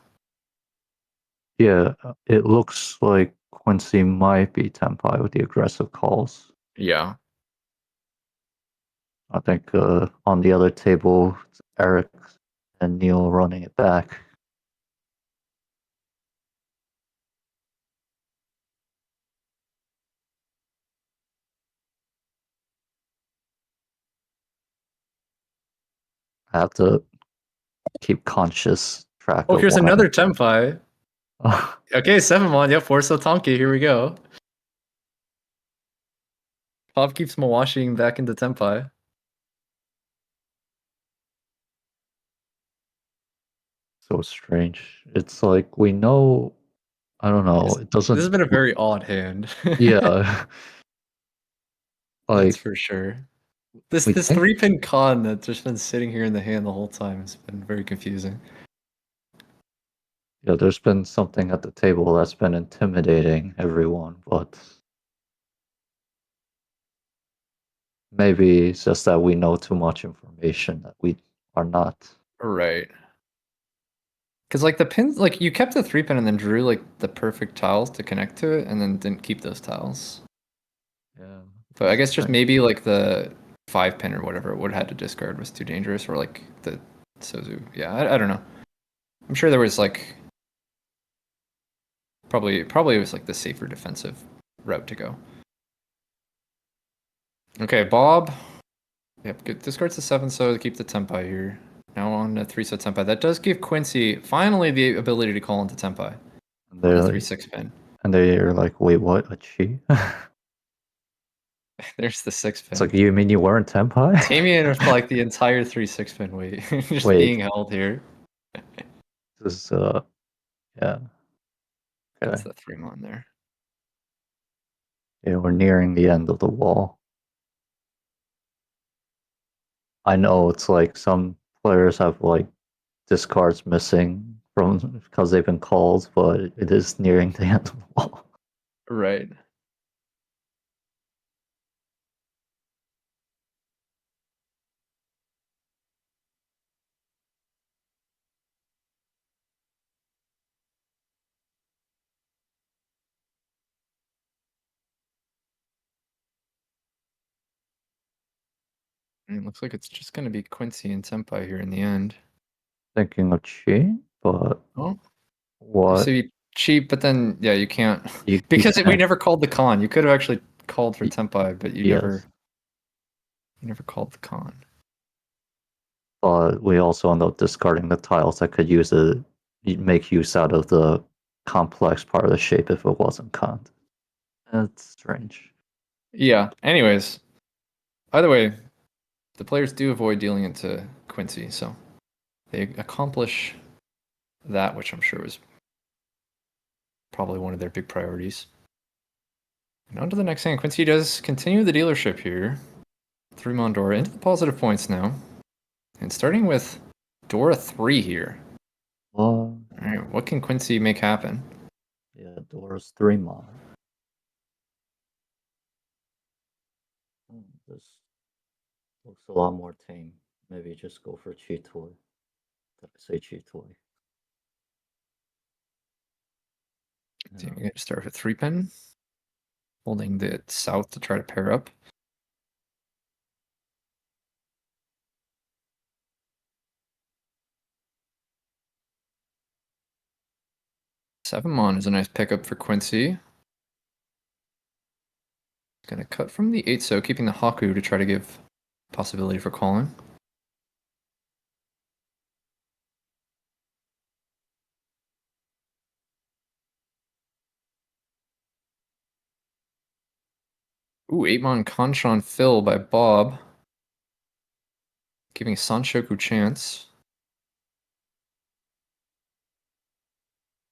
yeah, it looks like Quincy might be Tenpai with the aggressive calls. Yeah. I think on the other table, it's Eric and Neil running it back. I have to keep conscious track Oh, of here's what another Tempai. Okay, 7 mon. Yep, Forso Tonki. Here we go. Bob keeps Mawashing back into Tempai. so strange. It's like we know. I don't know. It This has doesn't. been a very odd hand. Yeah, That's like for sure. This we this think. 3-pin con that's just been sitting here in the hand the whole time has been very confusing. Yeah, there's been something at the table that's been intimidating everyone, but maybe it's just that we know too much information that we are not. Right. Because like the pins, like you kept the 3-pin and then drew like the perfect tiles to connect to it, and then didn't keep those tiles. Yeah, But I it's guess just strange. maybe like the 5-pin or whatever it would have had to discard was too dangerous, or like the Sozu. Yeah, I don't know. I'm sure there was like probably it was like the safer defensive route to go. Okay, Bob. Yep, good. Discards the 7 so to keep the Tempai here. Now on a 3 so Tempai. That does give Quincy finally the ability to call into Tempai And on they're a like, 3-6 pin. and they're like, wait, what? A chi? There's the 6 It's pin. like, you mean you weren't Tenpai? Tamian with like the entire 3-6 pin weight just Wait, being held here. this is yeah, That's okay. the 3 mon there. Yeah, we're nearing the end of the wall. I know it's like some players have like discards missing from because they've been called, but it is nearing the end of the wall. Right. And it looks like it's just going to be Quincy and Senpai here in the end. Thinking of chi, but Oh, so what you cheap, but then yeah, you can't you because we can't. never called the con. You could have actually called for Tenpai, but Yes, you never called the con. but we also end up discarding the tiles that could use it, make use out of the complex part of the shape if it wasn't conned. That's strange. Yeah. Anyways, either way, the players do avoid dealing it to Quincy, so they accomplish that, which I'm sure was probably one of their big priorities. And on to the next hand. Quincy does continue the dealership here through Mondora into the positive points now. And starting with Dora 3 here. Well, All right, what can Quincy make happen? yeah, Doors 3 mod. This looks a lot more tame. Maybe just go for Chi Toy. Did I say Chi Toy? So Yeah. you're going to start with 3-pin, holding the south to try to pair up. Seven Mon is a nice pickup for Quincy. Going to cut from the 8 so, keeping the Haku to try to give possibility for calling. Ooh, 8 Mon Kanshan fill by Bob. Giving Sanshoku chance.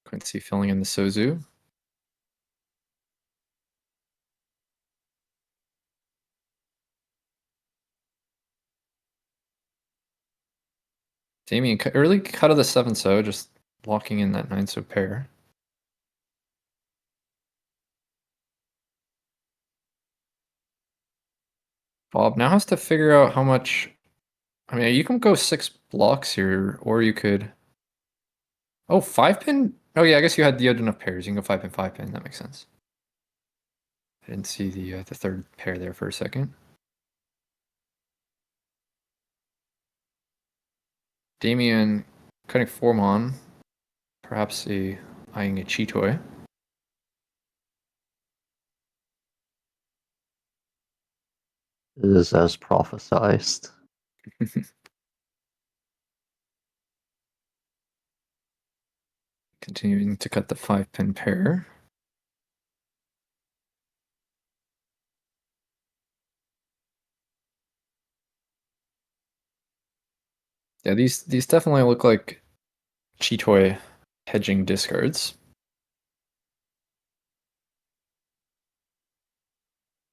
Quincy filling in the Sozu. Damien, early cut of the 7-so, just locking in that 9-so pair. Bob now has to figure out how much. I mean, you can go 6 blocks here, or you could. Oh, 5-pin? Oh, yeah, I guess you had enough pairs. You can go 5-pin, 5-pin. That makes sense. I didn't see the third pair there for a second. Damien cutting form on, perhaps eyeing a Cheetoy. It is as prophesized. Continuing to cut the 5-pin pair. Yeah, these definitely look like Cheetoy hedging discards.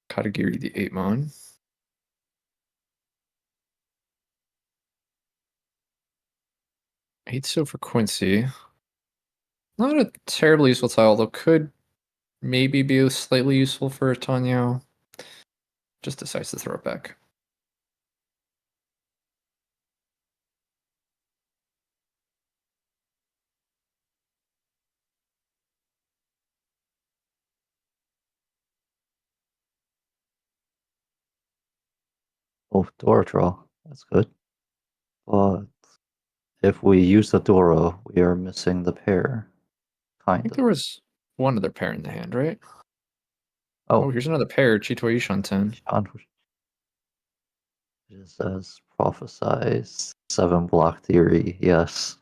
Katagiri the 8-mon. 8-so for Quincy. Not a terribly useful tile, though could maybe be slightly useful for Tanya. Just decides to throw it back. Oh, Dora draw. That's good. But if we use the Dora, we are missing the pair. I Kind think of. there was one other pair in the hand, right? Oh, Oh, here's another pair, Cheetoy Ishan 10. it says prophesize 7 block theory. Yes.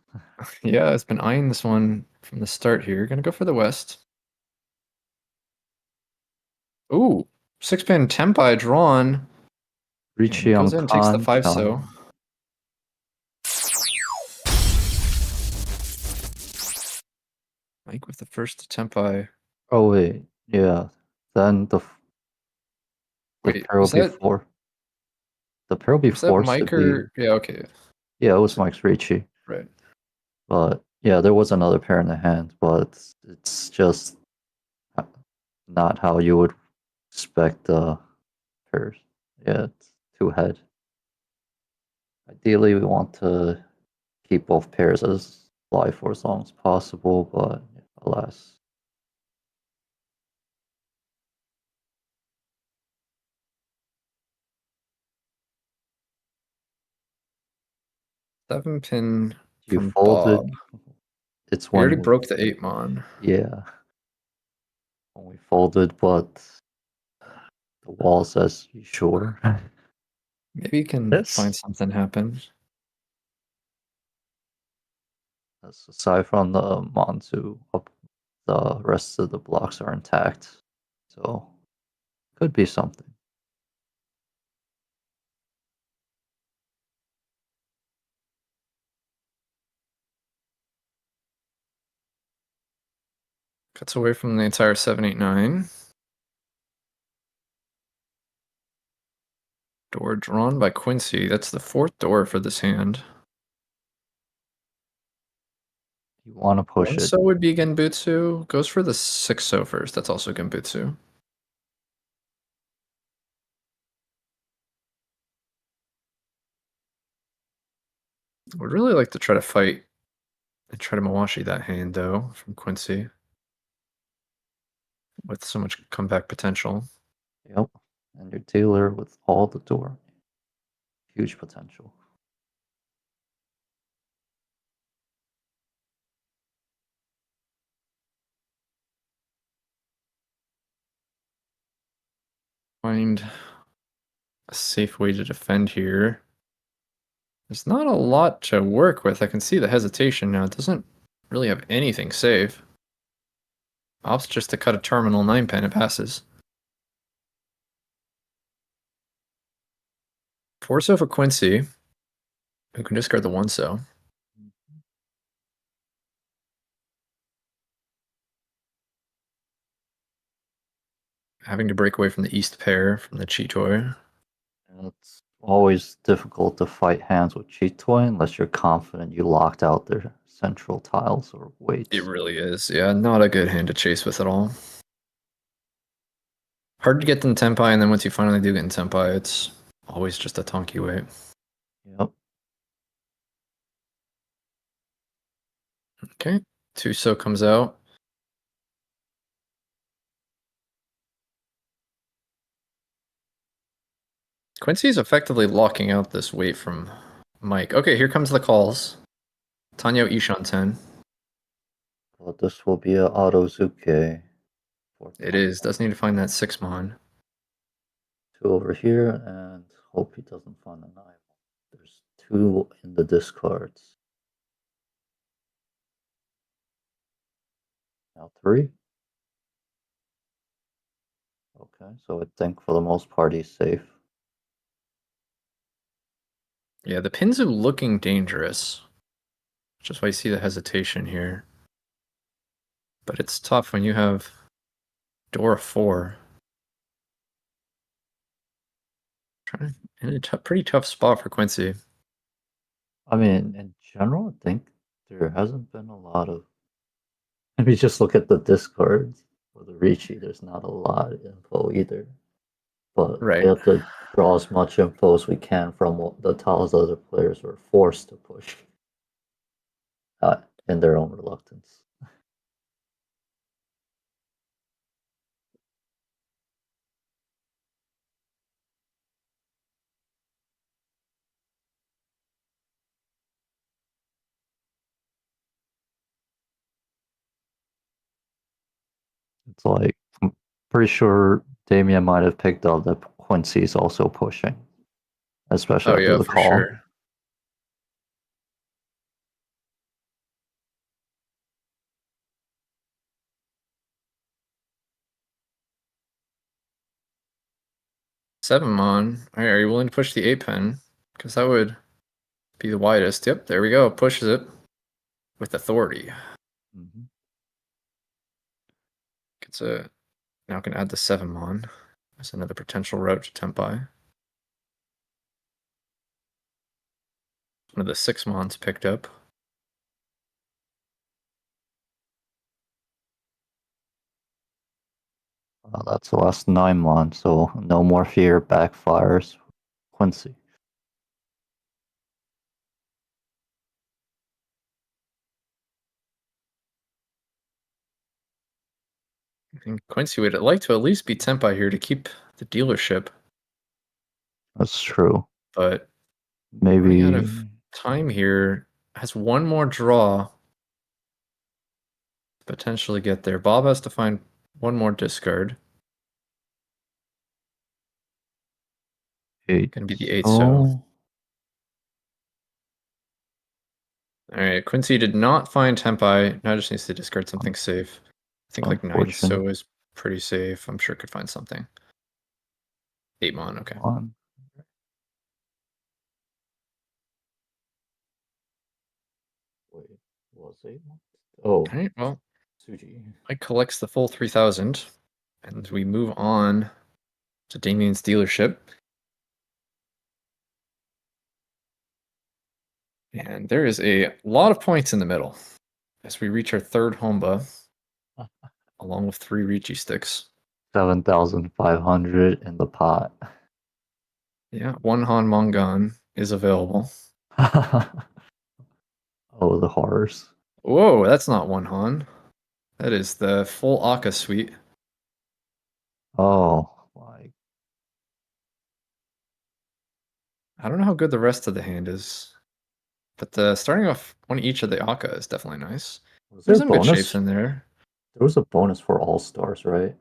Yeah, it's been eyeing this one from the start here. Gonna go for the West. Ooh, 6-pin Tempai drawn. Riichi And on goes in and takes the 5-so. Kanchan. Mike with the first Tempai. Oh wait, yeah. Then the Wait, pair will be 4. The pair will be was that 4 Mike should be. or yeah, okay. Yeah, it was So, Mike's Riichi. right. But yeah, there was another pair in the hand, but it's just not how you would expect the pairs. Yeah, it's 2 head. Ideally, we want to keep both pairs as live for as long as possible, but alas. 7-pin You from folded. Bob. It's We already when we, broke the 8-mon. yeah, when we folded, but the wall says, "You sure?" Maybe you can Yes. find something happen. Aside from the Montu, the rest of the blocks are intact, so could be something. Cuts away from the entire 7-8-9. Door drawn by Quincy. That's the 4th door for this hand. You want to push it. 1-so would be Genbutsu. Goes for the 6-so first. That's also Genbutsu. Would really like to try to fight and try to Mawashi that hand, though, from Quincy. With so much comeback potential. Yep. And your Taylor with all the door. Huge potential. Find a safe way to defend here. There's not a lot to work with. I can see the hesitation now. It doesn't really have anything safe. Opts just to cut a terminal 9-pin. It passes. 4-so for Quincy, who can discard the 1-so. Having to break away from the East pair from the Cheetoy. And it's always difficult to fight hands with cheat toy unless you're confident you locked out their central tiles or It weights. really is. Yeah, not a good hand to chase with at all. Hard to get in Tenpai, and then once you finally do get in Tenpai, it's always just a Tonki weight. Yep. Okay, Tuso comes out. Quincy's effectively locking out this weight from Mike. Okay, here comes the calls. Tanyo Ishan 10. But this will be a Autozuke for It Tanya. is. Does need to find that 6-mon. Two over here, and hope he doesn't find a knife. There's two in the discards. Now three. Okay, so I think for the most part he's safe. Yeah, the pins are looking dangerous. Just why you see the hesitation here. But it's tough when you have Dora 4. In a pretty tough spot for Quincy. I mean, in general, I think there hasn't been a lot of. If you just look at the discards for the Riichi, there's not a lot of info either. But we Right. have to draw as much info as we can from what the tiles other players were forced to push in their own reluctance. It's like I'm pretty sure Damien might have picked up that Quincy's also pushing, especially Oh after yeah, the for call. sure. Seven mon. All right, are you willing to push the 8-pin? Because that would be the widest. Yep, there we go. Pushes it with authority. Mm-hmm. Gets a now can add the 7-mon. That's another potential route to Tempai. One of the 6-mons picked up. That's the last 9 months, so no more fear backfires. Quincy. And Quincy would like to at least be Tempai here to keep the dealership, That's true. but running out of Maybe time here. Has one more draw to potentially get there. Bob has to find one more discard. eight. Gonna be the 8, so. So Alright, Quincy did not find Tempai. Now just needs to discard something safe. I it's think like 9 unfortunate. so is pretty safe. I'm sure could find something. 8-mon, okay. One. Wait, was 8 months? Oh, Alright, well, Suji. Mike collects the full 3,000, and we move on to Damien's dealership. And there is a lot of points in the middle as we reach our third Homba, along with 3 Riichi sticks. 7,500 in the pot. Yeah, 1 Han Mongan is available. Oh, the horrors. Whoa, that's not 1 Han. That is the full Akka suite. Oh, like I don't know how good the rest of the hand is, but the starting off one each of the Akka is definitely nice. was there There's a some good shapes bonus? in there. There was a bonus for all stars, right?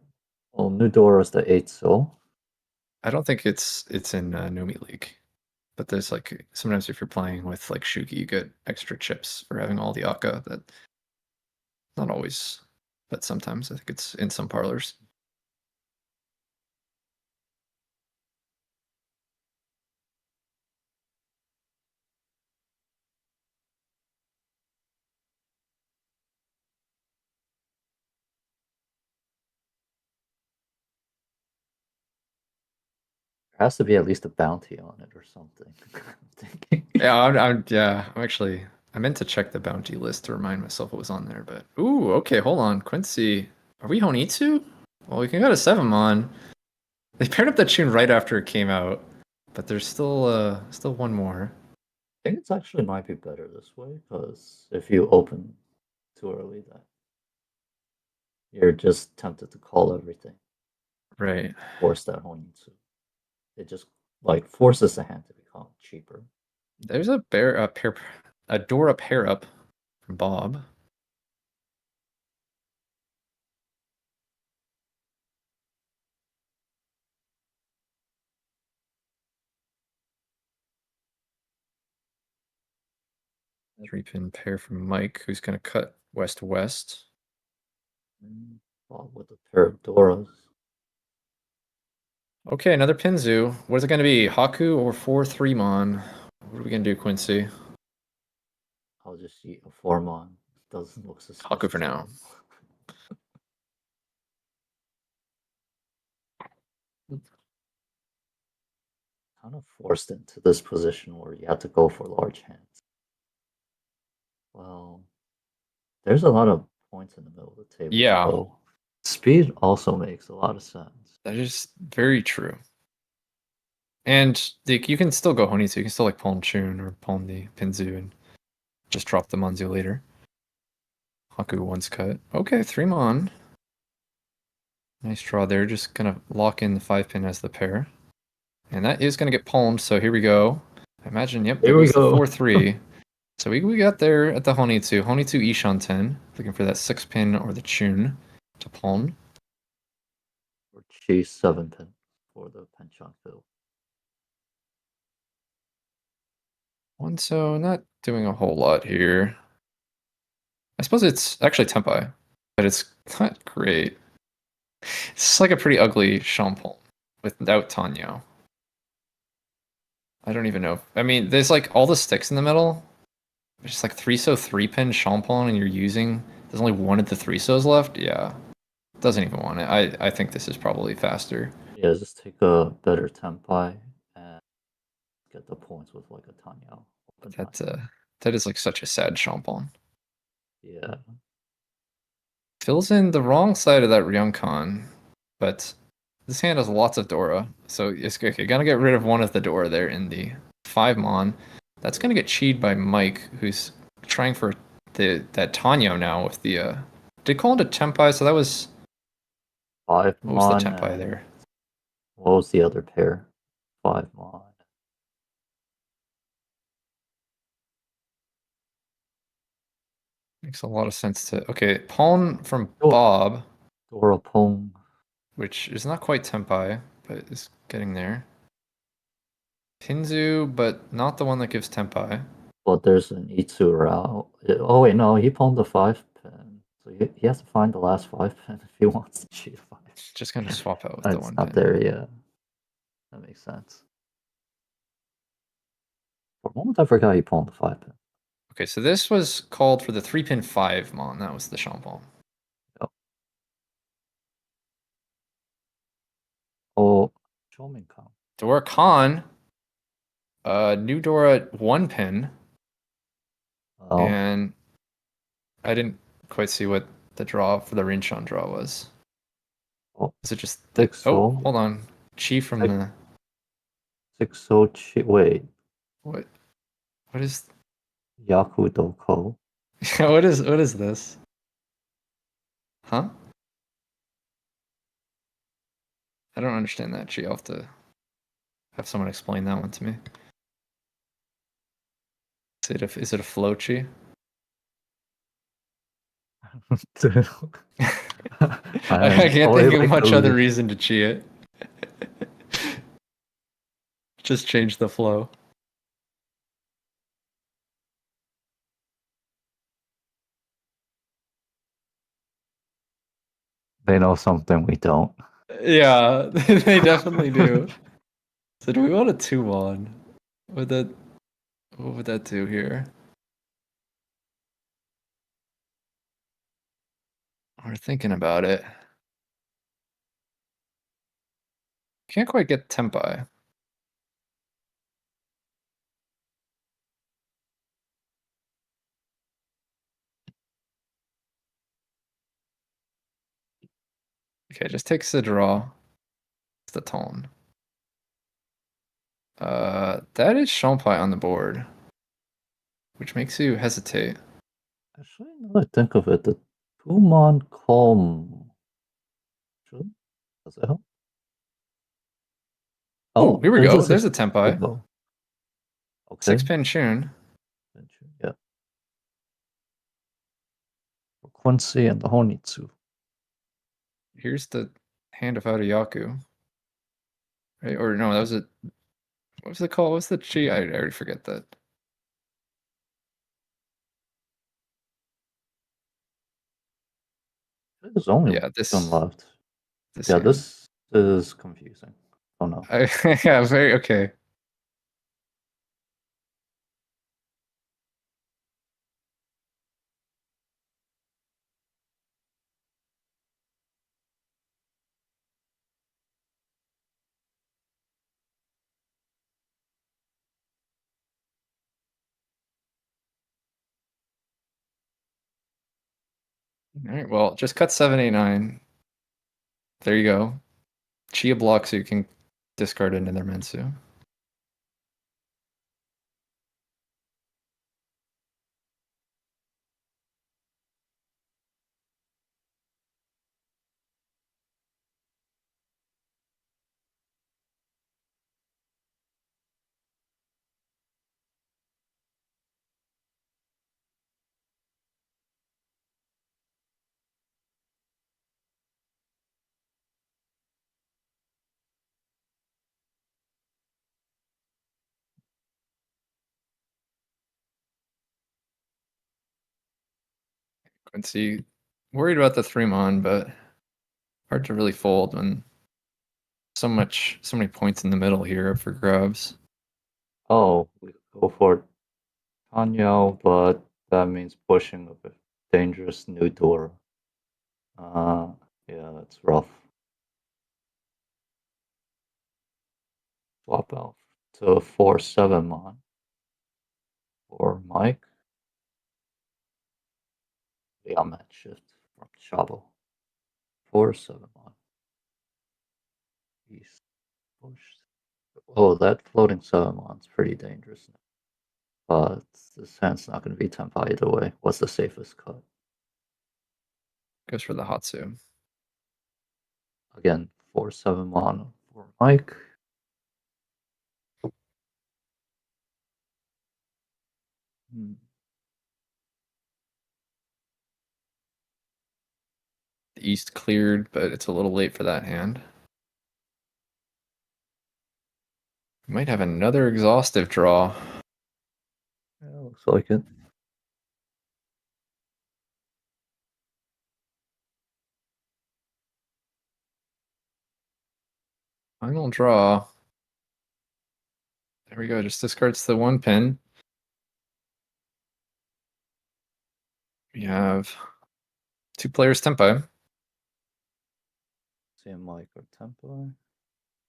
Well, Nudora is the 8, so I don't think it's in Nomi League, but there's like sometimes if you're playing with like Shuki, you get extra chips for having all the Akka. That not always, but sometimes I think it's in some parlors. has to be at least a bounty on it or something. I'm thinking. Yeah, I'm actually I meant to check the bounty list to remind myself it was on there, but ooh, okay, hold on, Quincy, are we Honitsu? Well, we can go to Sevenmon. They paired up that tune right after it came out, but there's still one more. I think it's actually might be better this way because if you open too early, then you're just tempted to call everything, Right. force that Honitsu. It just like forces the hand to become cheaper. There's a Dora pair up from Bob. Three pin pair from Mike, who's gonna cut west west. Well, with a pair of Doras. Okay, another Pinzu. What is it gonna be? Haku or 4-3 Mon? What are we gonna do, Quincy? I'll just eat a Formon. Doesn't look Haku for suspicious now. enough. Kind of forced into this position where you have to go for large hands. Well, there's a lot of points in the middle of the table, Yeah, so speed also makes a lot of sense. that is very true. And like, you can still go Honey, so you can still like pawn Chun or pawn the Pinzu and just drop the Manzu later. Haku once cut. Okay, 3 Mon. Nice draw there. Just gonna lock in the 5 pin as the pair. And that is gonna get palmed, so here we go. I imagine, yep, there Here we goes the go. 4-3. So we got there at the Honitsu. Honitsu Ishan 10. Looking for that 6 pin or the Chun to palm. Or chase 7 pin for the penchant fill. One, so not doing a whole lot here. I suppose it's actually Tempai, but it's not great. It's like a pretty ugly Champon without Tanyo. I don't even know. I mean, there's like all the sticks in the middle. It's just like 3-so 3 pin Champon, and you're using. There's only one of the 3-sos left. Yeah, doesn't even want it. I think this is probably faster. Yeah, just take a better tempai and get the points with like a Tanya. Open That Tanya. that is like such a sad Champon. Yeah. Fills in the wrong side of that Ryunkan, but this hand has lots of Dora, so it's okay. Gonna get rid of one of the Dora there in the 5 Mon. That's gonna get cheated by Mike, who's trying for that Tanyo now with the did call it a Tempai, so that was Five what was the mon Tempai and there? what was the other pair? 5 mon. Makes a lot of sense to okay, pawn from Oh, Bob, Dorapong. which is not quite Tempai, but is getting there. Pinzu, but not the one that gives Tempai. But there's an Itsu route. Oh wait, no, he pawned the 5 pin. So he has to find the last 5 pin if he wants to cheat 5. Just gonna swap out with the It's one not pin. there yet. That makes sense. For a moment, I forgot he pawned the 5 pin. Okay, so this was called for the 3 pin 5 Mon. That was the Champon. Yep. Oh, Shominkan. Dora Khan, new Dora 1 pin, Oh, and I didn't quite see what the draw for the Rinchan draw was. oh, Is it just the, six oh, so hold on. Chi from six, the, six so wait, what, what is, Yaku Doko. what is this? Huh? I don't understand that, Chi. I'll have to have someone explain that one to me. Is it a flow, Chi? I I'm can't think of toiling much other aloof. reason to chi it. Just change the flow. They know something we don't. Yeah, they definitely do. So do we want a 2-1? Would that what would that do here? We're thinking about it. Can't quite get Tempai. Okay, just takes the draw. It's the tone. That is Champai on the board, which makes you hesitate. Actually, now that I think of it, the two-mon calm. Does that help? Oh, here we there's go. a There's a Tempai. go. Okay. 6-pin tune. Yeah. For Quincy and the Honitsu. Here's the hand of Yaku. Right? Or no, that was it. What was it called? What's the Chi? I already forget that. There's only Yeah, one this left. this Yeah, hand. this is confusing. Oh no. Yeah, very okay. All right, well, just cut 789. There you go. Chia blocks so you can discard it into their Mensu. Quincy worried about the 3-mon, but hard to really fold when so many points in the middle here up for grabs. Oh, we go for Tanyo, but that means pushing a dangerous new door. Uh, yeah, that's rough. Swap out to 4-7 mon for Mike. Yeah, I'm at shift from Chavo. 4-7 mon. East push. Oh, that floating 7-mon's pretty dangerous. But this hand's not going to be tempo either way. What's the safest cut? Goes for the Hatsu. Again, 4-7 mon for Mike. The East cleared, but it's a little late for that hand. We might have another exhaustive draw. Yeah, looks like it. Final draw. There we go. Just discards the 1-pin. We have 2 players tempo. See Mike or tempo.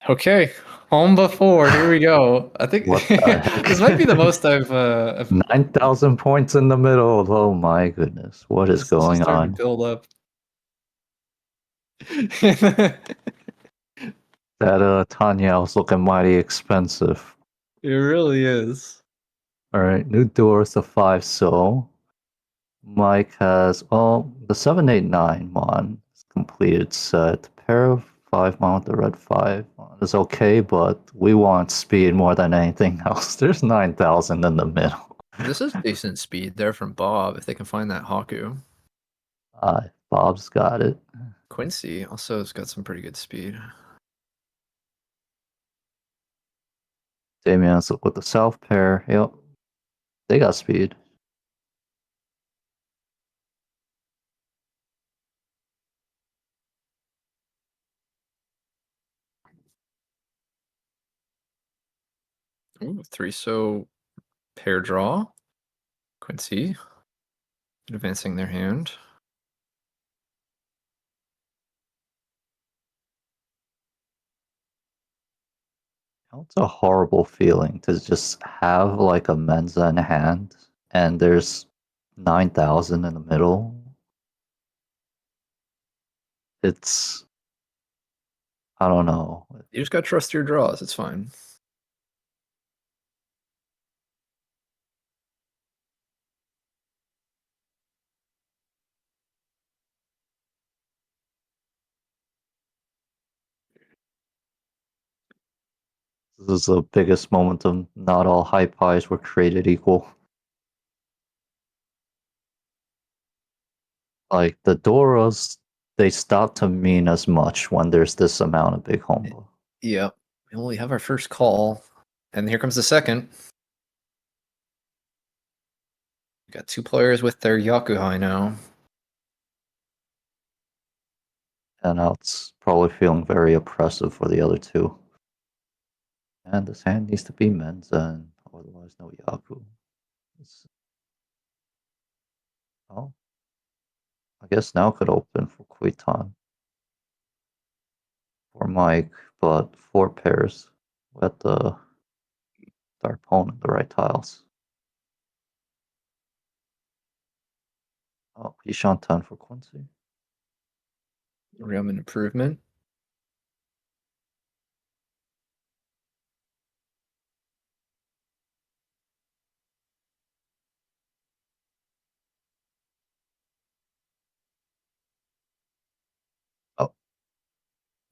Okay, home before. Here we go. I think What the heck? this might be the most I've 9,000 points in the middle. Oh my goodness. What is this is going starting to on? build up. That Tanyel's looking mighty expensive. It really is. Alright, new doors to 5 so. Mike has the 789 mon is completed set. Pair of 5 mon with the red 5 is okay, but we want speed more than anything else. There's 9,000 in the middle. This is decent speed there from Bob if they can find that Haku. Bob's got it. Quincy also has got some pretty good speed. Damien's with the south pair. Yep. They got speed. Ooh, 3 so pair draw. Quincy advancing their hand. It's a horrible feeling to just have like a Mensa in hand and there's 9,000 in the middle. It's I don't know. You just gotta trust your draws. It's fine. This is the biggest moment of not all high pies were created equal. Like the Doras, they stop to mean as much when there's this amount of big hombo. Yep. We only have our first call. And here comes the second. We got two players with their Yakuhai now. And now it's probably feeling very oppressive for the other two. And this hand needs to be men's, and otherwise no Yaku. Oh, I guess now could open for Kuitan. For Mike, but 4 pairs with the our opponent, the right tiles. Oh, he's on 10 for Quincy. Real improvement. Oh,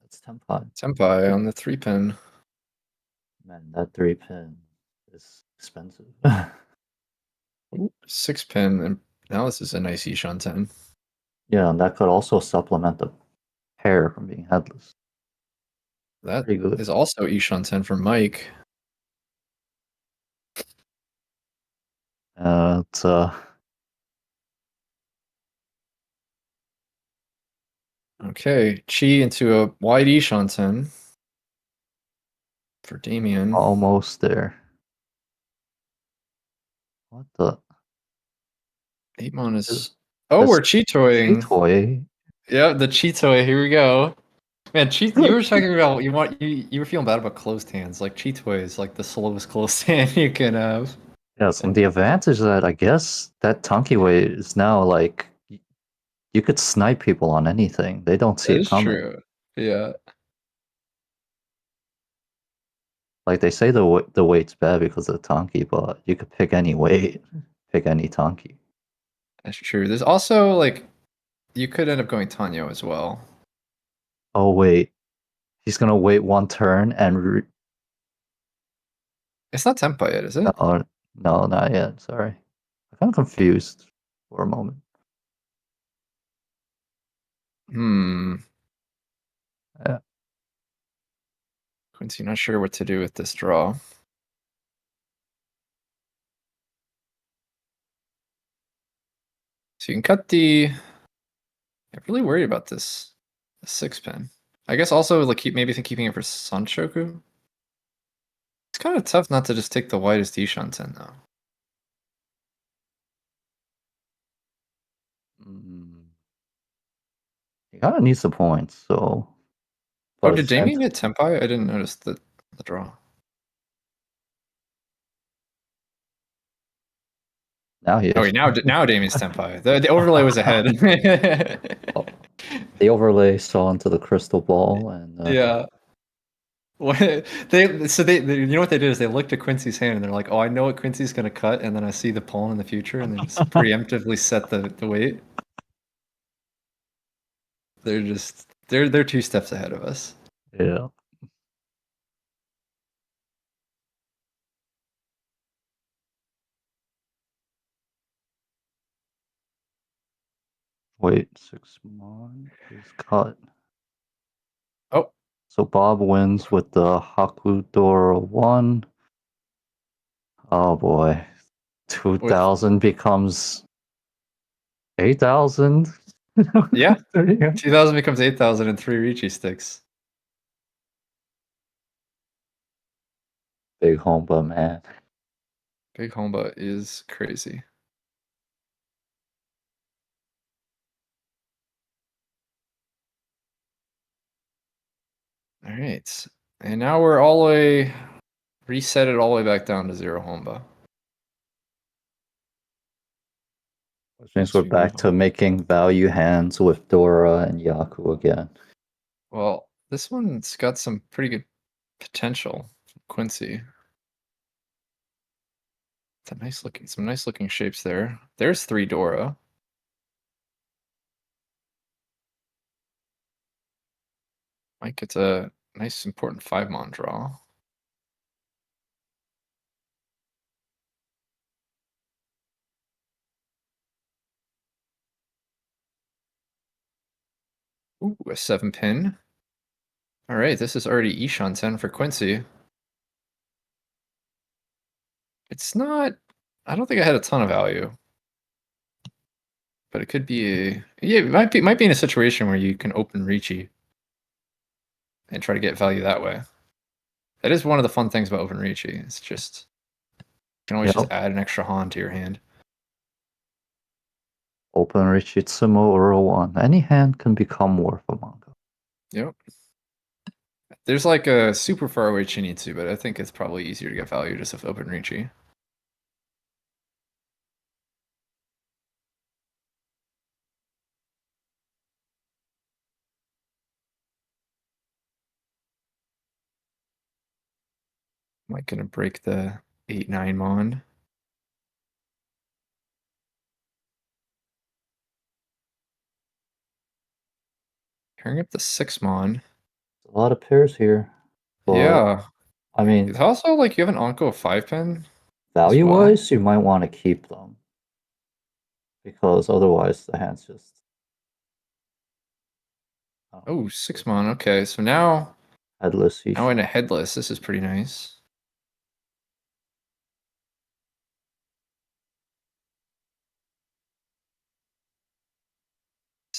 that's 10 pie. Senpai on the 3-pin. Man, that 3-pin is expensive. Ooh, 6-pin, and now this is a nice Ishan 10. Yeah, and that could also supplement the pair from being headless. That Pretty good. is also Ishan 10 for Mike. It's Okay, Chi into a wide Ishan 10 for Damien. almost there. What the? 8-mon is... Oh, That's we're Cheetoying. toy. Yeah, the Cheetoy. Here we go. Man, you were talking about you were feeling bad about closed hands. Like Cheetoy is like the slowest closed hand you can have. Yes, and the advantage is that I guess that Tonki way is now like you could snipe people on anything. They don't see That it is coming. true. Yeah, Like they say the weight's bad because of the Tonki, but you could pick any weight, pick any Tonki. that's true. There's also like you could end up going Tanyo as well. Oh wait, he's gonna wait one turn and It's not Tempa yet, is it? oh no, not yet. Sorry, I'm kind of confused for a moment. Hmm. Yeah. Quincy, not sure what to do with this draw. So you can cut the. I'm really worried about this 6-pin. I guess also like keeping it for Sanshoku. It's kind of tough not to just take the widest Ishan 10 though. He kind of needs the points, so. Oh, But at did the same Damien get Tempai? I didn't notice the draw. now he Oh is. wait, now Damien's Tempai. The overlay was ahead. Oh, the overlay saw into the crystal ball, and Yeah. What they you know what they did is they looked at Quincy's hand and they're like, oh, I know what Quincy's gonna cut, and then I see the pawn in the future, and they just preemptively set the weight. They're 2 steps ahead of us. yeah. Wait, 6-mon is cut. Oh, So Bob wins with the Hakudora 1. Oh boy. with 2000 becomes 8000. yeah, 2000 becomes 8,000 and 3 Riichi sticks. Big Homba, man. Big Homba is crazy. All right, and now we're all the way reset it all the way back down to 0 Homba. Which means we're back to making value hands with Dora and Yaku again. Well, This one's got some pretty good potential. Quincy. It's a nice looking, some nice looking shapes there. There's 3 Dora. Might get a nice important 5-mon draw. Ooh, a 7-pin. All right, this is already Ishan 10 for Quincy. It's not, I don't think I had a ton of value. But it could be yeah, it might be in a situation where you can open Riichi and try to get value that way. That is one of the fun things about open Riichi. It's just you can always just Yep. add an extra Han to your hand. Open Riichi Tsumo or 1. Any hand can become worth a manga. Yep. There's like a super far away Chinitsu, but I think it's probably easier to get value just with open Riichi. Might gonna break the 8-9 mon. Pairing up the 6 mon. A lot of pairs here. But, Yeah. I mean, It's also like you have an Anko 5-pin. value well. wise, you might want to keep them. Because otherwise, the hand's just. Oh, 6 mon. Okay, so now Headless now in a Ishan. headless, this is pretty nice.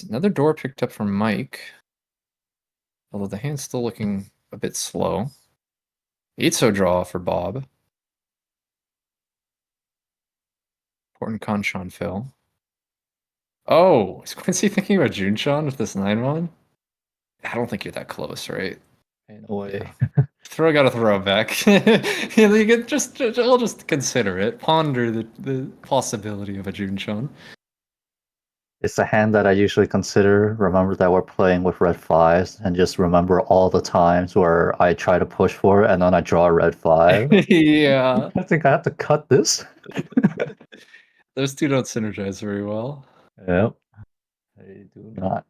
Another door picked up from Mike. Although the hand's still looking a bit slow. Eitso draw for Bob. Important Kanshan fill. Oh, is Quincy thinking about Junshan with this 9-mon? I don't think you're that close, right? In a way. Yeah. Gotta throw it back. You can we'll just consider it. Ponder the possibility of a Junshan. It's a hand that I usually consider. Remember that we're playing with red 5s, and just remember all the times where I try to push for it and then I draw a red 5. Yeah. I think I have to cut this. Those two don't synergize very well. Yep. They do not.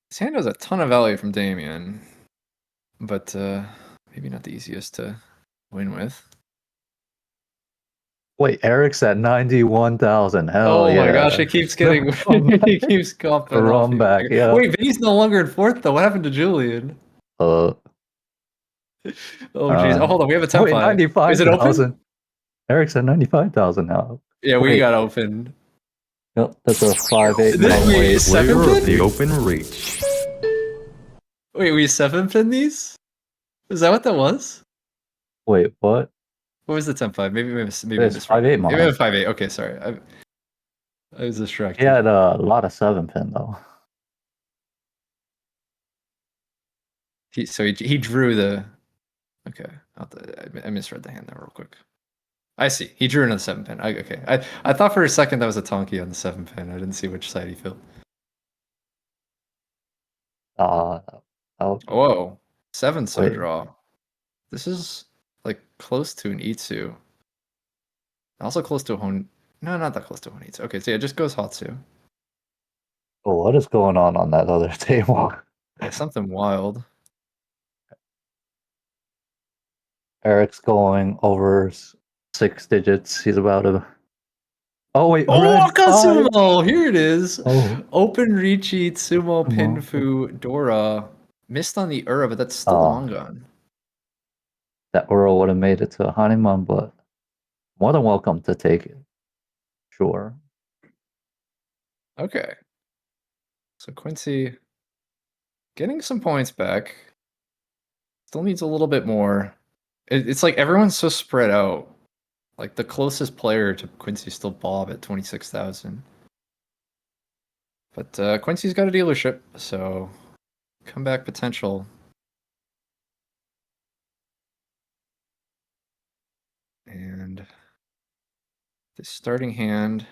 This hand has a ton of value from Damien, but maybe not the easiest to win with. Wait, Eric's at 91,000. Hell Oh my yeah. gosh, it keeps getting he keeps copping off Run even back, bigger. yeah. Wait, Vinny's no longer in 4th though. What happened to Julian? Uh, Oh geez. Oh, hold on, we have a wait, tempi. Is it open? 95,000. Eric's at 95,000 now. Yeah, we Wait. got open. Yep, that's a 5-8 Wait, wait. 7-pin? The open reach. Wait, we 7-pin these? Is that what that was? Wait, what? What was the tempi? Maybe It's misread. 5-8 Maybe mod. 5-8. Okay, sorry. I was distracted. He had a lot of 7-pin though. He drew the. Okay, I misread the hand there real quick. I see. He drew another 7-pin. Okay. I thought for a second that was a Tonki on the 7-pin. I didn't see which side he filled. Oh, Whoa. 7 so wait. draw. This is like close to an Itsu. Also close to a Hon. No, not that close to a Honitsu. Okay, so yeah, it just goes Hatsu. Oh, what is going on that other table? Yeah, something wild. Eric's going over 6 digits. He's about to. Oh wait, Oh, red 5. Akasumo! Here it is. Oh. Open Riichi, Tsumo, Tsumo. Pinfu, Dora. Missed on the Ura, but that's still an Ongon. That Uro would have made it to a honeymoon, but more than welcome to take it. Sure. Okay. So Quincy getting some points back. Still needs a little bit more. It's like everyone's so spread out. Like the closest player to Quincy is still Bob at 26,000. But Quincy's got a dealership, so comeback potential. And the starting hand.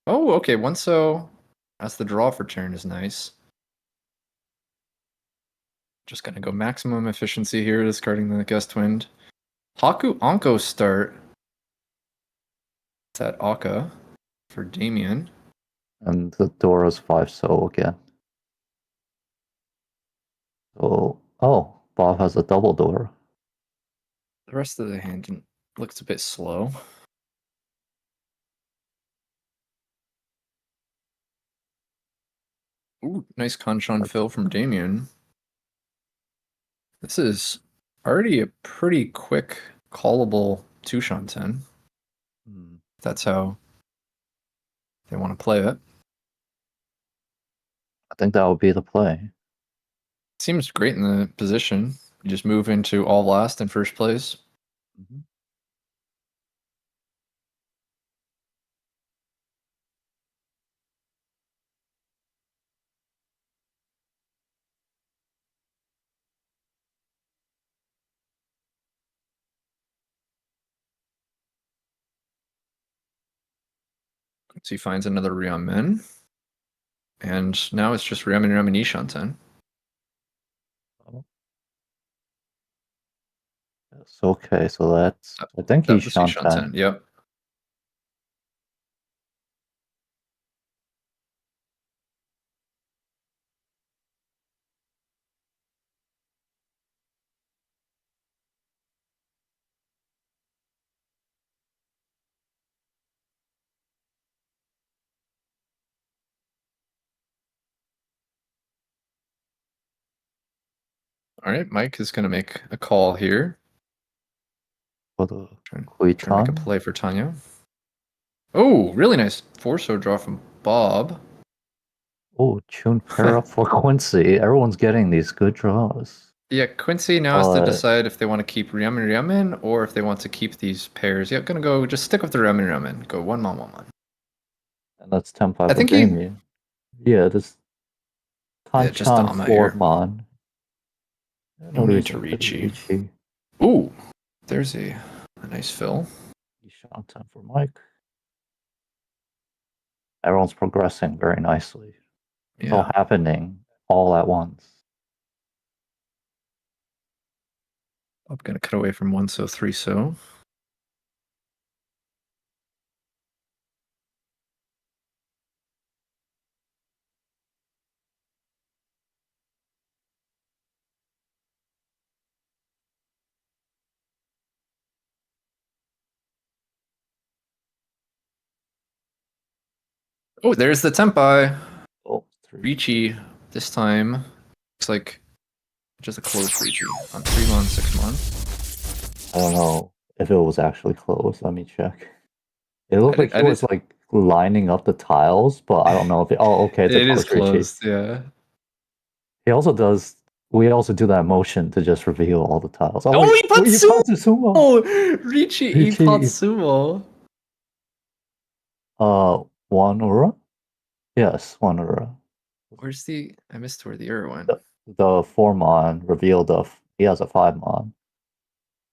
Oh, okay. One so That's the draw for turn is nice. Just gonna go maximum efficiency here, discarding the Gust Wind. Haku Anko start. It's at Akka for Damien. And the Dora's 5-so again. So, oh, Bob has a double Dora. The rest of the hand looks a bit slow. Ooh, nice Kanchan fill from Damien. This is already a pretty quick callable 2-Shanten. That's how they want to play it. I think that would be the play. Seems great in the position. You just move into all last in first place. Mm-hmm. So he finds another Ryamen. And now it's just Ryamen Ryamen Ishanten. Yes, okay, so that's, I think That he's was Shantan. Ishanten, yep. All right, Mike is going to make a call here. For the Trying to make a Kuitan. play for Tanya. Oh, really nice 4-so draw from Bob. Oh, Chun pair up for Quincy. Everyone's getting these good draws. Yeah, Quincy now has to decide if they want to keep Ryamen Ryamen or if they want to keep these pairs. Yeah, gonna go just stick with the Ryamen Ryamen. Go 1-1-1-1. And that's 10-5 I for think he Damien. Yeah, this just Kanchan Dama here. Floormon. No Nomi to reason to Riichi. Riichi. Ooh, there's a nice fill. Shantan for Mike. Everyone's progressing very nicely. It's all Yeah. happening all at once. I'm gonna cut away from 1-so, 3-so. Oh, there's the Tempai. Oh, Riichi this time. Looks like just a close Riichi on 3 months, 6 months. I don't know if it was actually closed. Let me check. It looked like I he was did. like lining up the tiles, but I don't know if it. Oh, okay, it's a It is close Riichi. closed, yeah. He also does. We also do that motion to just reveal all the tiles. Oh Oh, wait, Ipatsumo! Sumo. Riichi Riichi. Ipatsumo. One Ura. Yes, one Ura. Where's the? I missed where the error went. The 4-mon revealed he has a 5-mon.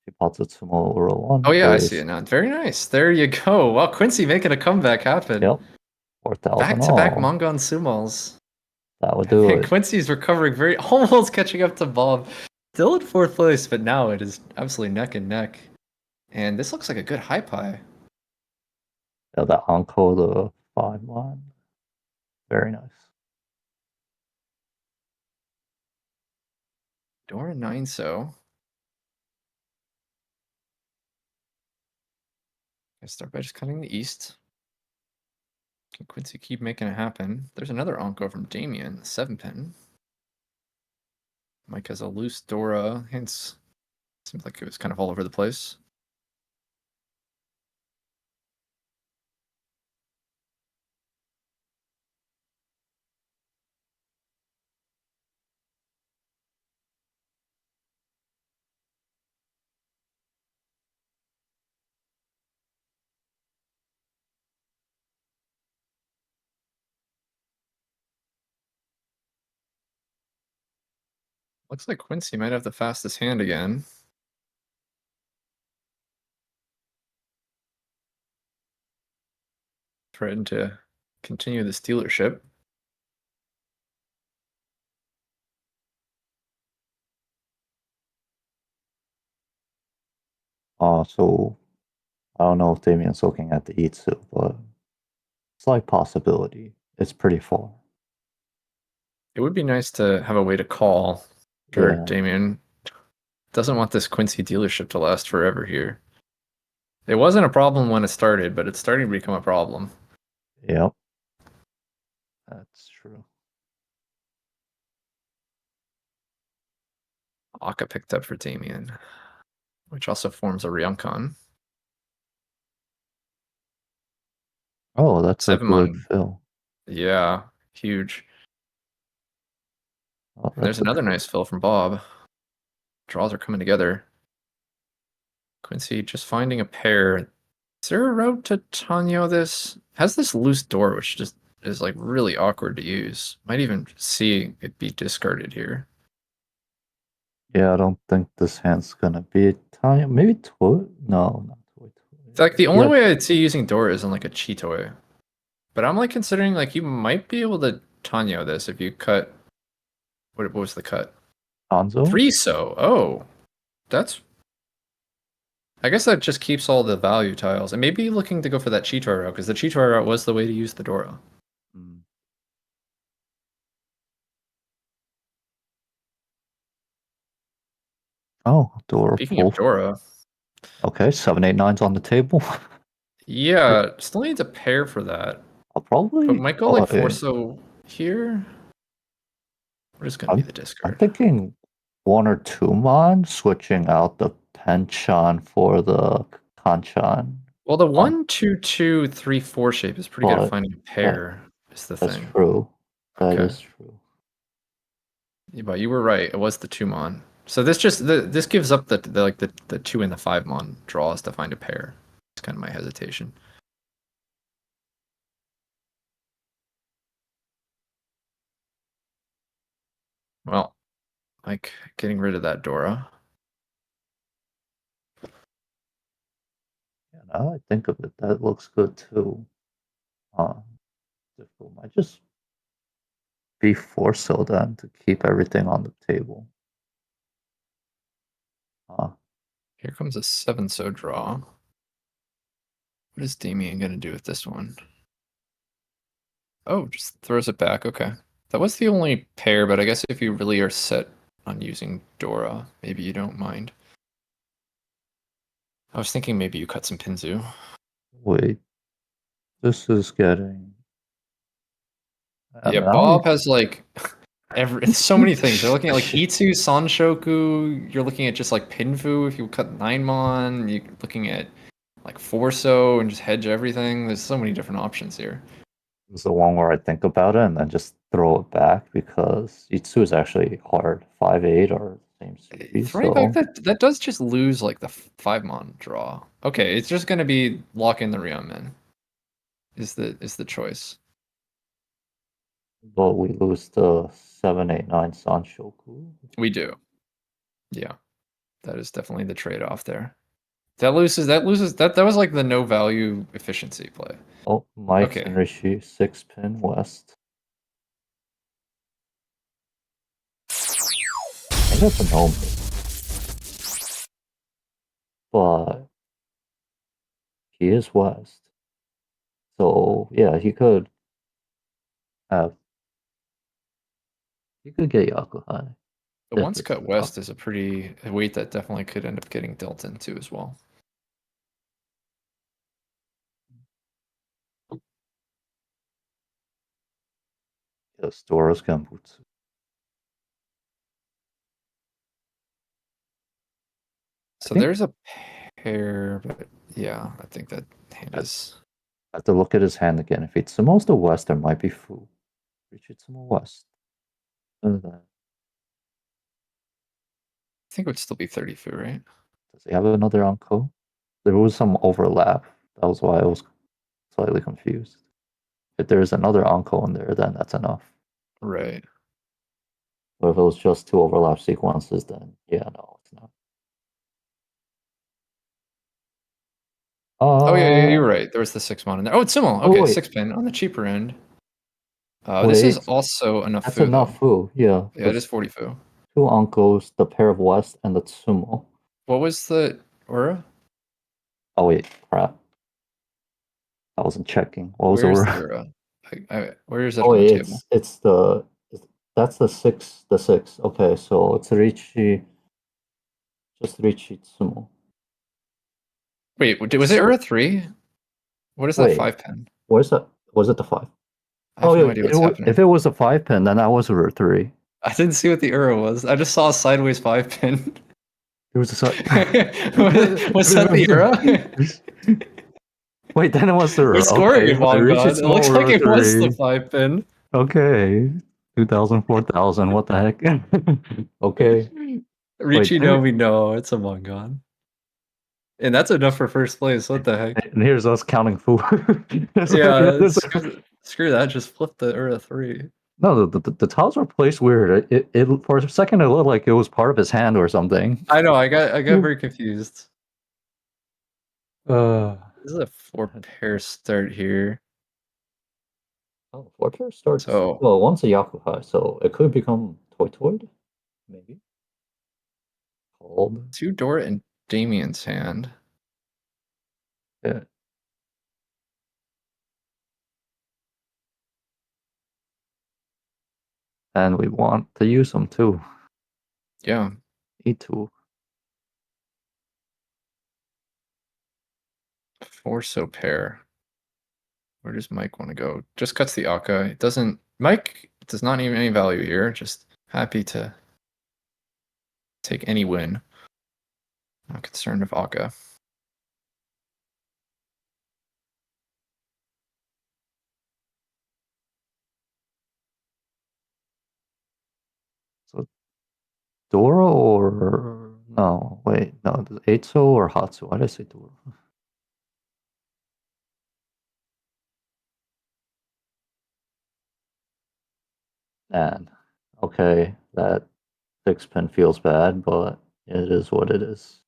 Ipatsumo Ura one. Oh yeah, I see There's it now. Very nice. There you go. Wow, Quincy making a comeback happen. yep, 4,000 Back-to-back all. Mongon Sumals. That would do it. Quincy's recovering very, almost catching up to Bob. Still in fourth place, but now it is absolutely neck and neck. And this looks like a good high pie. Yeah, the Anko, the 5-mon. Very nice. Dora 9-so. I start by just cutting the east. Can Quincy keep making it happen? There's another Anko from Damien, 7-pin. Mike has a loose Dora, hence seems like it was kind of all over the place. Looks like Quincy might have the fastest hand again. Threatened to continue this dealership. So I don't know if Damien's looking at the Itsu, but slight possibility. It's pretty far. It would be nice to have a way to call. Sure, Yeah, Damien doesn't want this Quincy dealership to last forever here. It wasn't a problem when it started, but it's starting to become a problem. yep, that's true. Aka picked up for Damien, which also forms a Ryunkan. Oh, that's a Seven good mon. fill. Yeah, huge. Oh, And there's that's a another good. nice fill from Bob. Draws are coming together. Quincy just finding a pair. Is there a route to Tanyo this? Has this loose door, which just is like really awkward to use. Might even see it be discarded here. Yeah, I don't think this hand's gonna be Italian. Maybe toy. No, not toy. It's like the only Yeah, way I'd see using door is in like a Chitoy. But I'm like considering like you might be able to Tanyo this if you cut. What was the cut? Hanzo. 3 so. Oh, that's. I guess that just keeps all the value tiles. And maybe looking to go for that Chitoy route because the Chitoy route was the way to use the Dora. Mm. Oh, door Speaking of pull. Dora, Okay, 7, 8, 9's on the table. yeah, still needs a pair for that. I'll But probably. might go Oh, like 4 so here. What is going to be I'm. the I'm discard? thinking 1 or 2 mon, switching out the penchan for the kanchan. Well, the On, 1 2 2 3 4 shape is pretty good at but finding a that pair, is the that's thing. true. That Okay. is true. Yeah, but you were right. It was the 2 mon. So this gives up the 2 and the 5 mon draws to find a pair. It's kind of my hesitation. Well, like getting rid of that Dora. Yeah, now I think of it, that looks good too. Uh, difficult. Might just be 4 so then to keep everything on the table. Here comes a 7 so draw. What is Damien gonna do with this one? Oh, just throws it back. Okay. That was the only pair, but I guess if you really are set on using Dora, maybe you don't mind. I was thinking maybe you cut some Pinzu. Wait, this is getting. I Yeah, mean, I Bob only. has like so many things. They're looking at like Itsu, Sanshoku. You're looking at just like Pinfu if you cut 9mon. You're looking at like 4 so and just hedge everything. There's so many different options here. This is the one where I think about it and then just throw it back because Itsu is actually hard. 5, 8 are the same series, Throwing back so that does just lose like the 5mon draw. Okay, it's just gonna be lock in the Ryomen is the choice. but we lose the 7, 8, 9 Sanshoku. We do. Yeah. That is definitely the trade-off there. That was like the no value efficiency play. Oh, Mike's Okay. and Riichi 6 pin west. I think that's a Nomi, but he is west. So yeah, have he could get Yakuhai The if once this cut is up. west is a weight that definitely could end up getting dealt into as well. Yes, Dora's Gambutsu. I So think there's a pair, but yeah, I think that hand I is. have to look at his hand again. If it's Itsumo's the west, there might be Fu. Reach Itsumo west. Other than that, I think it would still be 30 fu, right? does he have another Anko? There was some overlap. That was why I was slightly confused. If there's another Anko in there, then that's enough. Right. But if it was just 2 overlap sequences, then yeah, no, it's not. Oh yeah, Uh you're right. There was the 6 mon in there. Oh, it's similar. oh Okay, wait, 6 pin on the cheaper end. This is wait, also enough that's fu though. enough Fu, yeah, Yeah, it is because 40 fu. 2 Ankos, the pair of west, and the Tsumo. What was the aura? Oh wait, crap. I wasn't checking. What was the Where's word? the Ura? Where is it Oh on the wait, table? that's the six. The six. Okay, so it's Riichi, just Riichi Tsumo. Wait, was it It's Ura 3? What is that wait. 5 pin? Where's that? Was it the five? I Oh have no yeah, idea what's if happening. it was a five pin, then that was a three. I didn't see what the Ura was. I just saw a sideways 5 pin. It was a Was that the Ura? wait, then it was the They're scoring okay. in Riichi Mongon. It looks like Tsumo it was the three. 5 pin. Okay, 2000, 4000. What the heck? Okay. Wait, Riichi Nomi, no, it's a Mongon. And that's enough for first place. What the heck? and here's us counting food. Yeah, screw that. Just flip the Ura 3. No, the tiles were placed weird. It for a second it looked like it was part of his hand or something. I know, I got very confused. Uh, This is a 4-pair start here. oh, Fortress starts. So Well, one's a Yakuhai, so it could become Toy Toid, maybe. Called. 2 Dora and Damien's hand. Yeah. And we want to use them too. Yeah. E2. 4 so pair. Where does Mike want to go? Just cuts the Akka. It doesn't. Mike does not need any value here. Just happy to take any win. Not concerned with Akka. So Dora or no, wait, no, Eitsu or Hatsu? Why did I say Dora? And okay, that six pin feels bad, but it is what it is.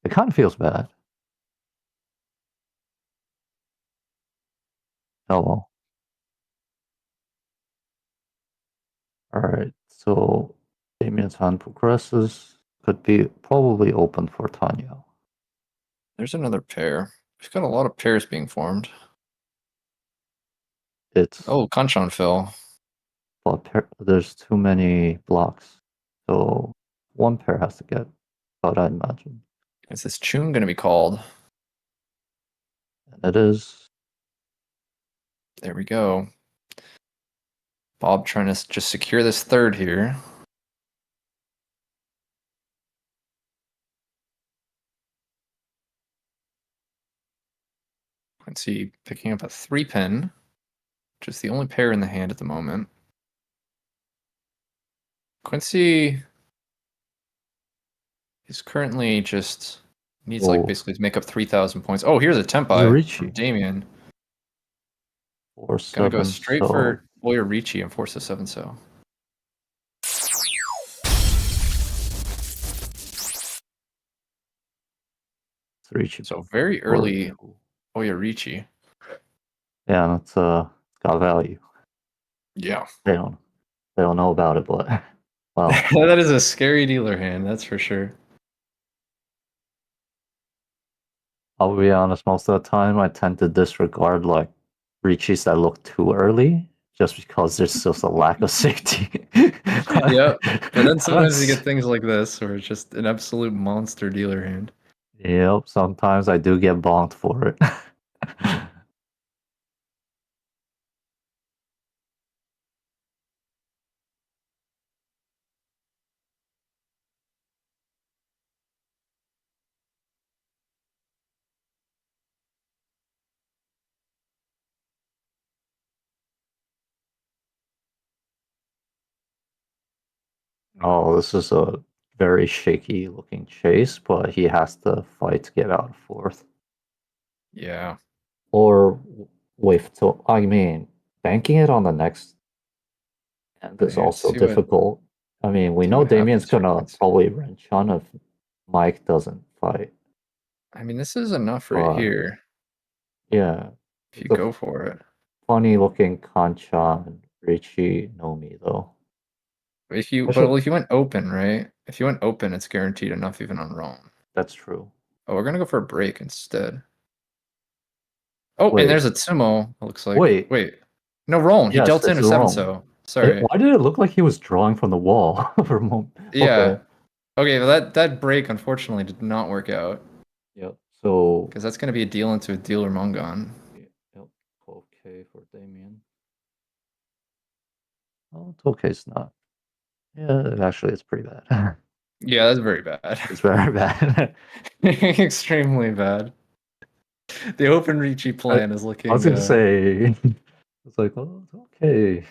It kind of feels bad. Oh well. Alright, so Damien's hand progresses. Could be probably open for Tanya. There's another pair. We've got a lot of pairs being formed. It's Oh, Kanchan fell. but there's too many blocks. So one pair has to get out, I'd imagine. Is this tune going to be called? And it is. There we go. Bob trying to just secure this third here. Quincy picking up a 3 pin, which is the only pair in the hand at the moment. Quincy is currently just needs like basically to make up 3,000 points. Oh, here's a Tempai from Riichi. Damien. 4-7. Gonna go straight So for Lawyer Riichi and force a 7 so. it's Riichi. So very early Lawyer Riichi. Yeah, that's got value. Yeah. They don't know about it, but well, That is a scary dealer hand, that's for sure. I'll be honest, most of the time I tend to disregard like Riichis that look too early just because there's just a lack of safety. Yeah. But then sometimes you That's- get things like this where it's just an absolute monster dealer hand. Yep, sometimes I do get bonked for it. Oh, this is a very shaky looking chase, but he has to fight to get out of fourth. Yeah. Or wait, so I mean, banking it on the next end is Here, also see what difficult. I mean, we see know what Damien's happens here, gonna Quincy. probably wrench on if Mike doesn't fight. I mean, this is enough right But here yeah, if you it's a go for it. funny looking Kanchan Riichi Nomi though. I But should. if you went open, right? If you went open, it's guaranteed enough even on Rome. That's true. Oh, we're gonna go for a break instead. Oh, and Wait, there's a Timo, it looks like. wait. Wait. No, Roland. He Yes, dealt in it's a 7 wrong. so. Sorry. Why did it look like he was drawing from the wall for a moment? Yeah. Okay. Okay, well that break unfortunately did not work out. Yep. So, Because that's gonna be a deal into a deal or Mongon. yep, 12K for Damien. Oh, 12K is not. Yeah, actually, it's pretty bad. Yeah, that's very bad. It's very bad. Extremely bad. The open Riichi I, plan is I was looking gonna say, it's like, oh, it's okay.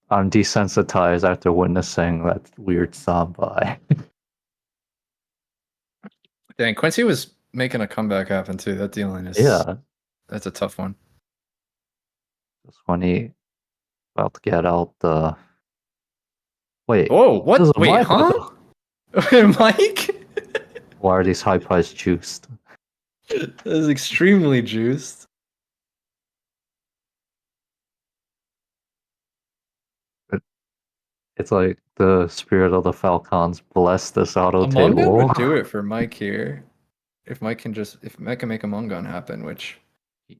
I'm desensitized after witnessing that weird sambai. dang, Quincy was making a comeback happen too. That dealing is Yeah, that's a tough one. just when he about to get out the. Wait, Oh, this is what? a Wait, mic. What huh? the? Mike? Why are these high price juiced? That is extremely juiced. It's like the spirit of the Falcons bless this auto Among Us table. would do it for Mike here. If Mike can make a Mongon happen, which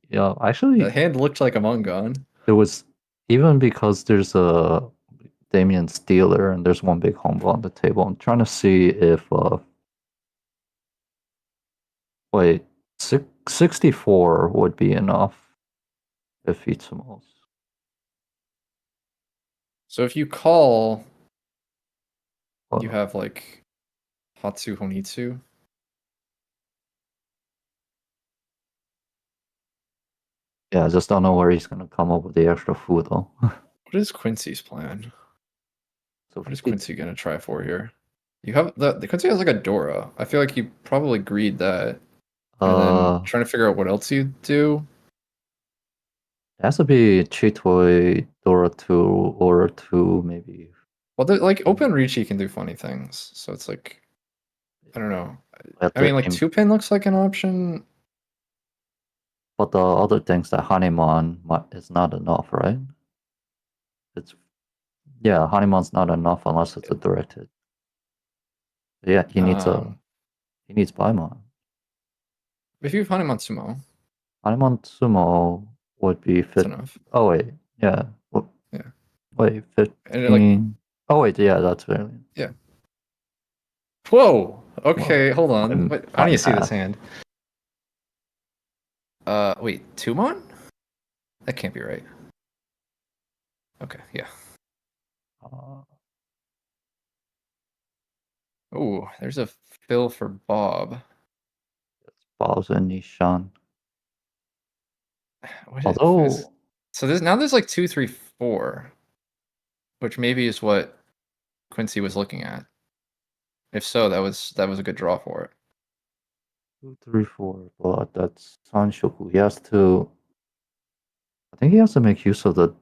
Yeah, the actually, hand looked like a Mongon. there was even because there's a Damien Steeler and there's one big humble on the table. I'm trying to see if wait, 64 would be enough if he smokes. So if you call, you But have like Hatsu Honitsu. yeah, I just don't know where he's gonna come up with the extra food though. What is Quincy's plan? So What is 50, Quincy gonna try for here? You have the Quincy has like a Dora. I feel like you probably greed that, and then uh, trying to figure out what else you do. it has to be Chitoy, Dora 2, or 2, maybe. Well, like open Riichi can do funny things, so it's like I don't know. At I the mean, like 2-pin looks like an option. but the other things that Hanuman is not enough, right? It's yeah, Hanuman's not enough unless it's a directed. Yeah, Um, he needs Paimon. if you have Hanuman Sumo, Hanuman Sumo would be that's fit. enough. Oh wait, yeah. Yeah, Wait, and like 15. Oh wait, yeah, that's really. yeah. Whoa. Well, Okay, hold on. Wait, I my need to see this math. hand. Wait, Tumon? That can't be right. Okay, yeah. Uh, Oh, there's a fill for Bob. Bowser and Nishan. What is Although so there's like 2, 3, 4, which maybe is what Quincy was looking at. If so, that was a good draw for it. 2, 3, 4, but that's Sanshoku. He has to. I think he has to make use of the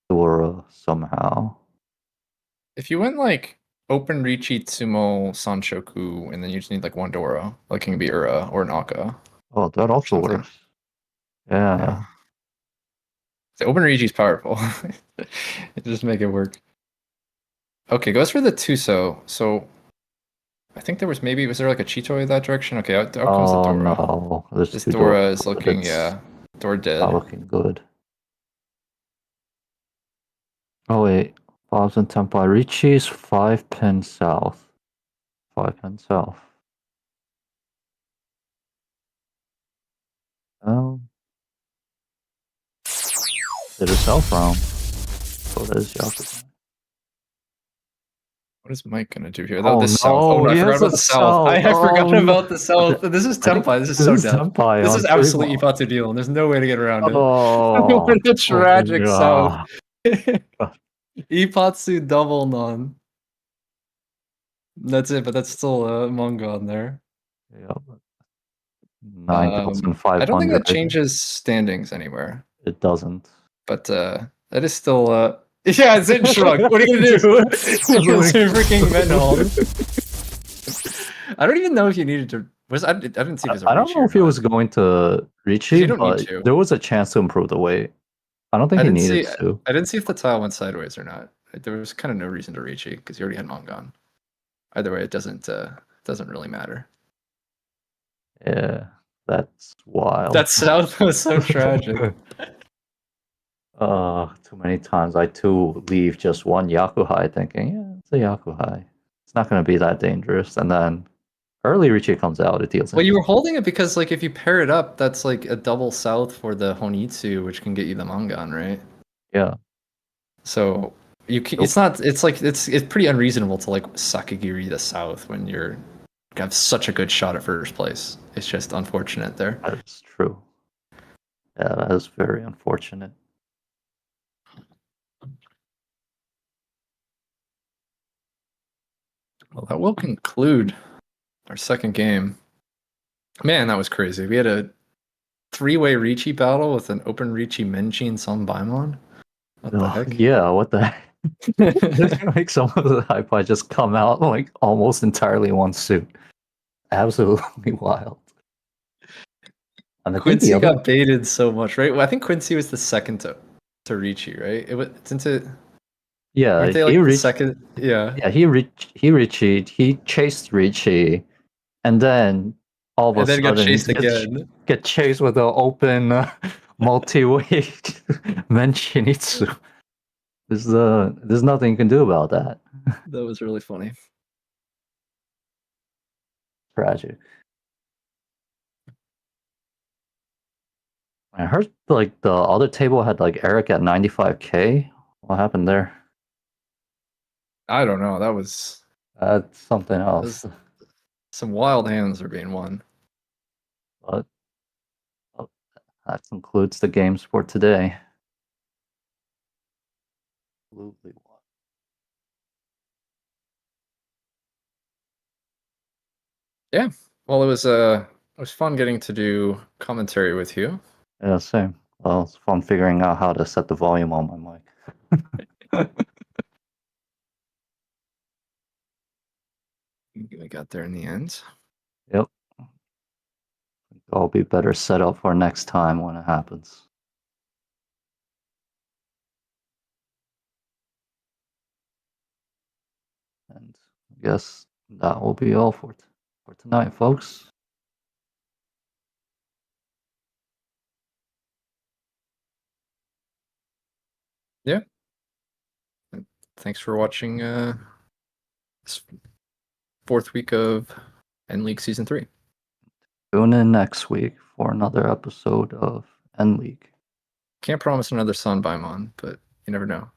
Dora somehow. If you went like open Riichi, Tsumo, Sanshoku, and then you just need like one Dora, like King Ura or Naka Oh, that or also something. works. Yeah. Yeah. The open Riichi's powerful. Just make it work. Okay, goes for the Tuso. So I think was there like a Chitoy that direction? Okay, out comes the Oh Dora. no, there's This two Dora, Dora is but looking, it's yeah, Dora not dead. looking good. Oh wait, Bob's and Tempai. Riichi's 5 pin south. 5 pin south. Oh, it is south round. So that is Yakuza. What is Mike gonna do here? Though Oh this south. Oh no, no, I he forgot has about a the south. south. I Oh forgot no. about the south. This is I think Tempai. This is so this is deaf. Senpai This on is absolutely table. Ipatu deal, and there's no way to get around it. Oh, What a tragic south. yeah. Ipatsu double non. That's it, but that's still a manga on there. Yeah, 9,500. I don't think that changes standings anywhere, It doesn't. but that is still yeah, it's in shrunk. What are you gonna do? It's a freaking Venhold. I don't even know if you needed to. I didn't see if it was a I don't reach know or if he not. was going to reach 'Cause you it, don't need but to. there was a chance to improve the weight. I don't think I he didn't needed see. to. I didn't see if the tile went sideways or not. There was kind of no reason to reach it because you already had Mongon. Either way, it doesn't really matter. Yeah, that's wild. That south was so tragic. Too many times I too leave just one Yakuhai thinking, yeah, it's a Yakuhai. It's not going to be that dangerous. And then early Riichi comes out, it deals Well, you damage. were holding it because like if you pair it up, that's like a double south for the Honitsu, which can get you the Mangan, right? Yeah. So you can, Nope. it's not it's like it's pretty unreasonable to like Sakagiri the south when you're have such a good shot at first place. It's just unfortunate there. That is true. Yeah, that is very unfortunate. Well, that will conclude our second game. Man, that was crazy. We had a three-way Riichi battle with an open Riichi Menchi and some Baimon. What the Oh, heck? yeah, what the heck? Like some of the hype just come out like almost entirely in one suit. Absolutely wild. And I think the Quincy other, got baited so much, right? Well, I think Quincy was the second to Riichi, right? It's into yeah, weren't they he like the reached, second? Yeah. yeah, he chased Riichi, and then all of a And then got sudden chased again. get chased with an open multi-weight Menchinitsu. There's nothing you can do about that. That was really funny. Tragic. I heard like the other table had like Eric at 95K. What happened there? I don't know. That was, That's something that else. was some wild hands are being won. But oh, that concludes the games for today. Absolutely. Yeah. Well, it was fun getting to do commentary with you. Yeah, same. Well, it's fun figuring out how to set the volume on my mic. We got there in the end. Yep. I'll be better set up for next time when it happens. And I guess that will be all for tonight, folks. Yeah. Thanks for watching this fourth week of N League Season 3. Tune in next week for another episode of N League. Can't promise another Sun Baimon, but you never know.